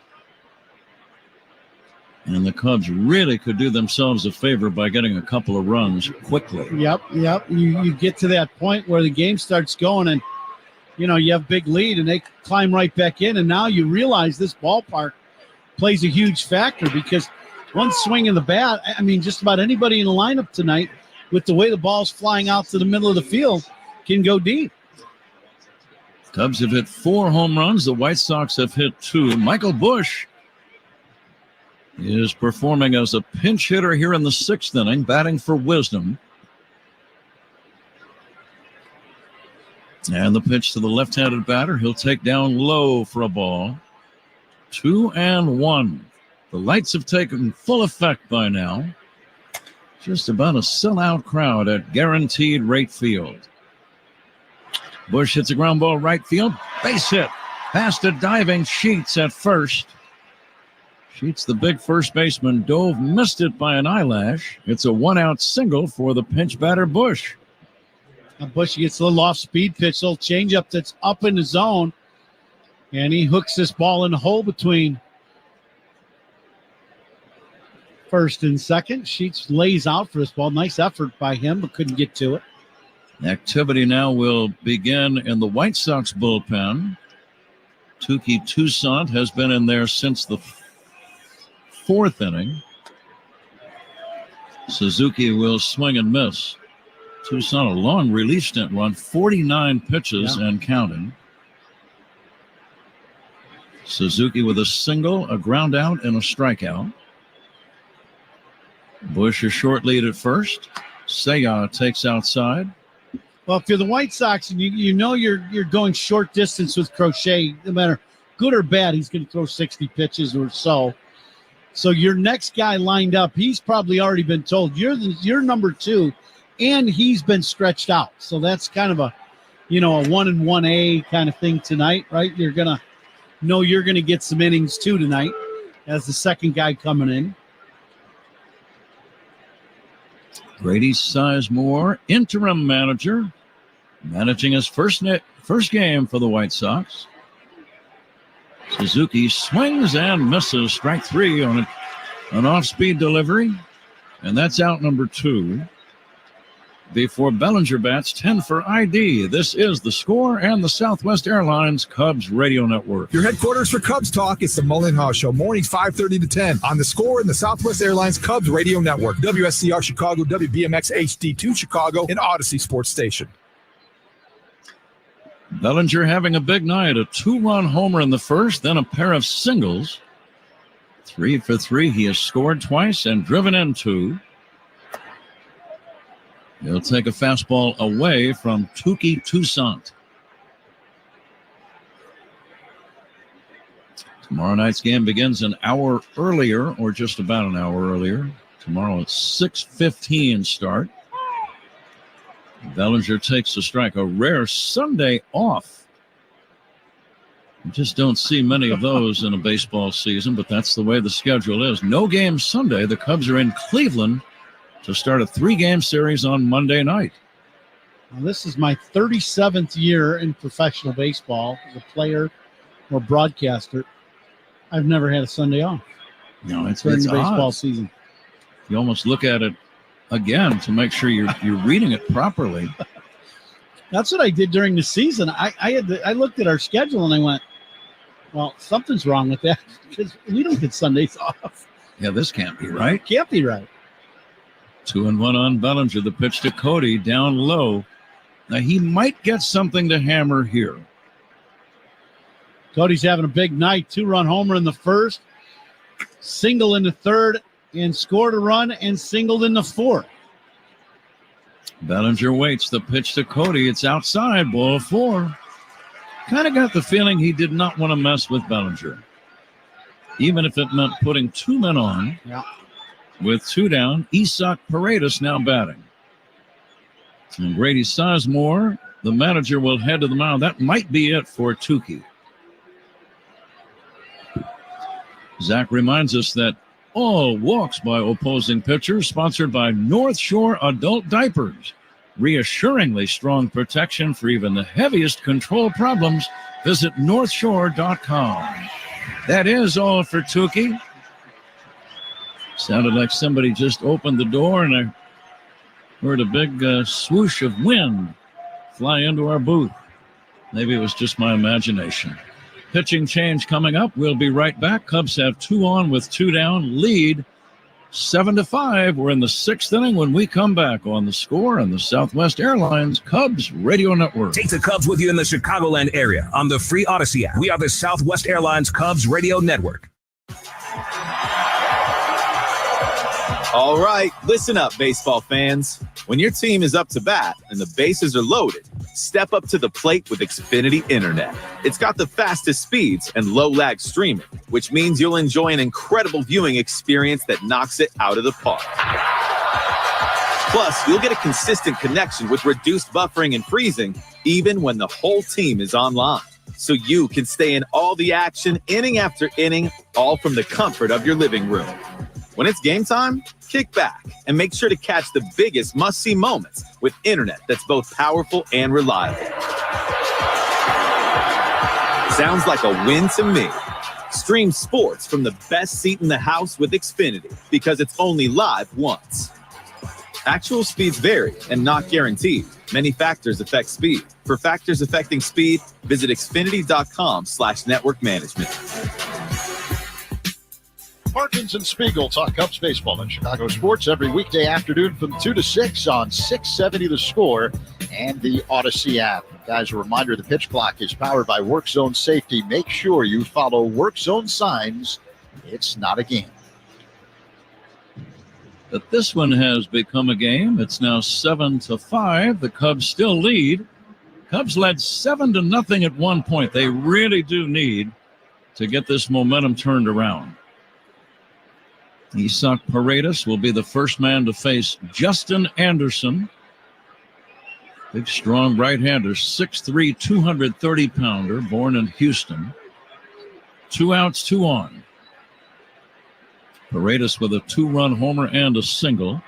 And the Cubs really could do themselves a favor by getting a couple of runs quickly. Yep. You get to that point where the game starts going and, you know, you have a big lead and they climb right back in. And now you realize this ballpark plays a huge factor because one swing in the bat, I mean, just about anybody in the lineup tonight, with the way the ball's flying out to the middle of the field, can go deep. Cubs have hit 4 home runs. The White Sox have hit 2. Michael Busch is performing as a pinch hitter here in the 6th inning, batting for Wisdom. And the pitch to the left-handed batter. He'll take down low for a ball. 2-1. The lights have taken full effect by now. Just about a sellout crowd at Guaranteed Rate Field. Busch hits a ground ball right field. Base hit. Past a diving Sheets at first. Sheets, the big first baseman, dove, missed it by an eyelash. It's a 1-out single for the pinch batter Busch. Busch gets a little off-speed pitch, little changeup that's up in the zone. And he hooks this ball in the hole between first and second. Sheets lays out for this ball. Nice effort by him, but couldn't get to it. Activity now will begin in the White Sox bullpen. Touki Toussaint has been in there since the 4th inning. Suzuki will swing and miss. Tucson, a long relief stint run, 49 pitches and counting. Suzuki with a single, a ground out, and a strikeout. Bush a short lead at first. Seiya takes outside. Well, if you're the White Sox and you know you're going short distance with Crochet, no matter good or bad, he's going to throw 60 pitches or so. So your next guy lined up, he's probably already been told you're number 2, and he's been stretched out. So that's kind of a 1-1A kind of thing tonight, right? You're gonna know you're gonna get some innings too tonight as the second guy coming in. Grady Sizemore, interim manager, managing his first game for the White Sox. Suzuki swings and misses, strike 3 on an off-speed delivery, and that's out number 2. Before Bellinger bats, 10 for ID. This is The Score and the Southwest Airlines Cubs Radio Network. Your headquarters for Cubs Talk is the Mullen Haw Show, mornings 5:30 to 10 on The Score and the Southwest Airlines Cubs Radio Network, WSCR Chicago, WBMX HD2 Chicago, and Odyssey Sports Station. Bellinger having a big night, a 2-run homer in the first, then a pair of singles. 3 for 3. He has scored twice and driven in 2. He'll take a fastball away from Touki Toussaint. Tomorrow night's game begins an hour earlier, or just about an hour earlier. Tomorrow at 6:15 start. Bellinger takes a strike, a rare Sunday off. You just don't see many of those in a baseball season, but that's the way the schedule is. No game Sunday. The Cubs are in Cleveland to start a 3-game series on Monday night. Now, this is my 37th year in professional baseball as a player or broadcaster. I've never had a Sunday off. No, it's during the baseball odd. season. You almost look at it again to make sure you're reading it properly. That's what I did during the season. I looked at our schedule and I went, well, something's wrong with that because we don't get Sundays off. Yeah, this can't be right. It can't be right. 2-1 on Bellinger. The pitch to Cody down low. Now he might get something to hammer here. Cody's having a big night. 2-run homer in the first, single in the third, and scored a run and singled in the fourth. Bellinger waits. The pitch to Cody. It's outside. Ball 4. Kind of got the feeling he did not want to mess with Bellinger, even if it meant putting 2 men on. Yeah. With 2 down, Isaac Paredes now batting. And Grady Sizemore, the manager, will head to the mound. That might be it for Touki. Zach reminds us that all walks by opposing pitchers, sponsored by North Shore Adult Diapers. Reassuringly strong protection for even the heaviest control problems. Visit northshore.com. That is all for Touki. Sounded like somebody just opened the door and I heard a big swoosh of wind fly into our booth. Maybe it was just my imagination. Pitching change coming up. We'll be right back. Cubs have 2 on with 2 down. Lead 7-5. We're in the 6th inning when we come back on The Score and the Southwest Airlines Cubs Radio Network. Take the Cubs with you in the Chicagoland area on the free Odyssey app. We are the Southwest Airlines Cubs Radio Network. All right, listen up, baseball fans. When your team is up to bat and the bases are loaded, step up to the plate with Xfinity Internet. It's got the fastest speeds and low-lag streaming, which means you'll enjoy an incredible viewing experience that knocks it out of the park. Plus, you'll get a consistent connection with reduced buffering and freezing, even when the whole team is online. So you can stay in all the action, inning after inning, all from the comfort of your living room. When it's game time, kick back and make sure to catch the biggest must-see moments with internet that's both powerful and reliable. Sounds like a win to me. Stream sports from the best seat in the house with Xfinity because it's only live once. Actual speeds vary and not guaranteed. Many factors affect speed. For factors affecting speed, visit Xfinity.com/network management. Parkins and Spiegel talk Cubs baseball and Chicago sports every weekday afternoon from 2 to 6 on 670 The Score and the Odyssey app. Guys, a reminder, the pitch clock is powered by Work Zone Safety. Make sure you follow Work Zone signs. It's not a game. But this one has become a game. It's now 7-5. The Cubs still lead. Cubs led 7-0 at one point. They really do need to get this momentum turned around. Isaac Paredes will be the first man to face Justin Anderson. Big, strong right-hander, 6'3", 230-pounder, born in Houston. 2 outs, 2 on. Paredes with a 2-run homer and a single.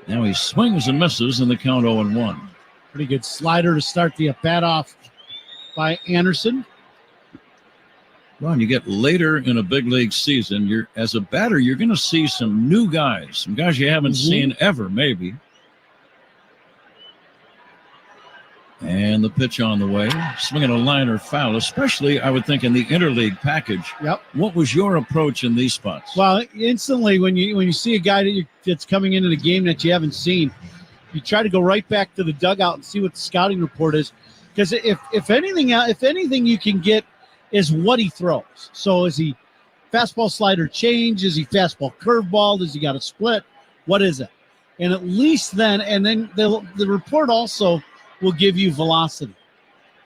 Now he swings and misses in the count 0-1. Pretty good slider to start the at-bat off by Anderson. Well, you get later in a big league season, as a batter, you're going to see some new guys, some guys you haven't seen ever, maybe. And the pitch on the way, swinging a liner foul, especially, I would think, in the interleague package. Yep. What was your approach in these spots? Well, instantly, when you see a guy that's coming into the game that you haven't seen, you try to go right back to the dugout and see what the scouting report is. Because if anything you can get is what he throws. So is he fastball slider change? Is he fastball curveball? Does he got a split? What is it? And at least then the report also will give you velocity.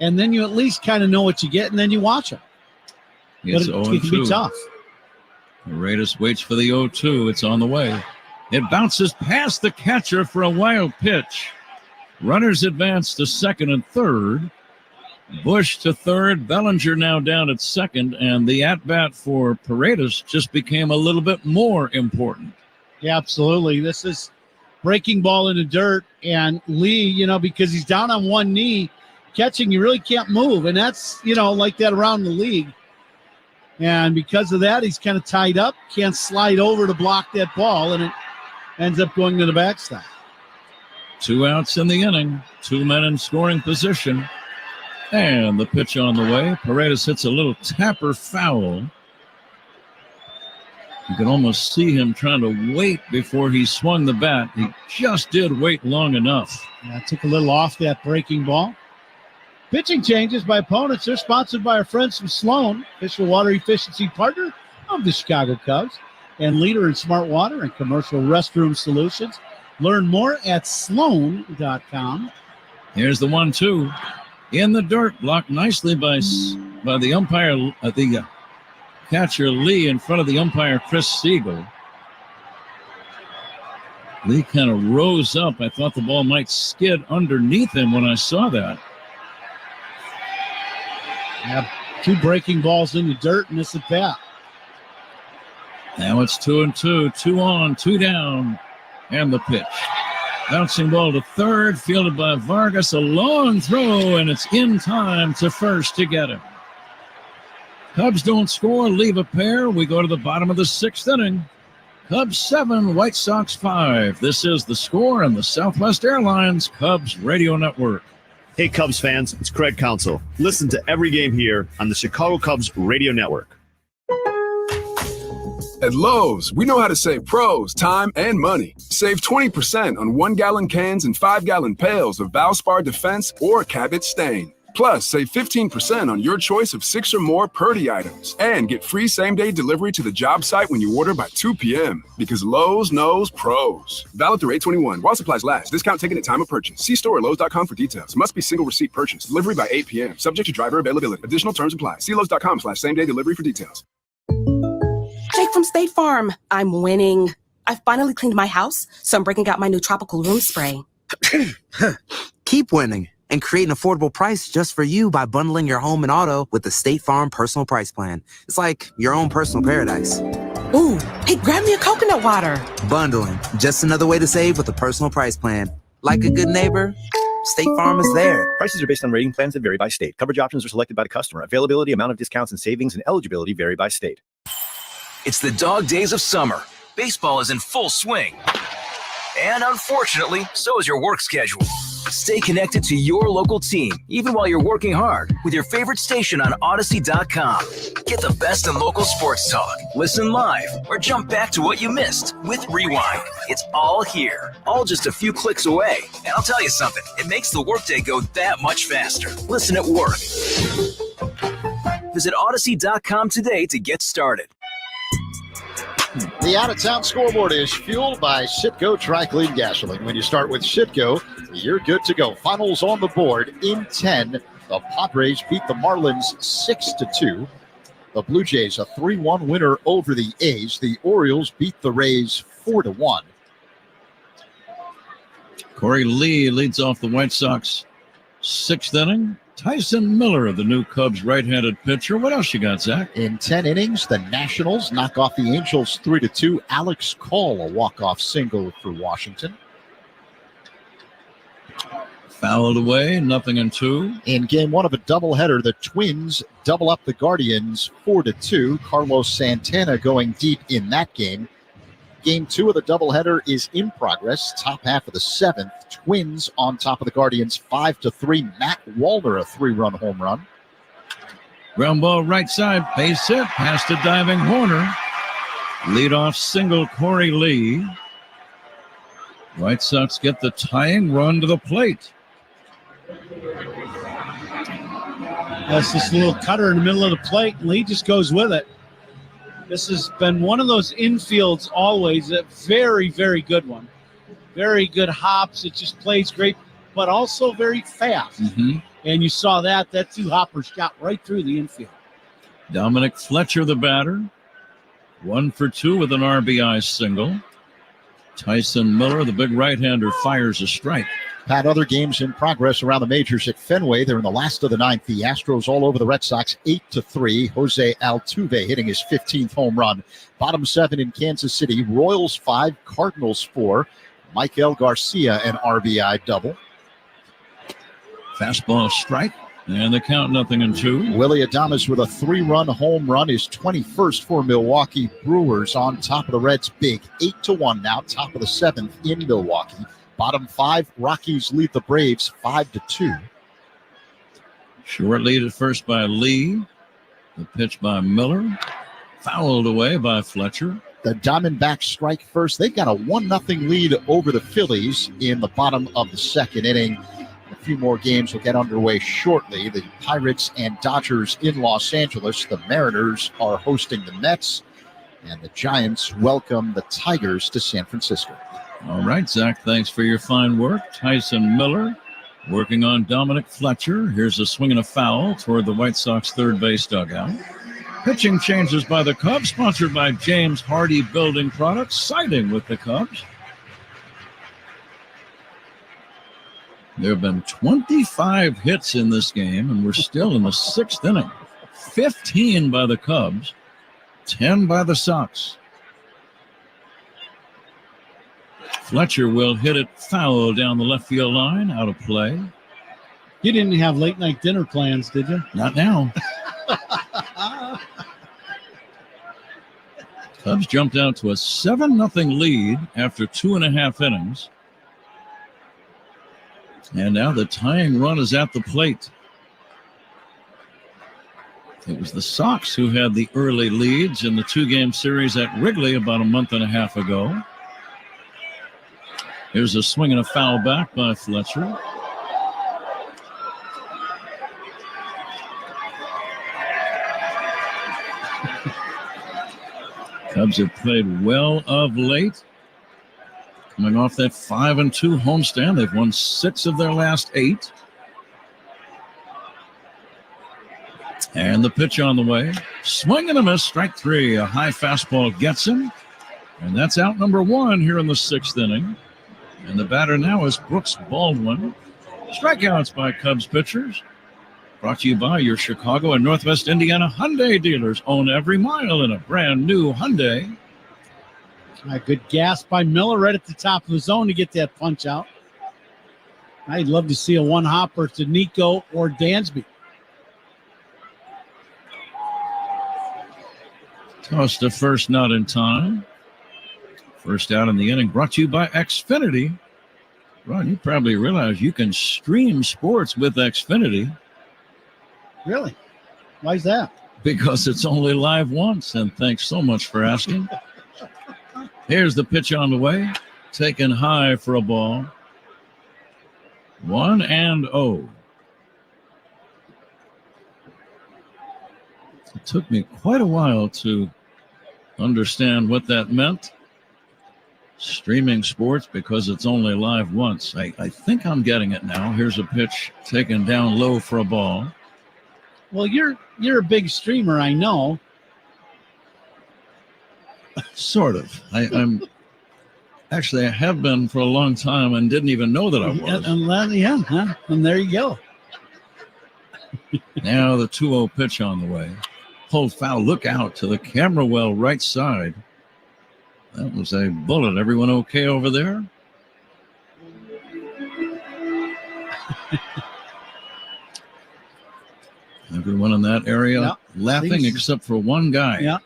And then you at least kind of know what you get, and then you watch him. It's but it can be tough. Paredes waits for the 0-2. It's on the way. It bounces past the catcher for a wild pitch. Runners advance to second and third. Bush to third. Bellinger now down at second, and the at-bat for Paredes just became a little bit more important. Yeah, absolutely. This is breaking ball in the dirt, and Lee, because he's down on one knee, catching, you really can't move, and that's, like that around the league. And because of that, he's kind of tied up, can't slide over to block that ball, and it ends up going to the backstop. 2 outs in the inning, 2 men in scoring position. And the pitch on the way. Paredes hits a little tapper foul. You can almost see him trying to wait before he swung the bat. He just did wait long enough. Yeah, took a little off that breaking ball. Pitching changes by opponents. They're sponsored by our friends from Sloan, official water efficiency partner of the Chicago Cubs and leader in smart water and commercial restroom solutions. Learn more at sloan.com. Here's the 1-2. In the dirt, blocked nicely by the umpire, the catcher Lee in front of the umpire Chris Siegel. Lee kind of rose up. I thought the ball might skid underneath him when I saw that. Yeah, 2 breaking balls in the dirt in this at bat. Now it's 2-2, 2 on, 2 down, and the pitch. Bouncing ball to third, fielded by Vargas. A long throw, and it's in time to first to get him. Cubs don't score, leave a pair. We go to the bottom of the 6th inning. Cubs 7, White Sox 5. This is The Score on the Southwest Airlines Cubs Radio Network. Hey, Cubs fans, it's Craig Counsell. Listen to every game here on the Chicago Cubs Radio Network. At Lowe's, we know how to save pros time and money. Save 20% on 1-gallon cans and 5-gallon pails of Valspar Defense or Cabot Stain. Plus, save 15% on your choice of 6 or more Purdy items. And get free same-day delivery to the job site when you order by 2 p.m. Because Lowe's knows pros. Valid through 8/21. While supplies last. Discount taken at time of purchase. See store at Lowe's.com for details. Must be single receipt purchase. Delivery by 8 p.m. Subject to driver availability. Additional terms apply. See Lowe's.com/same-day delivery for details. Jake from State Farm. I'm winning. I finally cleaned my house, so I'm breaking out my new tropical room spray. Keep winning and create an affordable price just for you by bundling your home and auto with the State Farm Personal Price Plan. It's like your own personal paradise. Ooh, hey, grab me a coconut water. Bundling, just another way to save with a personal price plan. Like a good neighbor, State Farm is there. Prices are based on rating plans that vary by state. Coverage options are selected by the customer. Availability, amount of discounts and savings, and eligibility vary by state. It's the dog days of summer. Baseball is in full swing. And unfortunately, so is your work schedule. Stay connected to your local team, even while you're working hard, with your favorite station on Odyssey.com. Get the best in local sports talk, listen live, or jump back to what you missed with Rewind. It's all here, all just a few clicks away. And I'll tell you something, it makes the workday go that much faster. Listen at work. Visit Odyssey.com today to get started. The out-of-town scoreboard is fueled by Citgo Tri-Clean Gasoline. When you start with Citgo, you're good to go. Finals on the board in 10. The Padres beat the Marlins 6-2. The Blue Jays a 3-1 winner over the A's. The Orioles beat the Rays 4-1. Corey Lee leads off the White Sox 6th inning. Tyson Miller, the new Cubs right-handed pitcher. What else you got, Zach? In 10 innings, the Nationals knock off the Angels 3-2. Alex Call, a walk-off single for Washington. Fouled away, 0-2. In game one of a doubleheader, the Twins double up the Guardians 4-2. Carlos Santana going deep in that game. Game two of the doubleheader is in progress. Top half of the 7th. Twins on top of the Guardians 5-3. Matt Wallner, a 3-run home run. Ground ball right side, base hit, past a diving Horner. Leadoff single, Corey Lee. White Sox get the tying run to the plate. That's this little cutter in the middle of the plate. Lee just goes with it. This has been one of those infields always, a very, very good one. Very good hops. It just plays great, but also very fast. Mm-hmm. And you saw that two hoppers shot right through the infield. Dominic Fletcher, the batter. 1 for 2 with an RBI single. Tyson Miller, the big right-hander, fires a strike. Pat, other games in progress around the majors at Fenway. They're in the last of the 9th. The Astros all over the Red Sox 8-3. Jose Altuve hitting his 15th home run. Bottom 7 in Kansas City. Royals 5, Cardinals 4. Michael Garcia, an RBI double. Fastball strike, and the count 0-2. Willie Adames with a 3-run home run, is 21st for Milwaukee Brewers on top of the Reds big. 8-1 now, top of the 7th in Milwaukee. Bottom 5, Rockies lead the Braves 5-2. Short lead at first by Lee. The pitch by Miller. Fouled away by Fletcher. The Diamondbacks strike first. They've got a 1-0 lead over the Phillies in the bottom of the 2nd inning. A few more games will get underway shortly. The Pirates and Dodgers in Los Angeles. The Mariners are hosting the Mets. And the Giants welcome the Tigers to San Francisco. All right, Zach, thanks for your fine work. Tyson Miller working on Dominic Fletcher. Here's a swing and a foul toward the White Sox third base dugout. Pitching changes by the Cubs, sponsored by James Hardy Building Products, siding with the Cubs. There have been 25 hits in this game, and we're still in the 6th inning. 15 by the Cubs, 10 by the Sox. Fletcher will hit it foul down the left field line, out of play. You didn't have late night dinner plans, did you? Not now. Cubs jumped out to a 7-0 lead after 2.5 innings. And now the tying run is at the plate. It was the Sox who had the early leads in the 2-game series at Wrigley about a month and a half ago. Here's a swing and a foul back by Fletcher. Cubs have played well of late. Coming off that 5-2 homestand, they've won 6 of their last 8. And the pitch on the way. Swing and a miss, strike 3. A high fastball gets him. And that's out number 1 here in the 6th inning. And the batter now is Brooks Baldwin. Strikeouts by Cubs pitchers. Brought to you by your Chicago and Northwest Indiana Hyundai dealers. Own every mile in a brand new Hyundai. A good gas by Miller right at the top of the zone to get that punch out. I'd love to see a one-hopper to Nico or Dansby. Toss to first, not in time. First out in the inning, brought to you by Xfinity. Ron, you probably realize you can stream sports with Xfinity. Really? Why is that? Because it's only live once, and thanks so much for asking. Here's the pitch on the way. Taken high for a ball. 1-0. It took me quite a while to understand what that meant. Streaming sports because it's only live once. I think I'm getting it now. Here's a pitch taken down low for a ball. Well, you're a big streamer, I know. Sort of. I'm actually, I have been for a long time and didn't even know that I was. Yeah, and there you go. Now the 2-0 pitch on the way. Pulled foul. Look out to the camera well right side. That was a bullet. Everyone okay over there? Everyone in that area laughing except for one guy. Yeah.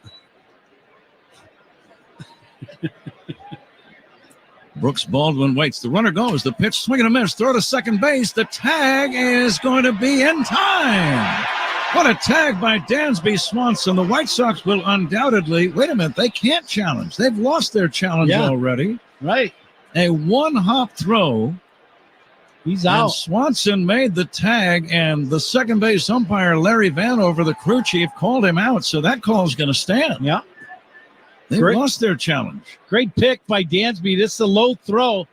Brooks Baldwin waits. The runner goes. The pitch, swing and a miss. Throw to second base. The tag is going to be in time. What a tag by Dansby Swanson. The White Sox will undoubtedly, wait a minute, they can't challenge. They've lost their challenge already. Right. A one-hop throw. He's out. And Swanson made the tag, and the second base umpire, Larry Vanover, the crew chief, called him out, so that call is going to stand. Yeah. They've lost their challenge. Great pick by Dansby. This is a low throw.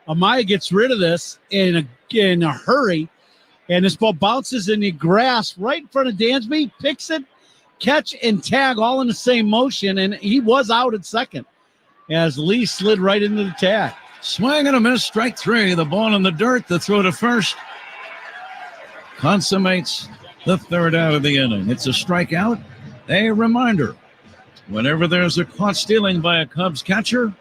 Amaya gets rid of this in a hurry. And this ball bounces in the grass right in front of Dansby, picks it, catch, and tag all in the same motion. And he was out at second as Lee slid right into the tag. Swing and a miss, strike three. The ball in the dirt, the throw to first consummates the third out of the inning. It's a strikeout. A reminder, whenever there's a caught stealing by a Cubs catcher,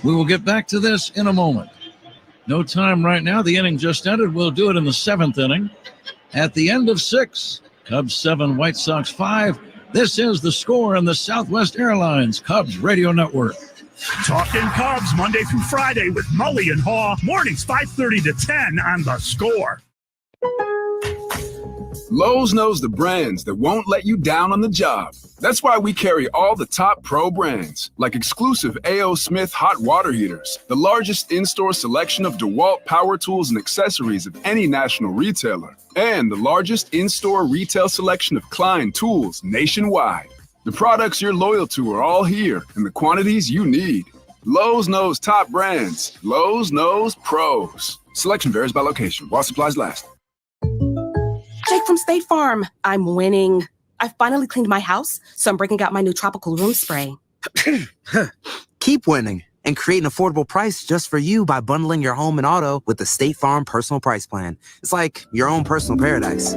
we will get back to this in a moment. No time right now. The inning just ended. We'll do it in the seventh inning. At the end of 6, Cubs 7, White Sox 5. This is The Score in the Southwest Airlines Cubs Radio Network. Talking Cubs Monday through Friday with Mully and Haw. Mornings 5:30 to 10 on The Score. Lowe's knows the brands that won't let you down on the job. That's why we carry all the top pro brands, like exclusive A.O. Smith hot water heaters, the largest in-store selection of DeWalt power tools and accessories of any national retailer, and the largest in-store retail selection of Klein tools nationwide. The products you're loyal to are all here in the quantities you need. Lowe's knows top brands. Lowe's knows pros. Selection varies by location while supplies last. Jake from State Farm. I'm winning. I finally cleaned my house, so I'm breaking out my new tropical room spray. Keep winning and create an affordable price just for you by bundling your home and auto with the State Farm Personal Price Plan. It's like your own personal paradise.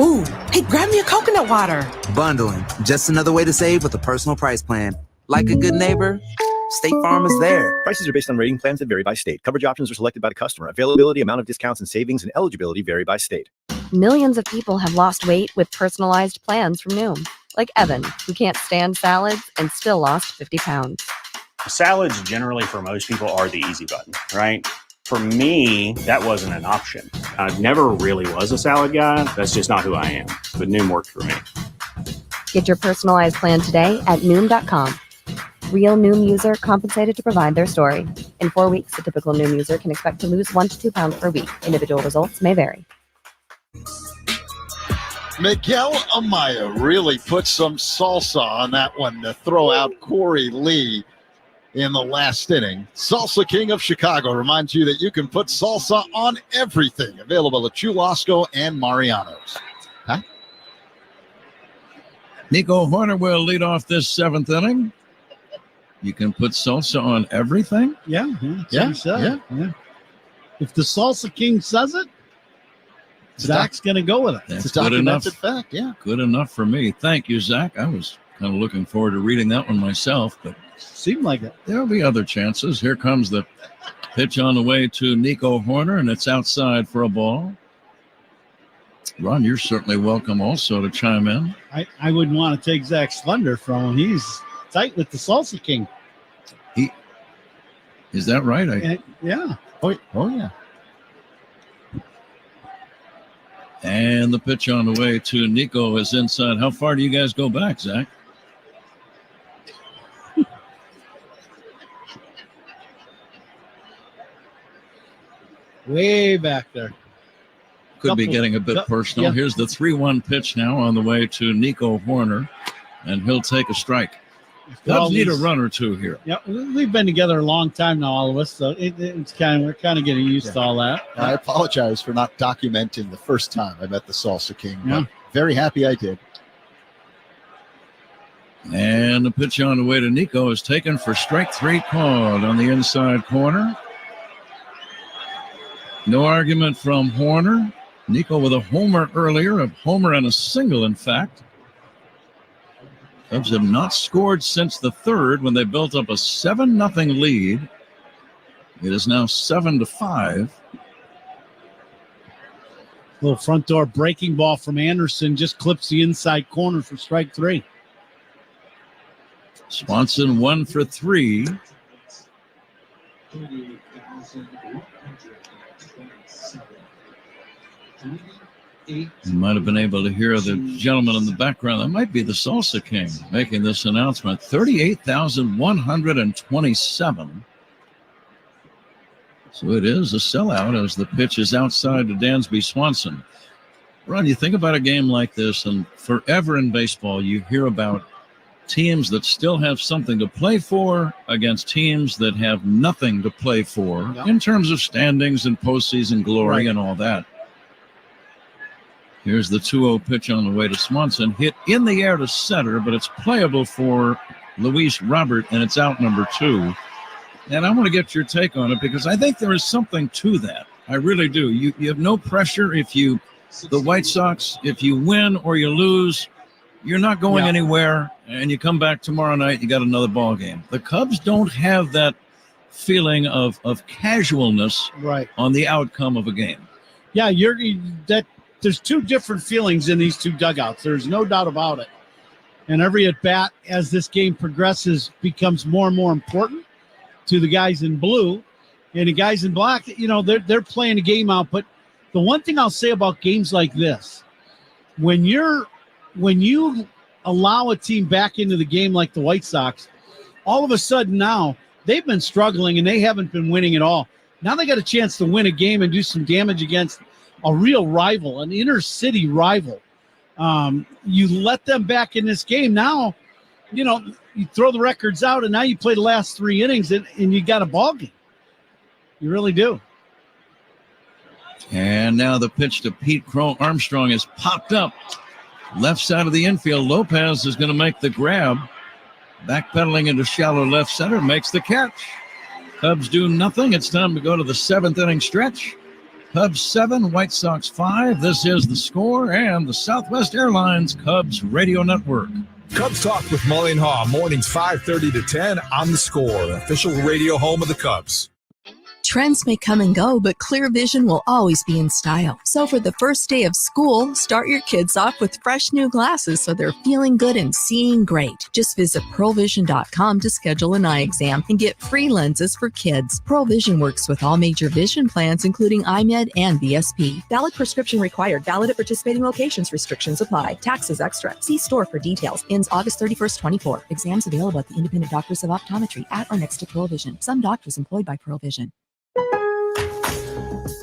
Ooh, hey, grab me a coconut water. Bundling, just another way to save with a personal price plan. Like a good neighbor, State Farm is there. Prices are based on rating plans that vary by state. Coverage options are selected by the customer. Availability, amount of discounts and savings, and eligibility vary by state. Millions of people have lost weight with personalized plans from Noom, like Evan, who can't stand salads and still lost 50 pounds. Salads generally for most people are the easy button, right? For me, that wasn't an option. I never really was a salad guy. That's just not who I am. But Noom worked for me. Get your personalized plan today at Noom.com. Real Noom user compensated to provide their story. In 4 weeks, a typical Noom user can expect to lose 1 to 2 pounds per week. Individual results may vary. Miguel Amaya really put some salsa on that one to throw out Corey Lee in the last inning. Salsa King of Chicago reminds you that you can put salsa on everything. Available at Chulasco and Mariano's. Huh? Nico Horner will lead off this 7th inning. You can put salsa on everything? Yeah. If the Salsa King says it, Zach's going to go with it. That's good enough. Fact, yeah. Good enough for me. Thank you, Zach. I was kind of looking forward to reading that one myself, but seemed like it. There'll be other chances. Here comes the pitch on the way to Nico Horner, and it's outside for a ball. Ron, you're certainly welcome also to chime in. I wouldn't want to take Zach's thunder from him. He's tight with the Salsa King. Is that right? Yeah. Oh yeah. And the pitch on the way to Nico is inside. How far do you guys go back, Zach? Way back there. Could be getting a bit personal. Yeah. Here's the 3-1 pitch now on the way to Nico Horner, and he'll take a strike. Cubs need a run or two here. Yeah, we've been together a long time now, all of us. So we're kind of getting used to all that. I apologize for not documenting the first time I met the Salsa King. Yeah. But very happy I did. And the pitch on the way to Nico is taken for strike 3, called on the inside corner. No argument from Horner. Nico with a homer earlier, a homer and a single, in fact. Cubs have not scored since the third when they built up a 7-0 lead. It is now 7-5. Little front door breaking ball from Anderson just clips the inside corner for strike 3. Swanson 1 for 3. You might have been able to hear the gentleman in the background. That might be the Salsa King making this announcement. 38,127. So it is a sellout as the pitch is outside to Dansby Swanson. Ron, you think about a game like this, and forever in baseball, you hear about teams that still have something to play for against teams that have nothing to play for in terms of standings and postseason glory and all that. Here's the 2-0 pitch on the way to Swanson. Hit in the air to center, but it's playable for Luis Robert, and it's out number 2. And I want to get your take on it because I think there is something to that. I really do. You have no pressure if the White Sox, if you win or you lose, you're not going anywhere, and you come back tomorrow night, you got another ball game. The Cubs don't have that feeling of casualness on the outcome of a game. Yeah, there's two different feelings in these two dugouts. There's no doubt about it. And every at-bat as this game progresses becomes more and more important to the guys in blue. And the guys in black, they're playing a game out. But the one thing I'll say about games like this, when you allow a team back into the game like the White Sox, all of a sudden now they've been struggling and they haven't been winning at all. Now they got a chance to win a game and do some damage against a real rival, an inner city rival. You let them back in this game. Now, you throw the records out and now you play the last 3 innings and you got a ball game. You really do. And now the pitch to Pete Crow Armstrong is popped up. Left side of the infield. Lopez is going to make the grab. Backpedaling into shallow left center. Makes the catch. Cubs do nothing. It's time to go to the 7th inning stretch. Cubs 7, White Sox 5. This is the score and the Southwest Airlines Cubs Radio Network. Cubs Talk with Mully and Haw, mornings 5:30 to 10 on The Score, official radio home of the Cubs. Trends may come and go, but clear vision will always be in style. So for the first day of school, start your kids off with fresh new glasses so they're feeling good and seeing great. Just visit pearlvision.com to schedule an eye exam and get free lenses for kids. Pearl Vision works with all major vision plans, including iMed and VSP. Valid prescription required. Valid at participating locations. Restrictions apply. Taxes extra. See store for details. Ends August 31st, 24. Exams available at the Independent Doctors of Optometry at or next to Pearl Vision. Some doctors employed by Pearl Vision.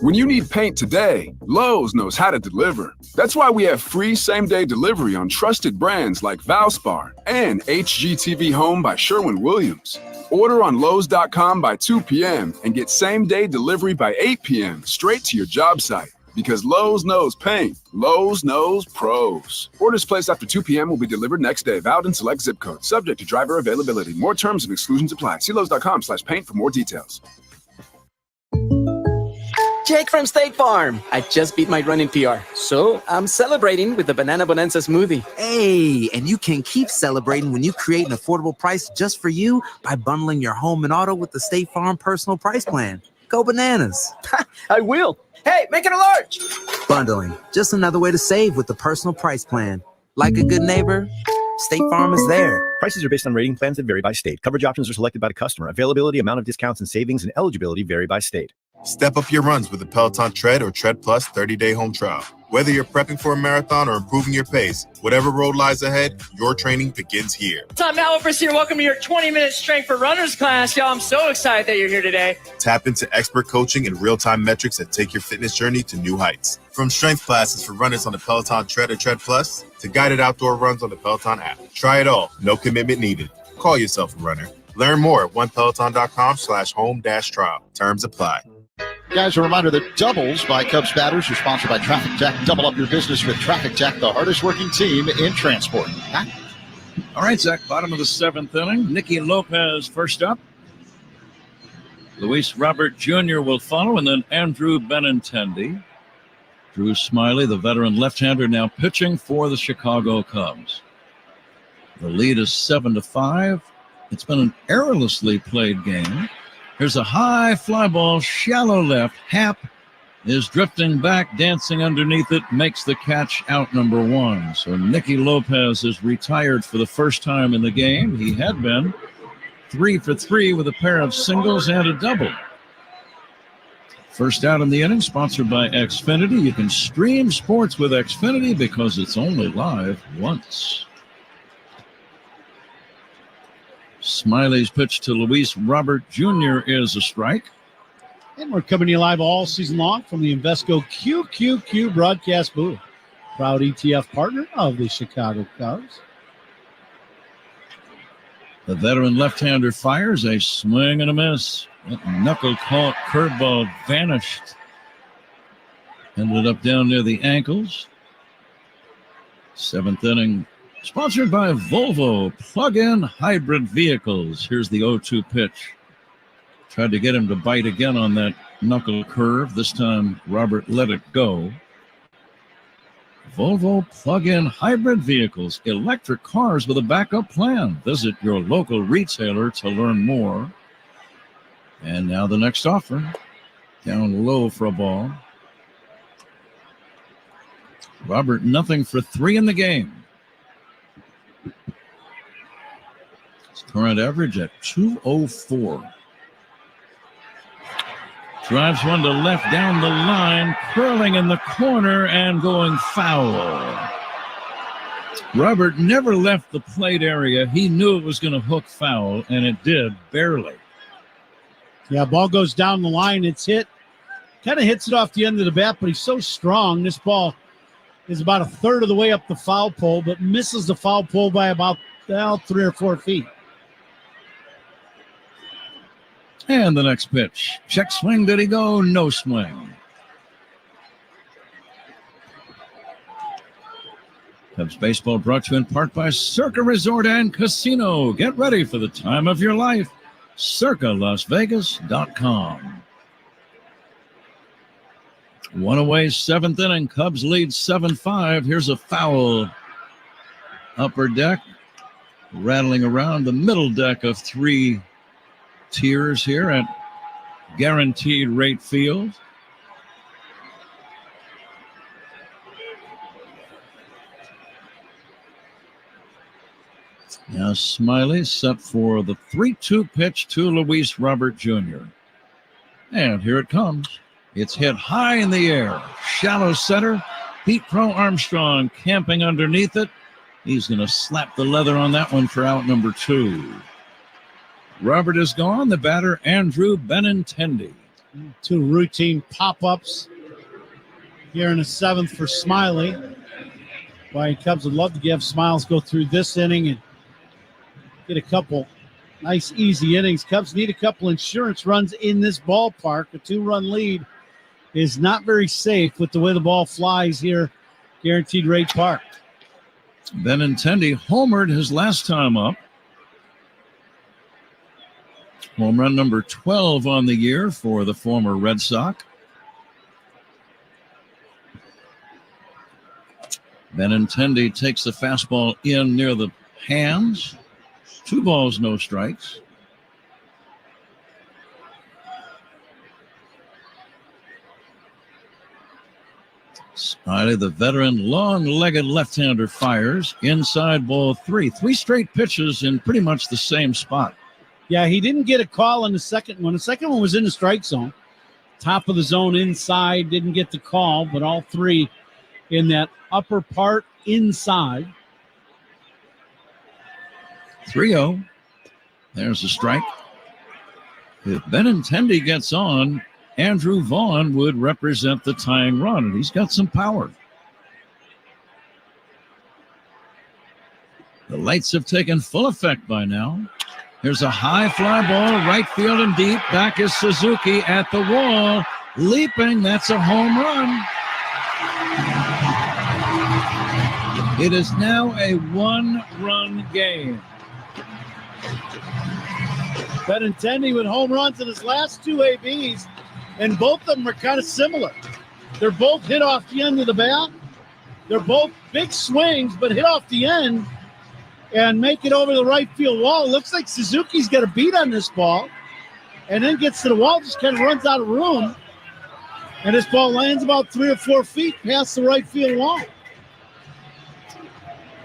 When you need paint today, Lowe's knows how to deliver. That's why we have free same-day delivery on trusted brands like Valspar and HGTV Home by Sherwin-Williams. Order on Lowes.com by 2 p.m. and get same-day delivery by 8 p.m. straight to your job site. Because Lowe's knows paint. Lowe's knows pros. Orders placed after 2 p.m. will be delivered next day. Valid in select zip codes. Subject to driver availability. More terms and exclusions apply. See Lowes.com/paint for more details. Jake from State Farm. I just beat my running PR, so I'm celebrating with the Banana Bonanza smoothie. Hey, and you can keep celebrating when you create an affordable price just for you by bundling your home and auto with the State Farm Personal Price Plan. Go bananas. I will. Hey, make it a large. Bundling, just another way to save with the Personal Price Plan. Like a good neighbor, State Farm is there. Prices are based on rating plans that vary by state. Coverage options are selected by the customer. Availability, amount of discounts and savings, and eligibility vary by state. Step up your runs with the Peloton Tread or Tread Plus 30-day home trial. Whether you're prepping for a marathon or improving your pace, whatever road lies ahead, your training begins here. Tom Malvers here. Welcome to your 20-minute Strength for Runners class. Y'all, I'm so excited that you're here today. Tap into expert coaching and real-time metrics that take your fitness journey to new heights. From strength classes for runners on the Peloton Tread or Tread Plus to guided outdoor runs on the Peloton app. Try it all. No commitment needed. Call yourself a runner. Learn more at onepeloton.com/home-trial. Terms apply. Guys, a reminder that Doubles by Cubs batters are sponsored by Traffic Tech. Double up your business with Traffic Tech, the hardest working team in transport. Huh? All right, Zach, bottom of the seventh inning. Nicky Lopez first up. Luis Robert Jr. will follow, and then Andrew Benintendi. Drew Smiley, the veteran left-hander, now pitching for the Chicago Cubs. The lead is 7-5. It's been an errorlessly played game. Here's a high fly ball, shallow left. Happ is drifting back, dancing underneath it, makes the catch, out number one. So Nicky Lopez is retired for the first time in the game. He had been 3 for 3 with a pair of singles and a double. First out in the inning, sponsored by Xfinity. You can stream sports with Xfinity because it's only live once. Smiley's pitch to Luis Robert Jr. is a strike. And we're coming to you live all season long from the Invesco QQQ broadcast booth. Proud ETF partner of the Chicago Cubs. The veteran left-hander fires a swing and a miss. That knuckle-caught curveball vanished. Ended up down near the ankles. Seventh inning. Sponsored by Volvo plug-in hybrid vehicles. Here's the 0-2 pitch. Tried to get him to bite again on that knuckle curve. This time, Robert let it go. Volvo plug-in hybrid vehicles. Electric cars with a backup plan. Visit your local retailer to learn more. And now the next offer. Down low for a ball. Robert, nothing for 3 in the game. Current average at 204. Drives one to left down the line, curling in the corner and going foul. Robert never left the plate area. He knew it was going to hook foul, and it did, barely. Yeah, ball goes down the line. It's hit. Kind of hits it off the end of the bat, but he's so strong. This ball is about a third of the way up the foul pole, but misses the foul pole by about 3 or 4 feet. And the next pitch. Check swing. Did he go? No swing. Cubs baseball brought to you in part by Circa Resort and Casino. Get ready for the time of your life. CircaLasVegas.com. One away, seventh inning. Cubs lead 7-5. Here's a foul. Upper deck. Rattling around the middle deck of 3 tiers here at Guaranteed Rate Field. Now Smiley set for the 3-2 pitch to Luis Robert Jr. And here it comes. It's hit high in the air. Shallow center. Pete Pro Armstrong camping underneath it. He's going to slap the leather on that one for out number 2. Robert is gone. The batter, Andrew Benintendi. 2 routine pop-ups here in the 7th for Smiley. Why Cubs would love to have Smiles go through this inning and get a couple nice, easy innings. Cubs need a couple insurance runs in this ballpark. A 2-run lead is not very safe with the way the ball flies here, Guaranteed Rate Park. Benintendi homered his last time up. Home run number 12 on the year for the former Red Sox. Benintendi takes the fastball in near the hands. 2 balls, no strikes. Smiley, the veteran, long-legged left-hander, fires. Inside ball 3. 3 straight pitches in pretty much the same spot. Yeah, he didn't get a call on the second one. The second one was in the strike zone. Top of the zone inside, didn't get the call, but all 3 in that upper part inside. 3-0. There's a strike. If Benintendi gets on, Andrew Vaughn would represent the tying run, and he's got some power. The lights have taken full effect by now. Here's a high fly ball, right field and deep. Back is Suzuki at the wall. Leaping, that's a home run. It is now a 1-run game. Benintendi with home runs in his last 2 ABs, and both of them are kind of similar. They're both hit off the end of the bat. They're both big swings, but hit off the end and make it over the right field wall. Looks like Suzuki's got a beat on this ball, and then gets to the wall, just kind of runs out of room, and this ball lands about 3 or 4 feet past the right field wall.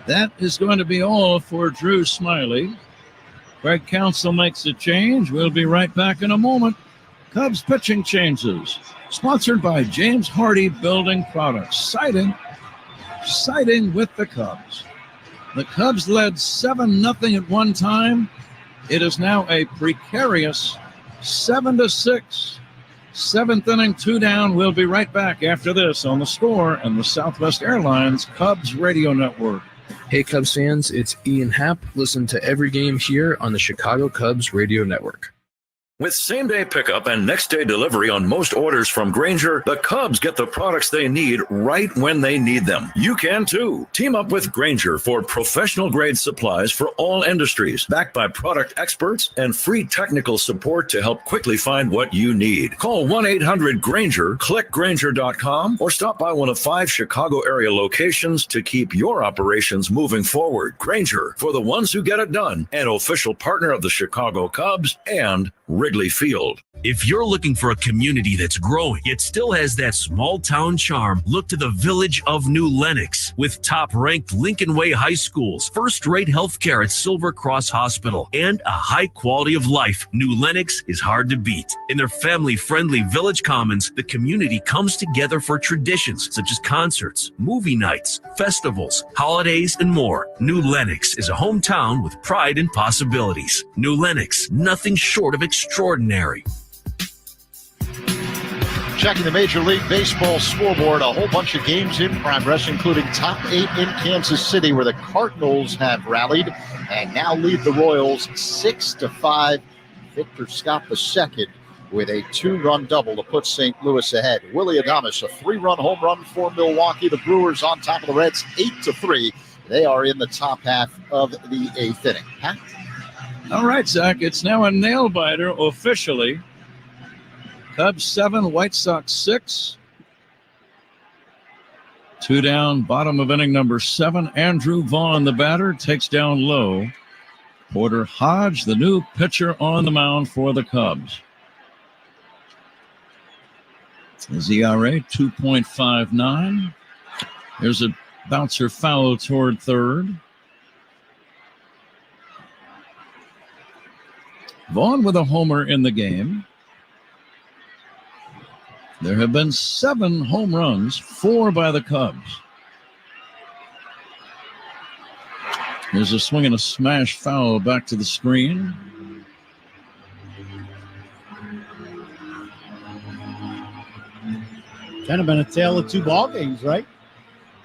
That is going to be all for Drew Smiley. Craig Counsell makes a change. We'll be right back in a moment. Cubs pitching changes. Sponsored by James Hardy Building Products. Siding with the Cubs. The Cubs led 7-0 at one time. It is now a precarious 7-6. 7th inning, 2 down. We'll be right back after this on The Score and the Southwest Airlines Cubs Radio Network. Hey Cubs fans, it's Ian Happ. Listen to every game here on the Chicago Cubs Radio Network. With same-day pickup and next-day delivery on most orders from Grainger, the Cubs get the products they need right when they need them. You can, too. Team up with Grainger for professional-grade supplies for all industries, backed by product experts and free technical support to help quickly find what you need. Call 1-800-GRAINGER, click Grainger.com, or stop by one of 5 Chicago-area locations to keep your operations moving forward. Grainger, for the ones who get it done, an official partner of the Chicago Cubs and Wrigley Field. If you're looking for a community that's growing, yet still has that small town charm, look to the village of New Lenox. With top-ranked Lincoln Way High Schools, first-rate healthcare at Silver Cross Hospital, and a high quality of life, New Lenox is hard to beat. In their family-friendly village commons, the community comes together for traditions such as concerts, movie nights, festivals, holidays, and more. New Lenox is a hometown with pride and possibilities. New Lenox, nothing short of extraordinary. Checking the Major League Baseball scoreboard, a whole bunch of games in progress, including top 8 in Kansas City, where the Cardinals have rallied and now lead the Royals 6-5. Victor Scott II with a 2-run double to put St. Louis ahead. Willie Adames, a 3-run home run for Milwaukee. The Brewers on top of the Reds 8-3. They are in the top half of the 8th inning. Pat? All right, Zach, it's now a nail-biter officially. Cubs 7, White Sox 6. 2 down, bottom of inning number 7. Andrew Vaughn, the batter, takes down low. Porter Hodge, the new pitcher on the mound for the Cubs. His ERA, 2.59. There's a bouncer foul toward third. Vaughn with a homer in the game. There have been 7 home runs, 4 by the Cubs. There's a swing and a smash foul back to the screen. Kind of been a tale of 2 ball games, right?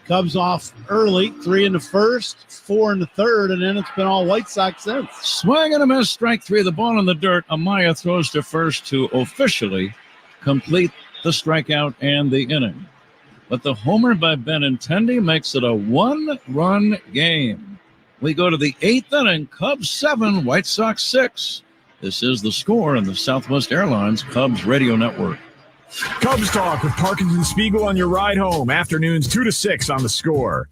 Cubs off early, 3 in the first, 4 in the third, and then it's been all White Sox since. Swing and a miss, strike 3, the ball in the dirt. Amaya throws to first to officially complete the strikeout and the inning. But the homer by Benintendi makes it a 1-run game. We go to the 8th inning, Cubs 7, White Sox 6. This is The Score on the Southwest Airlines Cubs Radio Network. Cubs Talk with Parkinson Spiegel on your ride home. Afternoons 2 to 6 on The Score.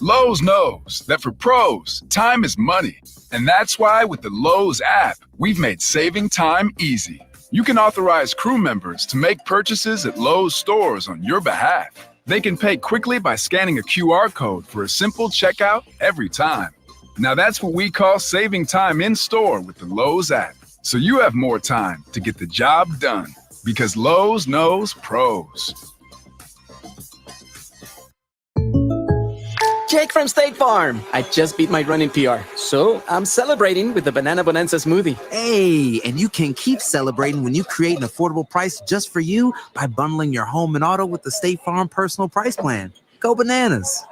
Lowe's knows that for pros, time is money. And that's why with the Lowe's app, we've made saving time easy. You can authorize crew members to make purchases at Lowe's stores on your behalf. They can pay quickly by scanning a QR code for a simple checkout every time. Now that's what we call saving time in store with the Lowe's app. So you have more time to get the job done because Lowe's knows pros. Jake from State Farm. I just beat my running PR, so I'm celebrating with the Banana Bonanza smoothie. Hey, and you can keep celebrating when you create an affordable price just for you by bundling your home and auto with the State Farm personal price plan. Go bananas.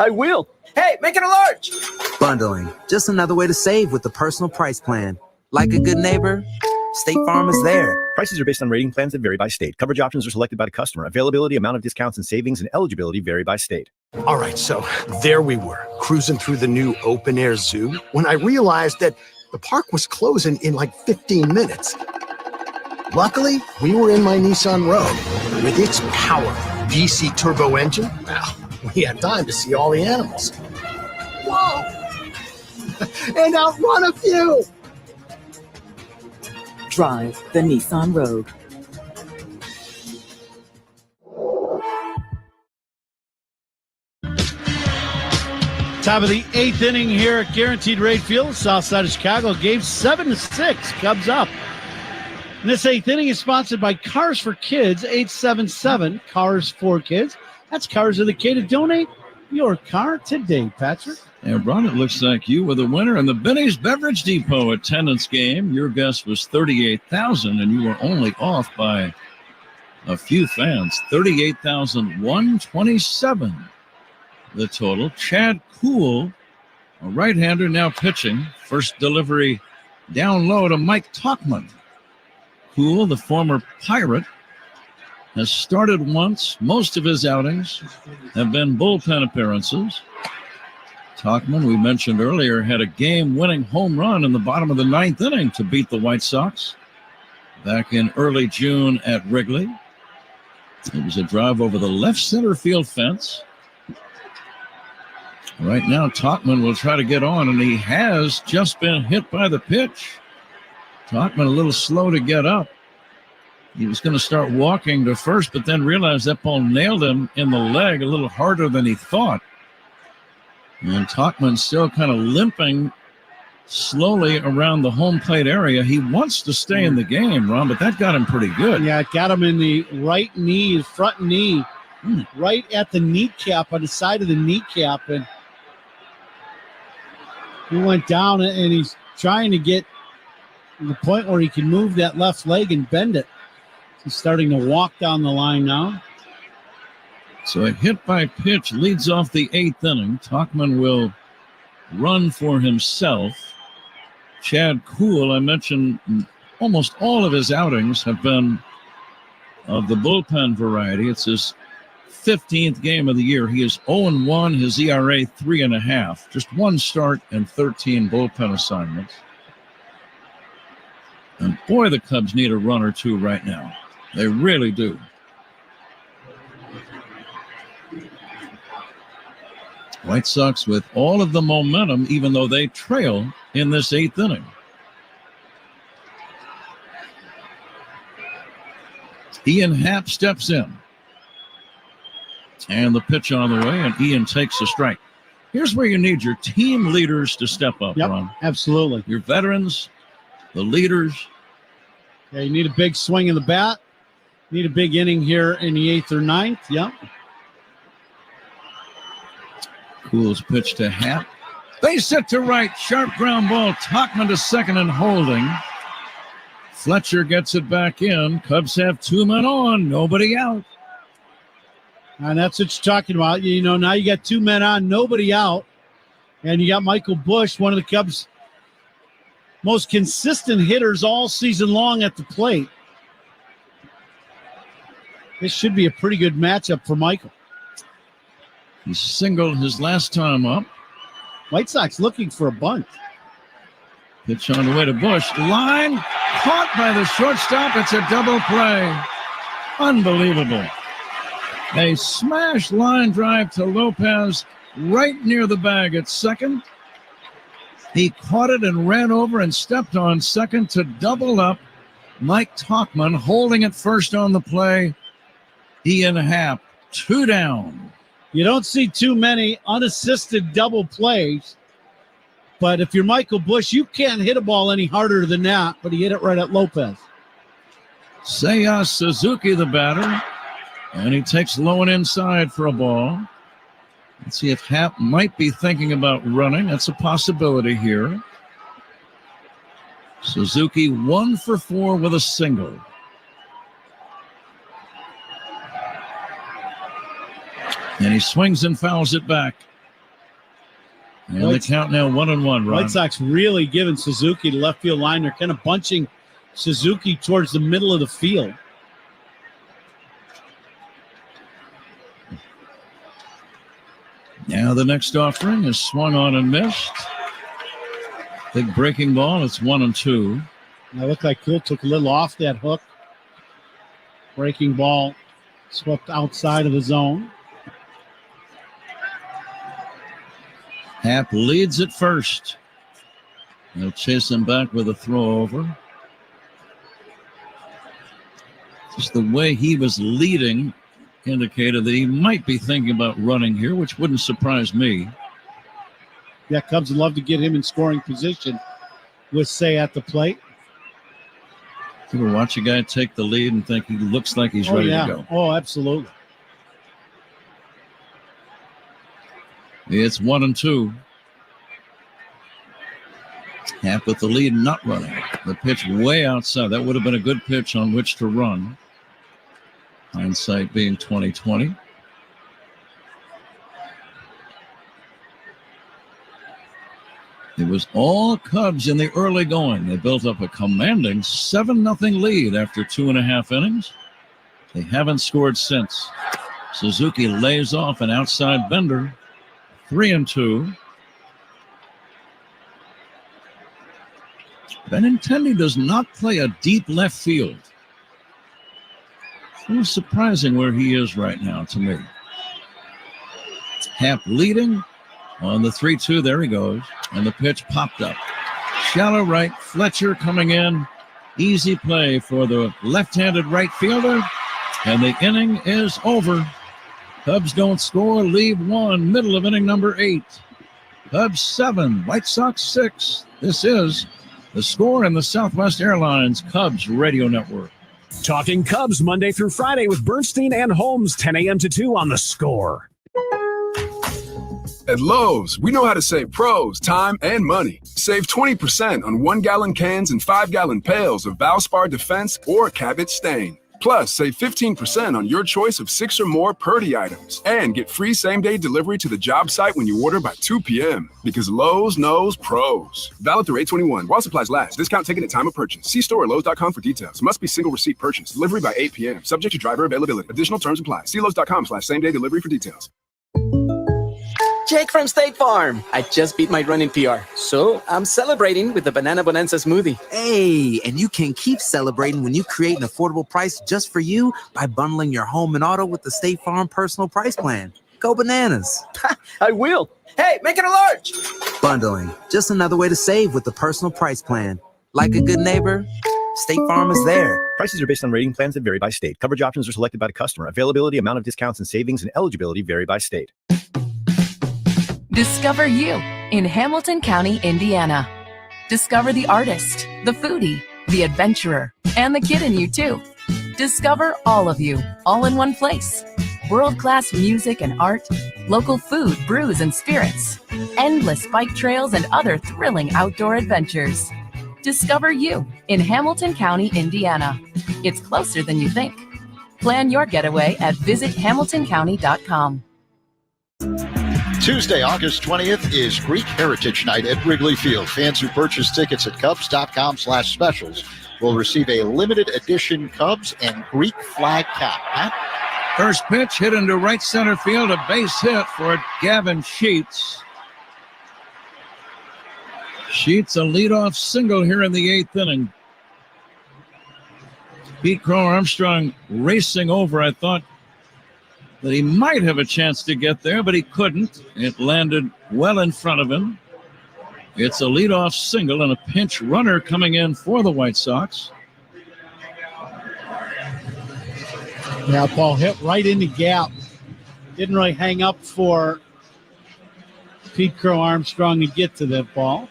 I will. Hey, make it a large. Bundling, just another way to save with the personal price plan. Like a good neighbor, State Farm is there. Prices are based on rating plans that vary by state. Coverage options are selected by the customer. Availability, amount of discounts and savings, and eligibility vary by state. All right, so there we were, cruising through the new open-air zoo, when I realized that the park was closing in like 15 minutes. Luckily, we were in my Nissan Rogue. With its powerful DC turbo engine, well, we had time to see all the animals. Whoa! And outrun a few! Drive the Nissan Rogue. Top of the 8th inning here at Guaranteed Rate Field, south side of Chicago. Game 7-6, Cubs up. And this 8th inning is sponsored by Cars for Kids, 877 Cars for Kids. That's Cars of the K to donate your car today, Patrick. And Ron, it looks like you were the winner in the Benny's Beverage Depot attendance game. Your guess was 38,000, and you were only off by a few fans. 38,127 the total. Chad Kuhl, a right-hander, now pitching. First delivery down low to Mike Tauchman. Kuhl, the former Pirate, has started once. Most of his outings have been bullpen appearances. Tauchman, we mentioned earlier, had a game-winning home run in the bottom of the 9th inning to beat the White Sox back in early June at Wrigley. It was a drive over the left center field fence. Right now, Tauchman will try to get on, and he has just been hit by the pitch. Tauchman a little slow to get up. He was going to start walking to first, but then realized that ball nailed him in the leg a little harder than he thought. And Tauchman still kind of limping slowly around the home plate area. He wants to stay in the game, Ron, but that got him pretty good. Yeah, it got him in the right knee, front knee, right at the kneecap, on the side of the kneecap. And he went down, and he's trying to get to the point where he can move that left leg and bend it. He's starting to walk down the line now. So a hit by pitch leads off the 8th inning. Tauchman will run for himself. Chad Kuhl, I mentioned almost all of his outings have been of the bullpen variety. It's his 15th game of the year. He is 0-1, his ERA 3.5. Just one start and 13 bullpen assignments. And boy, the Cubs need a run or two right now. They really do. White Sox with all of the momentum, even though they trail in this 8th inning. Ian Happ steps in. And the pitch on the way, and Ian takes a strike. Here's where you need your team leaders to step up, Ron. Absolutely. Your veterans, the leaders. Yeah, you need a big swing in the bat. Need a big inning here in the 8th or 9th. Yep. Kuhl's pitch to Happ. Base hit to right. Sharp ground ball. Tauchman to second and holding. Fletcher gets it back in. Cubs have 2 men on. Nobody out. And that's what you're talking about. You know, now you got 2 men on, nobody out. And you got Michael Busch, one of the Cubs' most consistent hitters all season long at the plate. This should be a pretty good matchup for Michael. He singled his last time up. White Sox looking for a bunt. Pitch on the way to Busch. Line caught by the shortstop. It's a double play. Unbelievable. A smash line drive to Lopez right near the bag at second. He caught it and ran over and stepped on second to double up Mike Talkman holding it first on the play. Ian Happ, 2 down. You don't see too many unassisted double plays, but if you're Michael Bush, you can't hit a ball any harder than that, but he hit it right at Lopez. Seiya Suzuki, the batter, and he takes low and inside for a ball. Let's see if Happ might be thinking about running. That's a possibility here. Suzuki 1 for 4 with a single. And he swings and fouls it back. And the count now 1-1, Ron. White Sox really giving Suzuki the left field line. They're kind of bunching Suzuki towards the middle of the field. Now the next offering is swung on and missed. Big breaking ball. It's 1-2. That looked like Cool took a little off that hook. Breaking ball swept outside of the zone. Happ leads at first. They'll chase him back with a throw over. Just the way he was leading indicated that he might be thinking about running here, which wouldn't surprise me. Yeah, Cubs would love to get him in scoring position with Say at the plate. You ever watch a guy take the lead and think he looks like he's ready to go? Oh, absolutely. It's 1-2. Happ with the lead, not running. The pitch way outside. That would have been a good pitch on which to run. Hindsight being 20/20. It was all Cubs in the early going. They built up a commanding 7-0 lead after 2.5 innings. They haven't scored since. Suzuki lays off an outside bender. 3-2. Benintendi does not play a deep left field. It's a little surprising where he is right now to me. Happ leading on the 3-2. There he goes. And the pitch popped up. Shallow right. Fletcher coming in. Easy play for the left-handed right fielder. And the inning is over. Cubs don't score, leave 1, middle of inning number 8. Cubs 7, White Sox 6. This is The Score in the Southwest Airlines Cubs Radio Network. Talking Cubs Monday through Friday with Bernstein and Holmes, 10 a.m. to 2 on The Score. At Lowe's, we know how to save pros time and money. Save 20% on 1-gallon cans and 5-gallon pails of Valspar Defense or Cabot Stain. Plus, save 15% on your choice of 6 or more Purdy items. And get free same-day delivery to the job site when you order by 2 p.m. Because Lowe's knows pros. Valid through 8/21. While supplies last. Discount taken at time of purchase. See store or Lowe's.com for details. Must be single receipt purchase. Delivery by 8 p.m. Subject to driver availability. Additional terms apply. See Lowe's.com/same-day delivery for details. Jake from State Farm. I just beat my running PR, so I'm celebrating with the Banana Bonanza smoothie. Hey, and you can keep celebrating when you create an affordable price just for you by bundling your home and auto with the State Farm Personal Price Plan. Go bananas. I will. Hey, make it a large. Bundling, just another way to save with the Personal Price Plan. Like a good neighbor, State Farm is there. Prices are based on rating plans that vary by state. Coverage options are selected by the customer. Availability, amount of discounts and savings, and eligibility vary by state. Discover you in Hamilton County, Indiana. Discover the artist, the foodie, the adventurer, and the kid in you too. Discover all of you, all in one place. World-class music and art, local food, brews, and spirits, endless bike trails, and other thrilling outdoor adventures. Discover you in Hamilton County, Indiana. It's closer than you think. Plan your getaway at visithamiltoncounty.com. Tuesday, August 20th is Greek Heritage Night at Wrigley Field. Fans who purchase tickets at Cubs.com/specials will receive a limited edition Cubs and Greek flag cap. Pat? First pitch hit into right center field, a base hit for Gavin Sheets. Sheets a leadoff single here in the 8th inning. Pete Crow Armstrong racing over. I thought that he might have a chance to get there, but he couldn't. It landed well in front of him. It's a leadoff single and a pinch runner coming in for the White Sox. Yeah, Paul hit right in the gap. Didn't really hang up for Pete Crow Armstrong to get to that ball.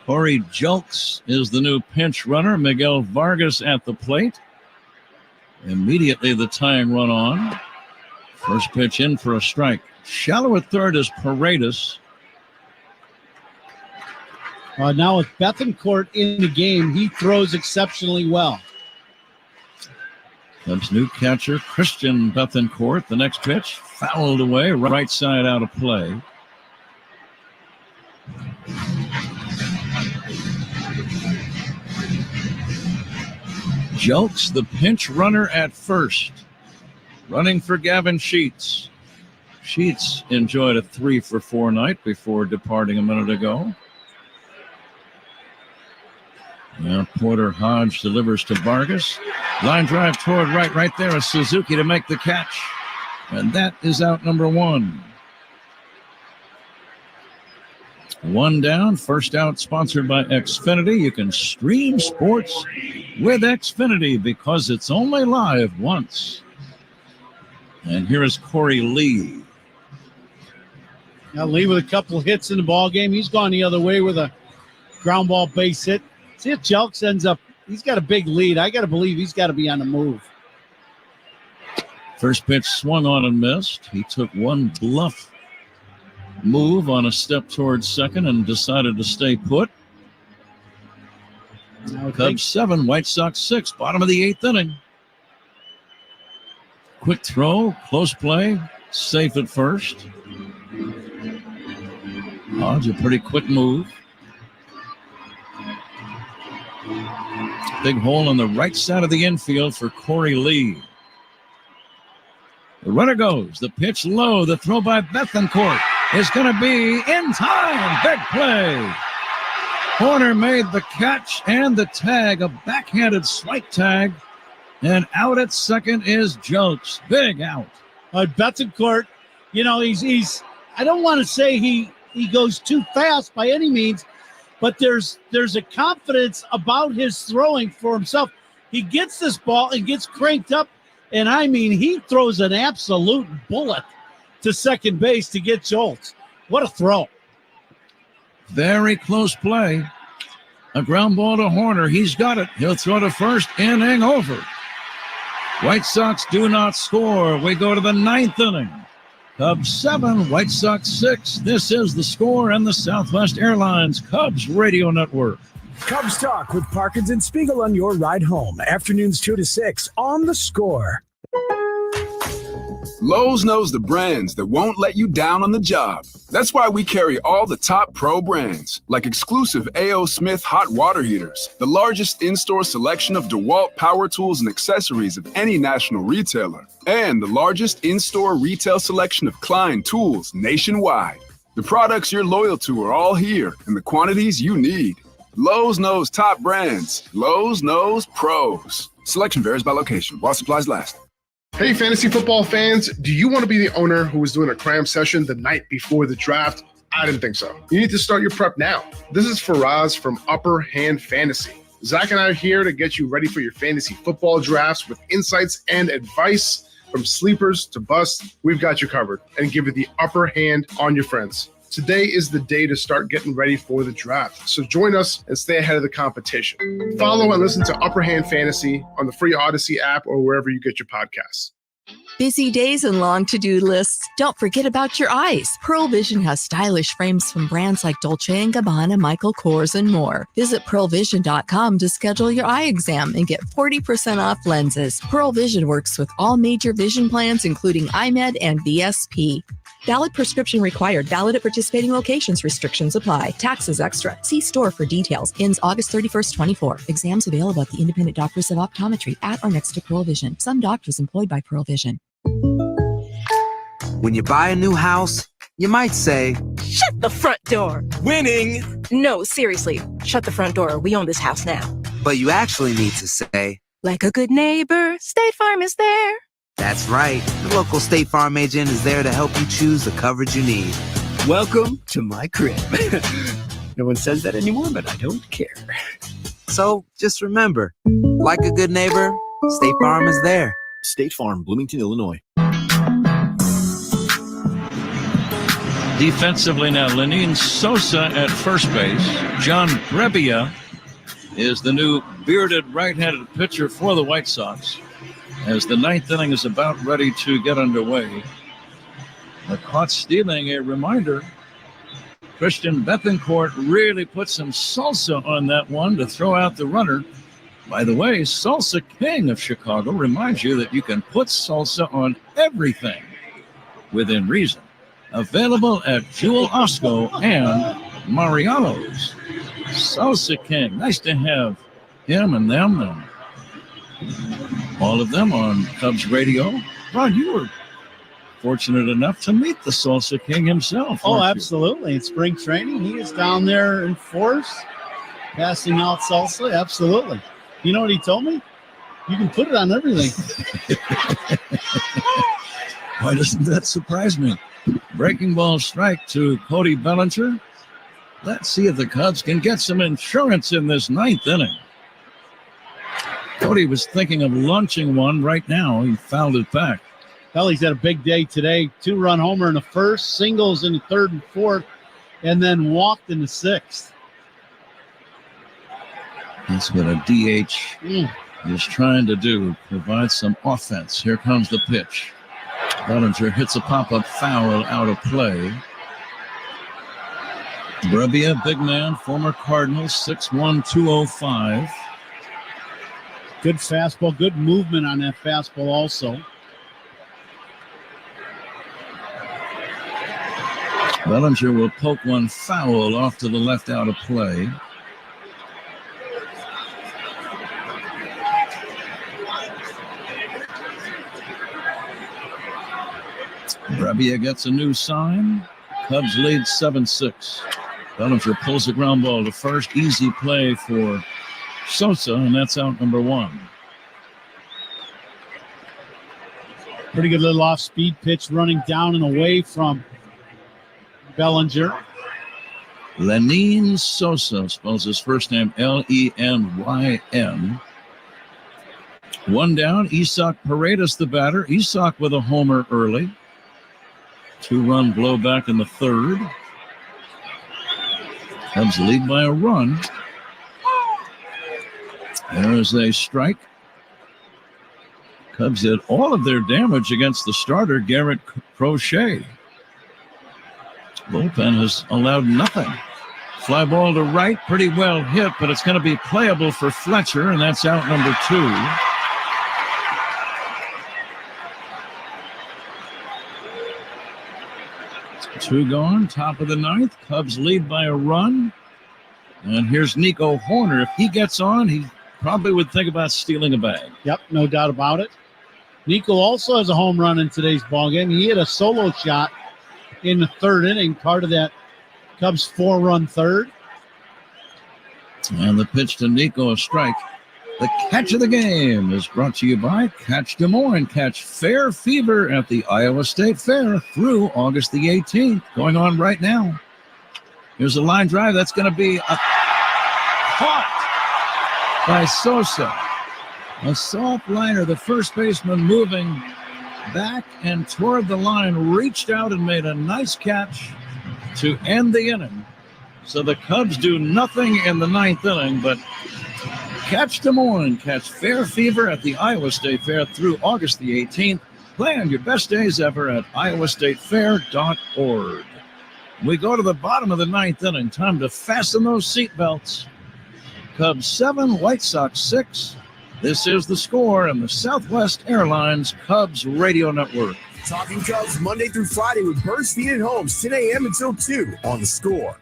Corey Julks is the new pinch runner. Miguel Vargas at the plate. Immediately the tying run on. First pitch in for a strike. Shallow at third is Paredes. Now with Bethancourt in the game, he throws exceptionally well. Cubs new catcher Christian Bethancourt. The next pitch fouled away, right side out of play. Julks, the pinch runner at first. Running for Gavin Sheets. Sheets enjoyed a 3-for-4 night before departing a minute ago. Now Porter Hodge delivers to Vargas. Line drive toward right there is Suzuki to make the catch. And that is out number one. One down, first out, sponsored by Xfinity. You can stream sports with Xfinity because it's only live once. And here is Corey Lee. Now Lee with a couple of hits in the ball game. He's gone the other way with a ground ball base hit. See if Jelks ends up, he's got a big lead. I got to believe he's got to be on the move. First pitch swung on and missed. He took one bluff move on a step towards second and decided to stay put. Cubs 7, White Sox 6, bottom of the 8th inning. Quick throw, close play, safe at first. Hodge, a pretty quick move. Big hole on the right side of the infield for Corey Lee. The runner goes. The pitch low. The throw by Bethancourt is going to be in time. Big play. Horner made the catch and the tag, a backhanded swipe tag. And out at second is Julks. Big out. Bethancourt, you know, he's I don't want to say he goes too fast by any means, but there's a confidence about his throwing for himself. He gets this ball and gets cranked up, and I mean, he throws an absolute bullet to second base to get Julks. What a throw. Very close play. A ground ball to Horner. He's got it. He'll throw to first. Inning over. White Sox do not score. We go to the 9th inning. Cubs 7, White Sox 6. This is the score and the Southwest Airlines Cubs Radio Network. Cubs Talk with Parkins and Spiegel on your ride home. Afternoons 2 to 6 on The Score. Lowe's knows the brands that won't let you down on the job. That's why we carry all the top pro brands, like exclusive A.O. Smith hot water heaters, the largest in-store selection of DeWalt power tools and accessories of any national retailer, and the largest in-store retail selection of Klein tools nationwide. The products you're loyal to are all here in the quantities you need. Lowe's knows top brands. Lowe's knows pros. Selection varies by location while supplies last. Hey, fantasy football fans, do you want to be the owner who was doing a cram session the night before the draft? I didn't think so. You need to start your prep now. This is Faraz from Upper Hand Fantasy. Zach and I are here to get you ready for your fantasy football drafts with insights and advice. From sleepers to busts, we've got you covered and give you the upper hand on your friends. Today is the day to start getting ready for the draft. So join us and stay ahead of the competition. Follow and listen to Upper Hand Fantasy on the free Odyssey app or wherever you get your podcasts. Busy days and long to-do lists? Don't forget about your eyes. Pearl Vision has stylish frames from brands like Dolce & Gabbana, Michael Kors, and more. Visit pearlvision.com to schedule your eye exam and get 40% off lenses. Pearl Vision works with all major vision plans, including iMed and VSP. Valid prescription required. Valid at participating locations. Restrictions apply. Taxes extra. See store for details. Ends August 31st, 24. Exams available at the Independent Doctors of Optometry at or next to Pearl Vision. Some doctors employed by Pearl Vision. When you buy a new house, you might say, "Shut the front door." Winning. No, seriously. Shut the front door. We own this house now. But you actually need to say, "Like a good neighbor, State Farm is there." That's right. The local State Farm agent is there to help you choose the coverage you need. Welcome to my crib. No one says that anymore, but I don't care. So just remember, like a good neighbor, State Farm is there. State Farm, Bloomington, Illinois. Defensively now, Lenin Sosa at first base. John Brebbia is the new bearded right-handed pitcher for the White Sox as the ninth inning is about ready to get underway. Caught stealing, a reminder. Christian Bethencourt really put some salsa on that one to throw out the runner. By the way, Salsa King of Chicago reminds you that you can put salsa on everything within reason. Available at Jewel Osco and Mariano's. Salsa King. Nice to have him and them and all of them on Cubs radio. Ron, you were fortunate enough to meet the Salsa King himself. Oh, absolutely. In spring training, he is down there in force, passing out salsa. Absolutely. You know what he told me? You can put it on everything. Why doesn't that surprise me? Breaking ball strike to Cody Bellinger. Let's see if the Cubs can get some insurance in this ninth inning. Cody was thinking of launching one right now. He fouled it back. Well, he's had a big day today. 2-run homer in the first, singles in the third and fourth, and then walked in the sixth. That's what a DH is trying to do, provide some offense. Here comes the pitch. Bellinger hits a pop-up foul out of play. Brebbia, big man, former Cardinal, 6'1", 205. Good fastball, good movement on that fastball also. Bellinger will poke one foul off to the left out of play. Brebbia gets a new sign. Cubs lead 7-6. Bellinger pulls the ground ball to first. Easy play for Sosa, and that's out number one. Pretty good little off-speed pitch running down and away from Bellinger. Lenin Sosa spells his first name Lenyn. One down. Isak Paredes, the batter. Isak with a homer early. 2-run blowback in the third. Cubs lead by a run. There's a strike. Cubs did all of their damage against the starter, Garrett Crochet. Bullpen has allowed nothing. Fly ball to right, pretty well hit, but it's going to be playable for Fletcher, and that's out number two. Two gone, top of the ninth. Cubs lead by a run. And here's Nico Horner. If he gets on, he probably would think about stealing a bag. Yep, no doubt about it. Nico also has a home run in today's ballgame. He hit a solo shot in the third inning, part of that Cubs 4-run third. And the pitch to Nico, a strike. The catch of the game is brought to you by Catch Des Moines. Catch Fair Fever at the Iowa State Fair through August the 18th. Going on right now. Here's a line drive. That's going to be caught by Sosa. A soft liner. The first baseman moving back and toward the line, reached out and made a nice catch to end the inning. So the Cubs do nothing in the ninth inning, but Catch Des Moines, catch Fair Fever at the Iowa State Fair through August the 18th. Plan your best days ever at iowastatefair.org. We go to the bottom of the ninth inning. Time to fasten those seatbelts. Cubs 7, White Sox 6. This is The Score and the Southwest Airlines Cubs Radio Network. Talking Cubs Monday through Friday with Burst Feed and Homes, 10 a.m. until 2 on The Score.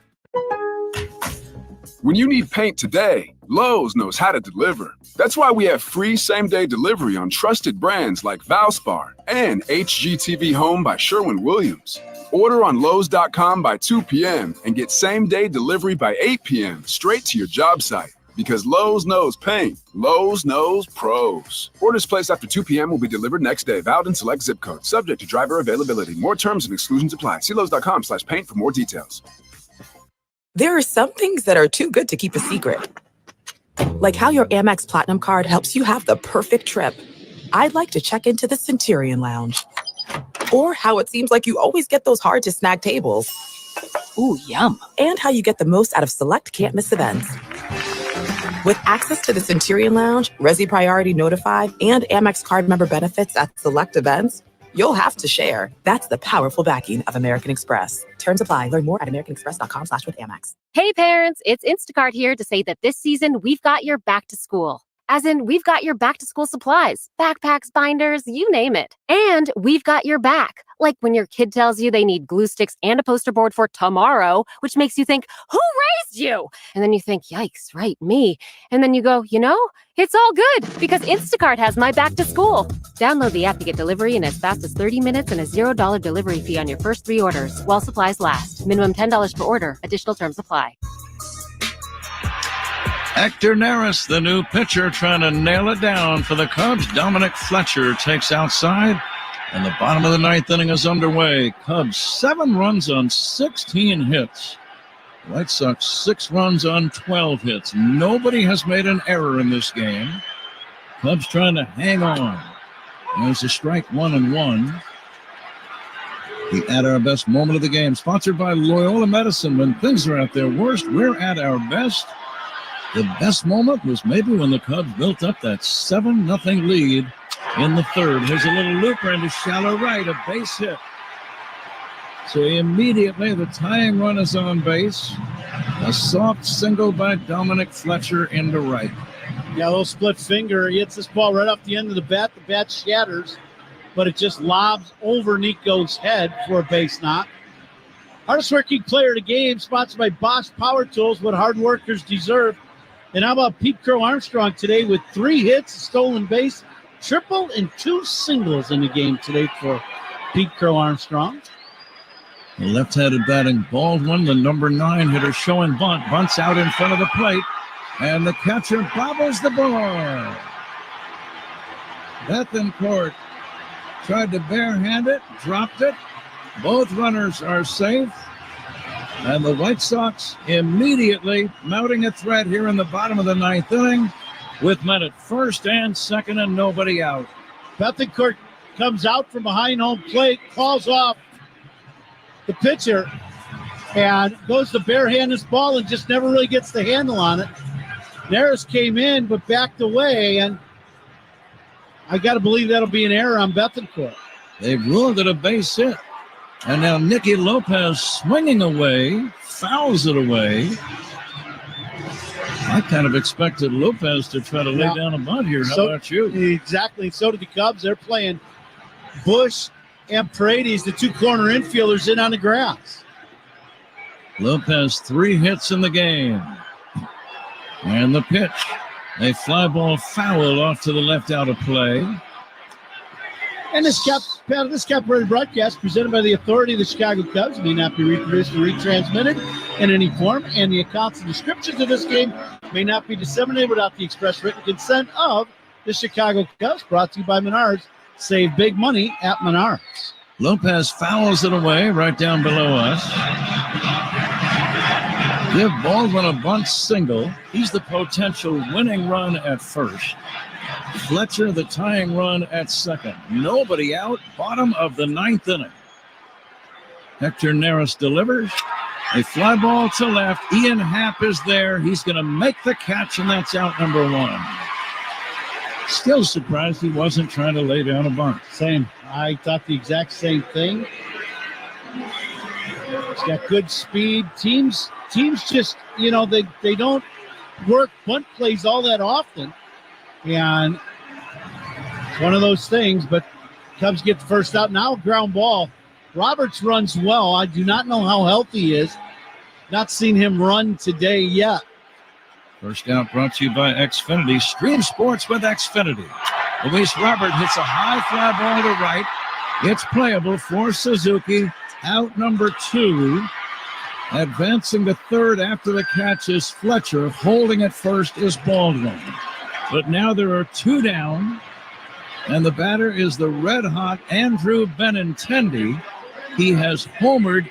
When you need paint today, Lowe's knows how to deliver. That's why we have free same-day delivery on trusted brands like Valspar and HGTV Home by Sherwin-Williams. Order on Lowes.com by 2 p.m. and get same-day delivery by 8 p.m. straight to your job site. Because Lowe's knows paint. Lowe's knows pros. Orders placed after 2 p.m. will be delivered next day. Valid in select zip codes. Subject to driver availability. More terms and exclusions apply. See Lowes.com/paint for more details. There are some things that are too good to keep a secret. Like how your Amex Platinum card helps you have the perfect trip. I'd like to check into the Centurion Lounge. Or how it seems like you always get those hard-to-snag tables. Ooh, yum. And how you get the most out of select can't-miss events. With access to the Centurion Lounge, Resi Priority Notified, and Amex card member benefits at select events, you'll have to share. That's the powerful backing of American Express. Terms apply. Learn more at americanexpress.com/withAmex. Hey parents, it's Instacart here to say that this season we've got your back to school. As in, we've got your back to school supplies, backpacks, binders, you name it. And we've got your back. Like when your kid tells you they need glue sticks and a poster board for tomorrow, which makes you think, who raised you? And then you think, yikes, right, me. And then you go, it's all good because Instacart has my back to school. Download the app to get delivery in as fast as 30 minutes and a $0 delivery fee on your first 3 orders while supplies last. Minimum $10 per order. Additional terms apply. Hector Neris, the new pitcher, trying to nail it down for the Cubs. Dominic Fletcher takes outside, and the bottom of the 9th inning is underway. Cubs 7 runs on 16 hits. White Sox 6 runs on 12 hits. Nobody has made an error in this game. Cubs trying to hang on. There's a strike, 1-1. We at our best moment of the game, sponsored by Loyola Medicine. When things are at their worst, we're at our best. The best moment was maybe when the Cubs built up that 7-0 lead in the 3rd. Here's a little looper into shallow right, a base hit. So immediately the tying run is on base. A soft single by Dominic Fletcher into right. Yeah, a little split finger. He hits this ball right off the end of the bat. The bat shatters, but it just lobs over Nico's head for a base knock. Hardest working player of the game, sponsored by Bosch Power Tools, what hard workers deserve. And how about Pete Crow Armstrong today with 3 hits, a stolen base, triple, and 2 singles in the game today for Pete Crow Armstrong. The left-handed batting Baldwin, the number 9 hitter, showing bunt. Bunts out in front of the plate, and the catcher bobbles the ball. Bethencourt tried to barehand it, dropped it. Both runners are safe. And the White Sox immediately mounting a threat here in the bottom of the 9th inning with men at first and second and nobody out. Bethencourt comes out from behind home plate, calls off the pitcher, and goes to barehand this ball and just never really gets the handle on it. Neris came in but backed away, and I got to believe that'll be an error on Bethencourt. They've ruled it a base hit. And now Nicky Lopez swinging away, fouls it away. I kind of expected Lopez to try to lay down a bunt here. How about you? Exactly. So did the Cubs. They're playing Bush and Paredes, the 2 corner infielders, in on the grass. Lopez 3 hits in the game. And the pitch. A fly ball foul off to the left out of play. And this copyrighted broadcast presented by the authority of the Chicago Cubs may not be reproduced or retransmitted in any form, and the accounts and descriptions of this game may not be disseminated without the express written consent of the Chicago Cubs. Brought to you by Menards. Save big money at Menards. Lopez fouls it away right down below us. Give Baldwin a bunt single. He's the potential winning run at first. Fletcher, the tying run at second. Nobody out, bottom of the 9th inning. Hector Neris delivers. A fly ball to left. Ian Happ is there. He's going to make the catch, and that's out number 1. Still surprised he wasn't trying to lay down a bunt. Same. I thought the exact same thing. He's got good speed. Teams just, they don't work bunt plays all that often. And it's one of those things, but Cubs get the first out. Now ground ball. Roberts runs well. I do not know how healthy he is. Not seen him run today yet. First out brought to you by Xfinity. Stream sports with Xfinity. Luis Robert hits a high fly ball to right. It's playable for Suzuki. Out number 2. Advancing to third after the catch is Fletcher. Holding at first is Baldwin. But now there are 2 down, and the batter is the red-hot Andrew Benintendi. He has homered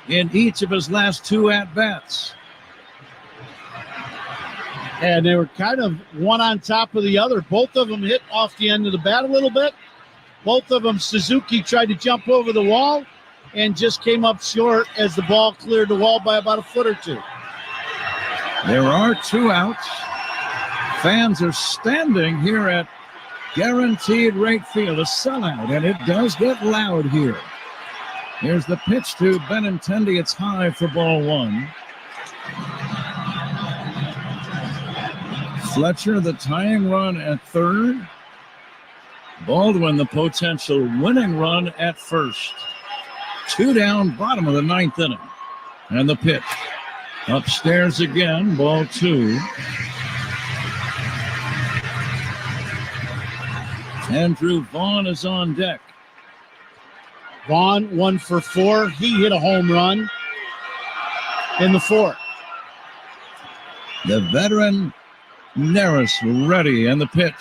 in each of his last 2 at-bats. And they were kind of one on top of the other. Both of them hit off the end of the bat a little bit. Both of them, Suzuki tried to jump over the wall and just came up short as the ball cleared the wall by about a foot or two. There are 2 outs. Fans are standing here at Guaranteed Rate Field, a sellout, and it does get loud here. Here's the pitch to Benintendi. It's high for ball 1. Fletcher, the tying run at third. Baldwin, the potential winning run at first. 2 down, bottom of the 9th inning. And the pitch. Upstairs again, ball 2. Andrew Vaughn is on deck. Vaughn 1 for 4. He hit a home run in the 4th. The veteran Neris ready, and the pitch.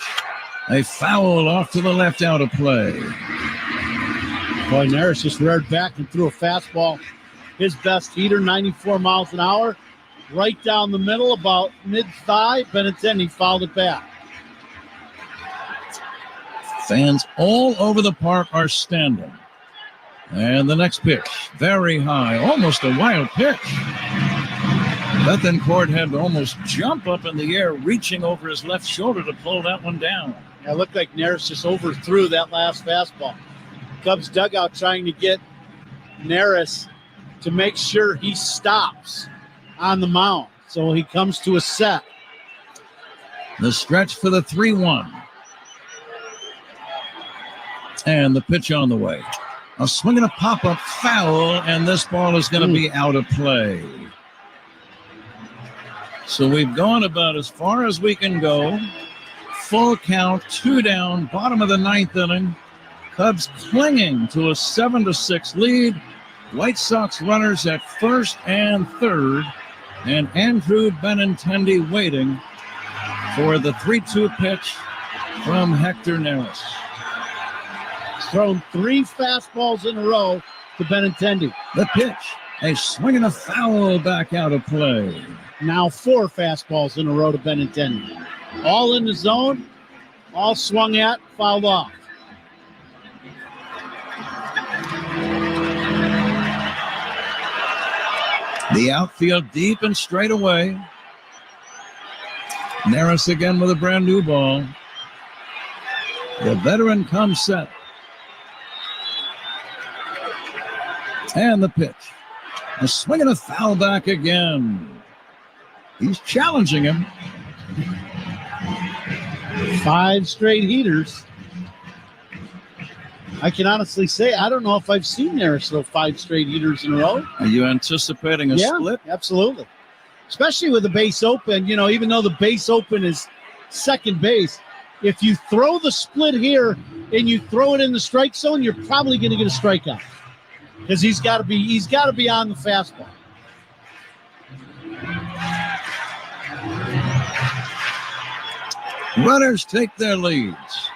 A foul off to the left, out of play. Boy, Neris just reared back and threw a fastball. His best heater, 94 miles an hour. Right down the middle, about mid-thigh. Benintendi fouled it back. Fans all over the park are standing. And the next pitch, very high, almost a wild pitch. Bethencourt had to almost jump up in the air, reaching over his left shoulder to pull that one down. Yeah, it looked like Neris just overthrew that last fastball. Cubs dugout trying to get Neris to make sure he stops on the mound. So he comes to a set. The stretch for the 3-1. And the pitch on the way. A swing and a pop-up foul, and this ball is going to be out of play. So we've gone about as far as we can go. Full count, 2 down, bottom of the 9th inning. Cubs clinging to a 7-6 lead. White Sox runners at first and third. And Andrew Benintendi waiting for the 3-2 pitch from Hector Neris. He's thrown 3 fastballs in a row to Benintendi. The pitch, a swing and a foul back out of play. Now 4 fastballs in a row to Benintendi. All in the zone, all swung at, fouled off. The outfield deep and straight away. Neris again with a brand new ball. The veteran comes set. And the pitch. A swing and a foul back again. He's challenging him. 5 straight heaters. I can honestly say I don't know if I've seen Neris throw 5 straight heaters in a row. Are you anticipating a split? Absolutely. Especially with the base open. You know, even though the base open is second base, if you throw the split here and you throw it in the strike zone, you're probably going to get a strikeout because he's got to be on the fastball. Runners take their leads.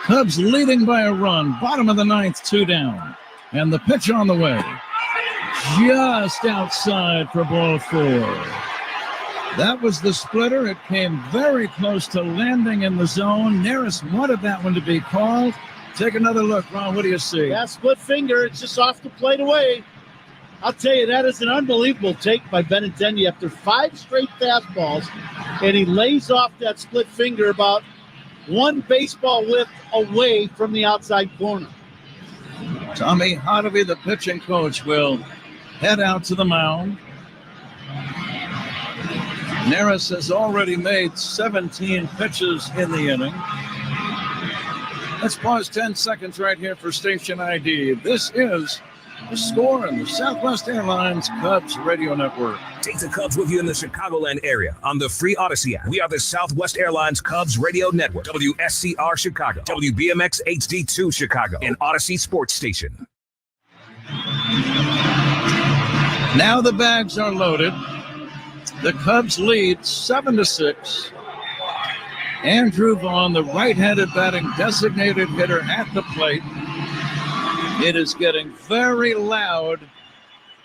Cubs leading by a run. Bottom of the 9th, 2 down. And the pitch on the way. Just outside for ball 4. That was the splitter. It came very close to landing in the zone. Neris wanted that one to be called. Take another look, Ron. What do you see? That split finger, it's just off the plate away. I'll tell you, that is an unbelievable take by Benintendi after 5 straight fastballs, and he lays off that split finger about 1 baseball width away from the outside corner. Tommy Hotovy, the pitching coach, will head out to the mound. Neris has already made 17 pitches in the inning. Let's pause 10 seconds right here for station ID. This is The Score on the Southwest Airlines Cubs Radio Network. Take the Cubs with you in the Chicagoland area on the free Odyssey app. We are the Southwest Airlines Cubs Radio Network, WSCR Chicago, WBMX HD2 Chicago, and Odyssey Sports Station. Now the bags are loaded. The Cubs lead 7-6. Andrew Vaughn, the right-handed batting designated hitter at the plate. It is getting very loud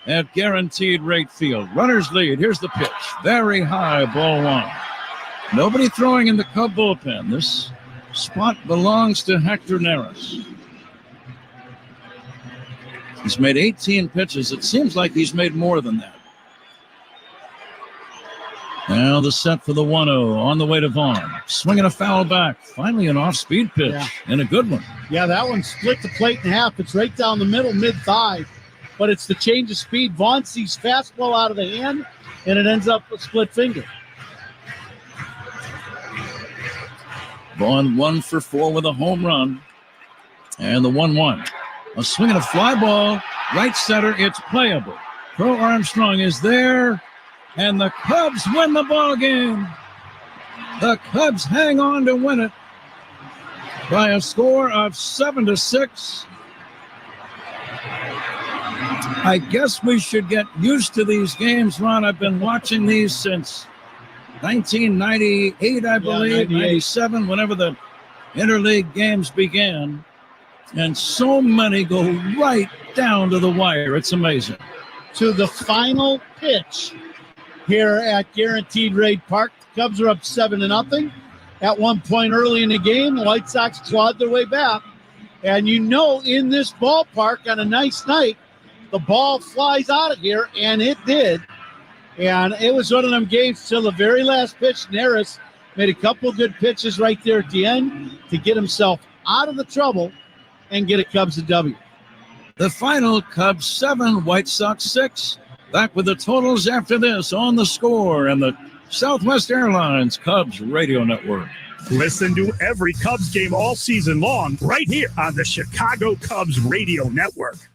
at Guaranteed Rate Field. Runners lead. Here's the pitch. Very high, ball 1. Nobody throwing in the Cub bullpen. This spot belongs to Hector Neris. He's made 18 pitches. It seems like he's made more than that. Now the set for the 1-0 on the way to Vaughn. Swinging a foul back. Finally an off-speed pitch and a good one. Yeah, that one split the plate in half. It's right down the middle, mid-thigh. But it's the change of speed. Vaughn sees fastball out of the hand, and it ends up a split finger. Vaughn 1 for 4 with a home run. And the 1-1. A swing and a fly ball. Right center, it's playable. Crow Armstrong is there. And the Cubs win the ball game. The Cubs hang on to win it by a score of 7-6. I guess we should get used to these games, Ron. I've been watching these since 1998, I believe, 97, whenever the interleague games began. And so many go right down to the wire. It's amazing. To the final pitch here at Guaranteed Rate Park. The Cubs are up 7-0. At one point early in the game, the White Sox clawed their way back. And you know, in this ballpark on a nice night, the ball flies out of here, and it did. And it was one of them games till the very last pitch. Neris made a couple good pitches right there at the end to get himself out of the trouble and get a Cubs a W. The final, Cubs 7, White Sox 6. Back with the totals after this on The Score and the Southwest Airlines Cubs Radio Network. Listen to every Cubs game all season long right here on the Chicago Cubs Radio Network.